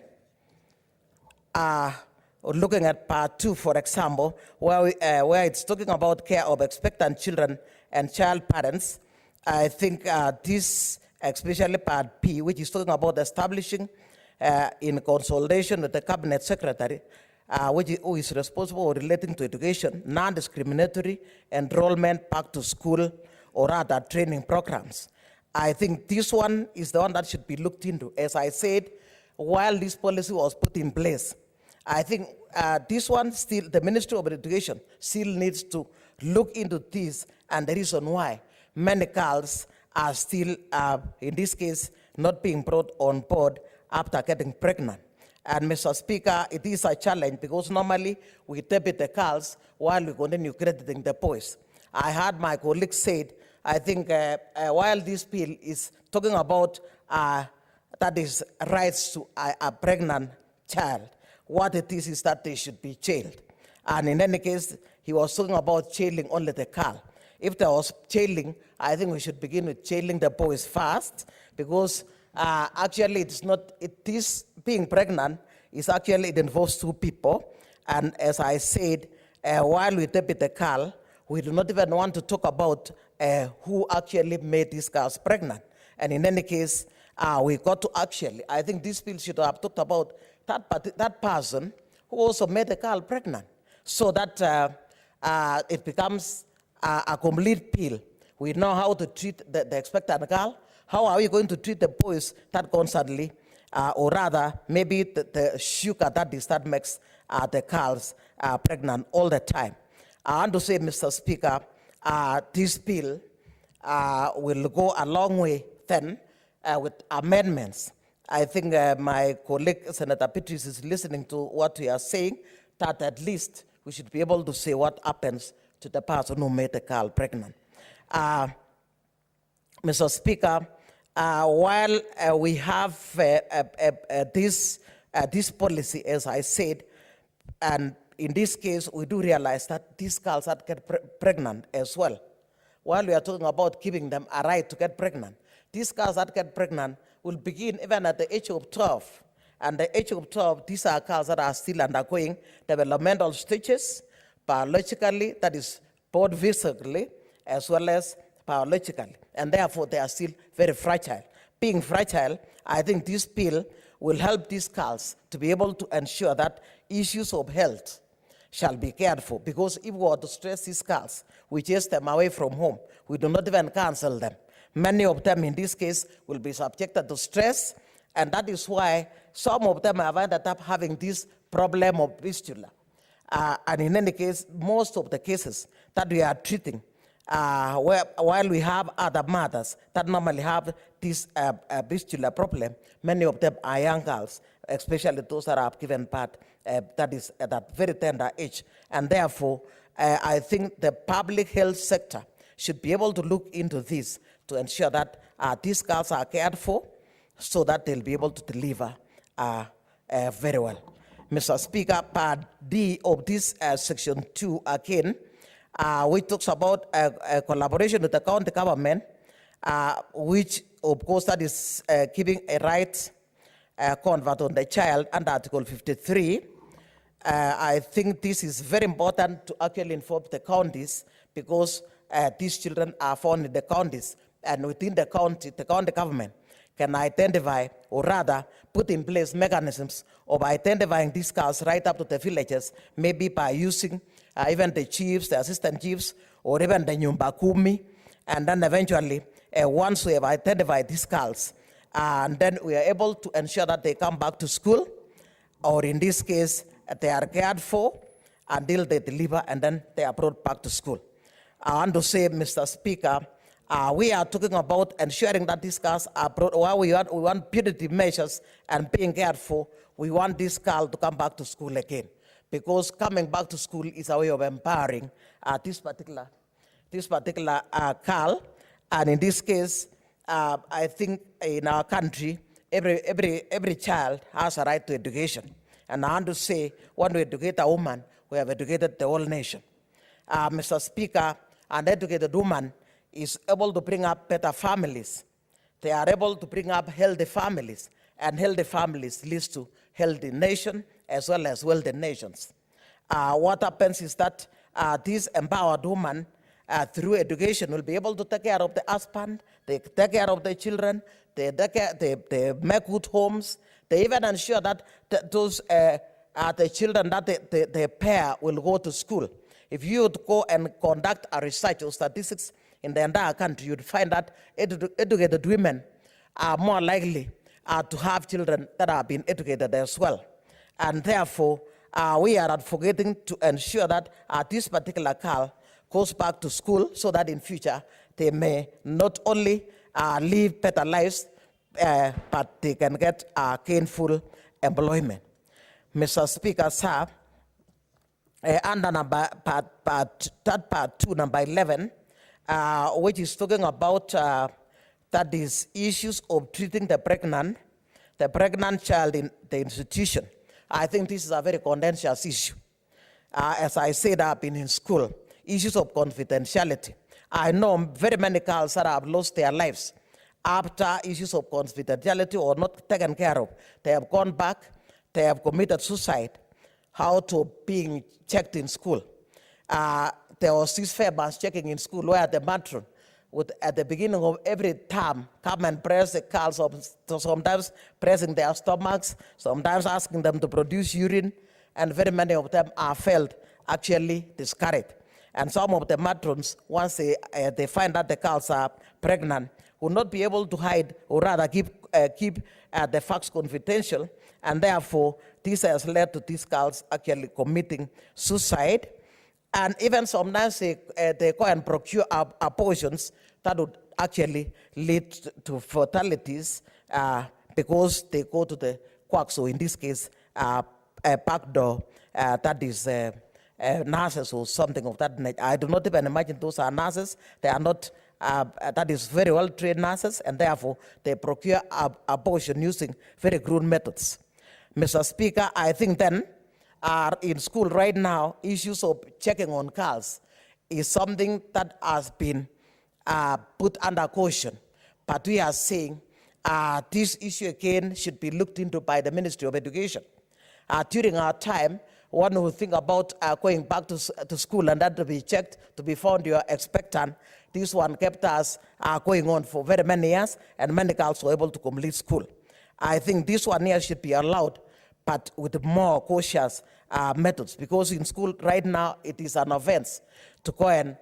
[SPEAKER 12] Looking at part 2, for example, where it's talking about care of expectant children and child parents, I think this, especially part P, which is talking about establishing in consultation with the cabinet secretary, who is responsible for relating to education, non-discriminatory enrollment back to school or other training programs. I think this one is the one that should be looked into. As I said, while this policy was put in place, I think this one still, the Ministry of Education still needs to look into this and the reason why many girls are still, in this case, not being brought on board after getting pregnant. And Mr. Speaker, it is a challenge because normally we debit the girls while we continue crediting the boys. I heard my colleague said, I think while this bill is talking about that is rights to a pregnant child, what it is that they should be jailed. And in any case, he was talking about jailing only the girl. If there was jailing, I think we should begin with jailing the boys first, because actually this being pregnant is actually, it involves two people. And as I said, while we debit the girl, we do not even want to talk about who actually made these girls pregnant. And in any case, we got to actually, I think this bill should have talked about that person who also made a girl pregnant, so that it becomes a complete pill. We know how to treat the expectant girl. How are we going to treat the boys that constantly, or rather, maybe the sugar that makes the girls pregnant all the time? I want to say, Mr. Speaker, this bill will go a long way then with amendments. I think my colleague, Senator Petris, is listening to what we are saying, that at least we should be able to say what happens to the person who made the girl pregnant. Mr. Speaker, while we have this policy, as I said, and in this case, we do realize that these girls that get pregnant as well. While we are talking about giving them a right to get pregnant, these girls that get pregnant will begin even at the age of 12. And the age of 12, these are girls that are still undergoing developmental stages, biologically, that is both physically as well as biologically. And therefore, they are still very fragile. Being fragile, I think this bill will help these girls to be able to ensure that issues of health shall be cared for. Because if we were to stress these girls, we chase them away from home. We do not even cancel them. Many of them, in this case, will be subjected to stress, and that is why some of them have ended up having this problem of fistula. And in any case, most of the cases that we are treating, while we have other mothers that normally have this fistula problem, many of them are young girls, especially those that have given birth, that is at that very tender age. And therefore, I think the public health sector should be able to look into this to ensure that these girls are cared for, so that they'll be able to deliver very well. Mr. Speaker, Part D of this Section 2 again, which talks about collaboration with the county government, which of course that is giving a right convert on the child under Article 53. I think this is very important to actually inform the counties, because these children are found in the counties, and within the county government can identify, or rather put in place mechanisms of identifying these girls right up to the villages, maybe by using even the chiefs, the assistant chiefs, or even the nyumba kumi. And then eventually, once we have identified these girls, and then we are able to ensure that they come back to school, or in this case, they are cared for until they deliver, and then they are brought back to school. I want to say, Mr. Speaker, we are talking about ensuring that these girls are brought, while we want punitive measures and being cared for, we want this girl to come back to school again. Because coming back to school is a way of empowering this particular girl. And in this case, I think in our country, every child has a right to education. And I want to say, when we educate a woman, we have educated the whole nation. Mr. Speaker, an educated woman is able to bring up better families. They are able to bring up healthy families, and healthy families leads to healthy nation as well as wealthy nations. What happens is that this empowered woman, through education, will be able to take care of the husband, they take care of the children, they make good homes, they even ensure that those the children that the pair will go to school. If you would go and conduct a research or statistics in the entire country, you'd find that educated women are more likely to have children that have been educated as well. And therefore, we are advocating to ensure that this particular girl goes back to school, so that in future they may not only live better lives, but they can get gainful employment. Mr. Speaker, sir, under part 2, number 11, which is talking about that is issues of treating the pregnant child in the institution. I think this is a very contentious issue. As I said, I've been in school. Issues of confidentiality. I know very many girls that have lost their lives after issues of confidentiality or not taken care of. They have gone back, they have committed suicide. How to being checked in school. There was this famous checking in school where the matron at the beginning of every term, come and press the calls, sometimes pressing their stomachs, sometimes asking them to produce urine, and very many of them are felt actually discouraged. And some of the matrons, once they find that the cows are pregnant, will not be able to hide, or rather keep the facts confidential, and therefore this has led to these cows actually committing suicide. And even sometimes they go and procure abortions that would actually lead to fatalities because they go to the quack. So in this case, a backdoor that is nurses or something of that nature. I do not even imagine those are nurses. They are not, that is very well trained nurses, and therefore they procure abortion using very crude methods. Mr. Speaker, I think then in school right now, issues of checking on cars is something that has been put under caution. But we are saying this issue again should be looked into by the Ministry of Education. During our time, one who think about going back to school and that to be checked, to be found you are expectant. This one kept us going on for very many years, and many girls were able to complete school. I think this one here should be allowed, but with more cautious methods, because in school right now it is an offense to go and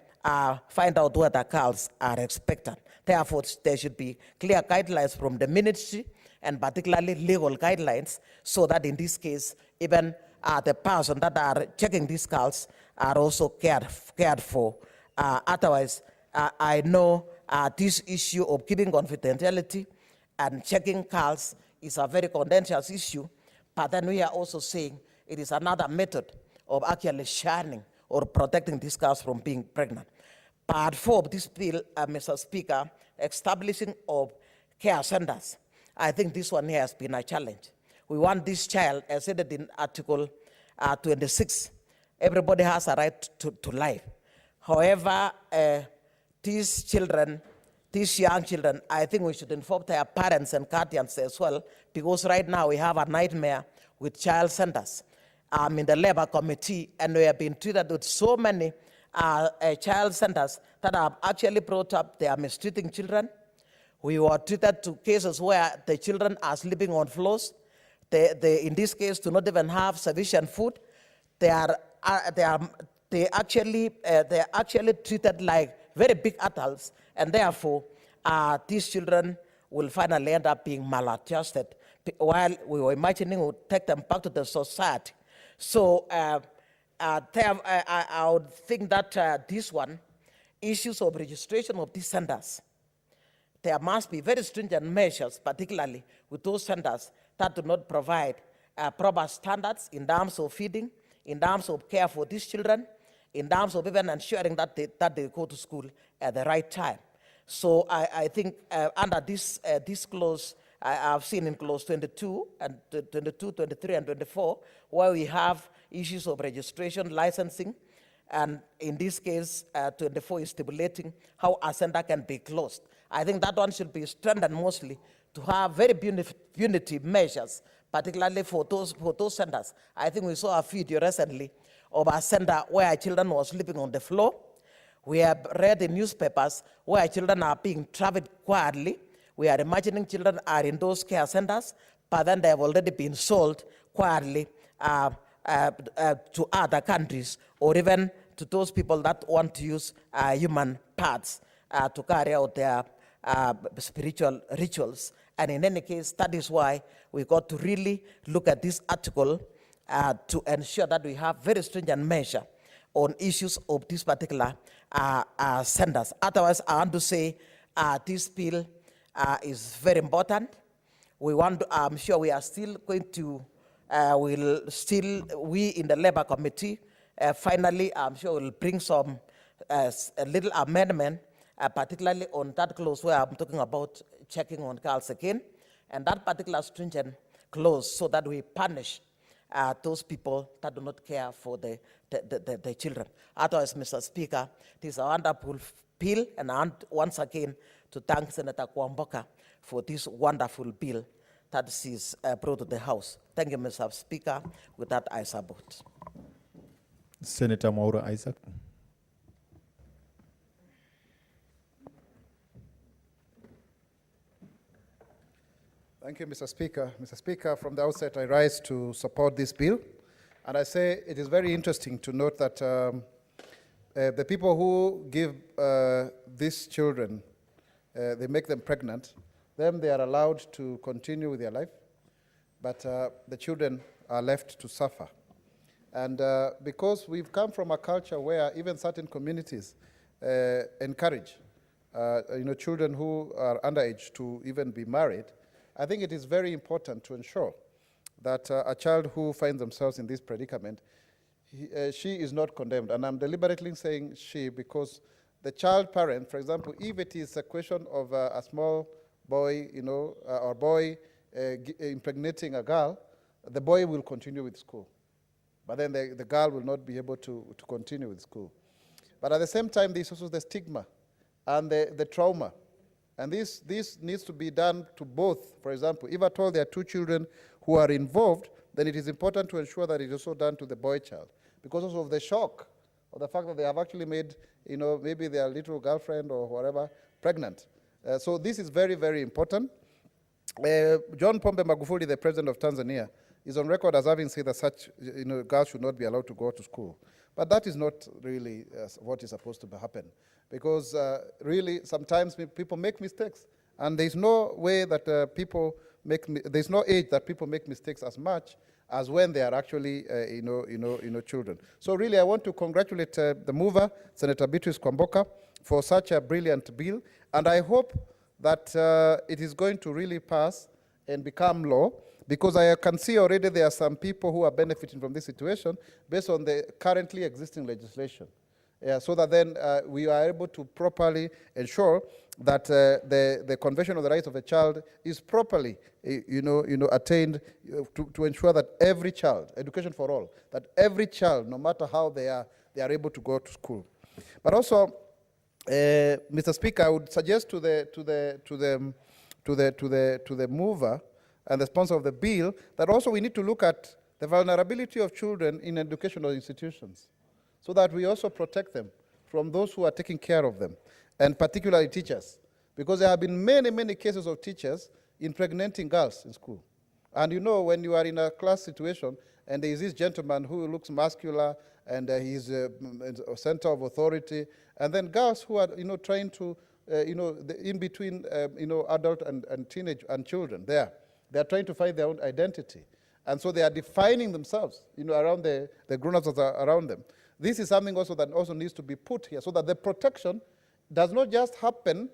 [SPEAKER 12] find out whether girls are expectant. Therefore, there should be clear guidelines from the ministry, and particularly legal guidelines, so that in this case, even the person that are checking these girls are also cared for. Otherwise, I know this issue of keeping confidentiality and checking girls is a very contentious issue, but then we are also saying it is another method of actually sharing or protecting these girls from being pregnant. Part 4 of this bill, Mr. Speaker, establishing of care centers. I think this one here has been a challenge. We want this child, as said in Article 26, everybody has a right to life. However, these children, these young children, I think we should inform their parents and guardians as well, because right now we have a nightmare with child centers. I'm in the Labor Committee, and we have been treated with so many child centers that have actually brought up they are mistreating children. We were treated to cases where the children are sleeping on floors. They in this case, do not even have sufficient food. They are actually treated like very big adults, and therefore these children will finally end up being maladjusted. While we were imagining we would take them back to the society. So I would think that this one, issues of registration of these centers, there must be very stringent measures, particularly with those centers that do not provide proper standards in terms of feeding, in terms of care for these children, in terms of even ensuring that they go to school at the right time. So I think under this clause, I've seen in clause 22, and 22, 23, and 24, where we have issues of registration, licensing, and in this case, 24 is stipulating how a center can be closed. I think that one should be strengthened mostly to have very punitive measures, particularly for those centers. I think we saw a video recently of a center where children were sleeping on the floor. We have read in newspapers where children are being trafficked quietly. We are imagining children are in those care centers, but then they have already been sold quietly to other countries, or even to those people that want to use human parts to carry out their spiritual rituals. And in any case, that is why we got to really look at this article to ensure that we have very stringent measure on issues of this particular centers. Otherwise, I want to say this bill is very important. I'm sure we are still going to, we in the Labor Committee, finally, I'm sure we'll bring some a little amendment, particularly on that clause where I'm talking about checking on girls again, and that particular stringent clause, so that we punish those people that do not care for the children. Otherwise, Mr. Speaker, this is a wonderful bill, and I want once again to thank Senator Kwamboka for this wonderful bill that is brought to the House. Thank you, Mr. Speaker. With that, I support.
[SPEAKER 7] Senator Maura Isaac.
[SPEAKER 14] Thank you, Mr. Speaker. Mr. Speaker, from the outset, I rise to support this bill. And I say it is very interesting to note that the people who give these children, they make them pregnant, then they are allowed to continue with their life, but the children are left to suffer. And because we've come from a culture where even certain communities encourage children who are underage to even be married, I think it is very important to ensure that a child who finds themselves in this predicament, she is not condemned. And I'm deliberately saying she because the child parent, for example, if it is a question of a small boy, or boy impregnating a girl, the boy will continue with school. But then the girl will not be able to continue with school. But at the same time, there's also the stigma and the trauma. And this needs to be done to both. For example, if at all there are two children who are involved, then it is important to ensure that it is also done to the boy child. Because also of the shock of the fact that they have actually made, maybe their little girlfriend or whatever pregnant. So this is very, very important. John Pombe Magufuli, the president of Tanzania, is on record as having said that such girls should not be allowed to go to school. But that is not really what is supposed to happen. Because really, sometimes people make mistakes. And there's no way that there's no age that people make mistakes as much as when they are actually, children. So really, I want to congratulate the mover, Senator Beatrice Kwamboka, for such a brilliant bill. And I hope that it is going to really pass and become law, because I can see already there are some people who are benefiting from this situation based on the currently existing legislation. So that then we are able to properly ensure that the Convention on the Rights of the Child is properly, attained to ensure that every child, education for all, that every child, no matter how they are able to go to school. But also, Mr. Speaker, I would suggest to the mover and the sponsor of the bill that also we need to look at the vulnerability of children in educational institutions, so that we also protect them from those who are taking care of them, and particularly teachers, because there have been many, many cases of teachers impregnating girls in school. And when you are in a class situation and there is this gentleman who looks muscular and he's a center of authority, and then girls who are trying to, in between adult and teenage and children, they are trying to find their own identity. And so they are defining themselves around the grown-ups that are around them. This is something also that also needs to be put here, so that the protection does not just happen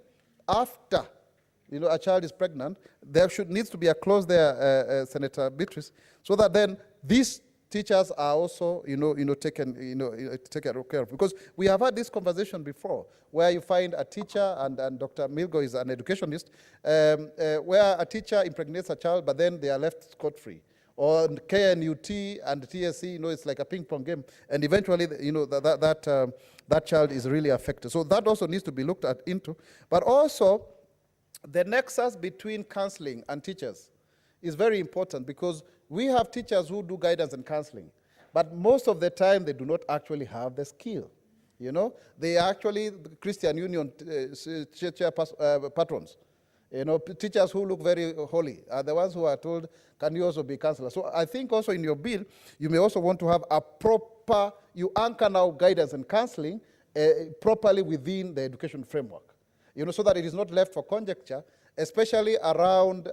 [SPEAKER 14] after a child is pregnant. There needs to be a clause there, Senator Beatrice, so that then these teachers are also taken care of. Because we have had this conversation before, where you find a teacher, and Dr. Milgo is an educationist, where a teacher impregnates a child, but then they are left scot-free. Or KNUT and TSC, it's like a ping-pong game. And eventually, that child is really affected. So that also needs to be looked into. But also, the nexus between counseling and teachers is very important, because we have teachers who do guidance and counseling. But most of the time, they do not actually have the skill. They are actually the Christian Union patrons. Teachers who look very holy are the ones who are told, can you also be counselors? So I think also in your bill, you may also want to have a proper, you anchor now guidance and counseling properly within the education framework, so that it is not left for conjecture, especially around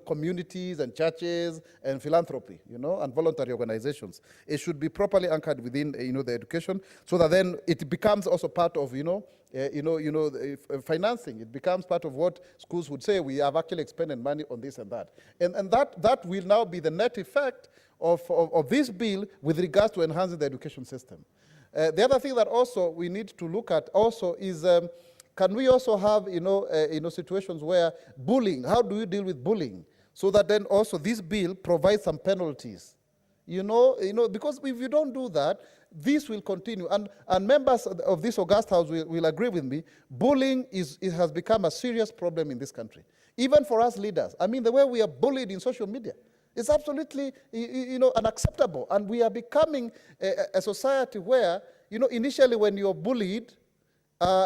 [SPEAKER 14] communities and churches and philanthropy, and voluntary organizations. It should be properly anchored within the education, so that then it becomes also part of financing. It becomes part of what schools would say, we have actually expended money on this and that. And that will now be the net effect of this bill with regards to enhancing the education system. The other thing that also we need to look at also is, can we also have situations where bullying, how do you deal with bullying? So that then also this bill provides some penalties. Because if you don't do that, this will continue. And members of this august house will agree with me, bullying has become a serious problem in this country. Even for us leaders. I mean, the way we are bullied in social media is absolutely unacceptable. And we are becoming a society where, initially when you're bullied,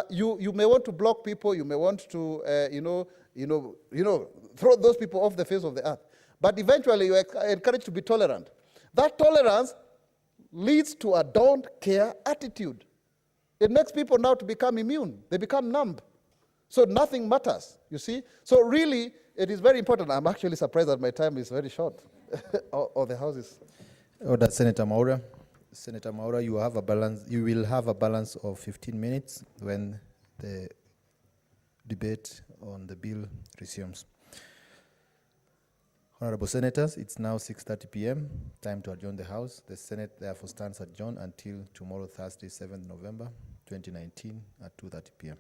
[SPEAKER 14] you may want to block people, you may want to, throw those people off the face of the earth. But eventually you are encouraged to be tolerant. That tolerance leads to a don't care attitude. It makes people now to become immune. They become numb. So nothing matters, you see? So really, it is very important. I'm actually surprised that my time is very short. or the House is.
[SPEAKER 7] Order, Senator Maura. Senator Maura, you will have a balance of 15 minutes when the debate on the bill resumes. Honorable Senators, it's now 6:30 p.m. Time to adjourn the House. The Senate therefore stands adjourned until tomorrow, Thursday, 7th November 2019 at 2:30 p.m.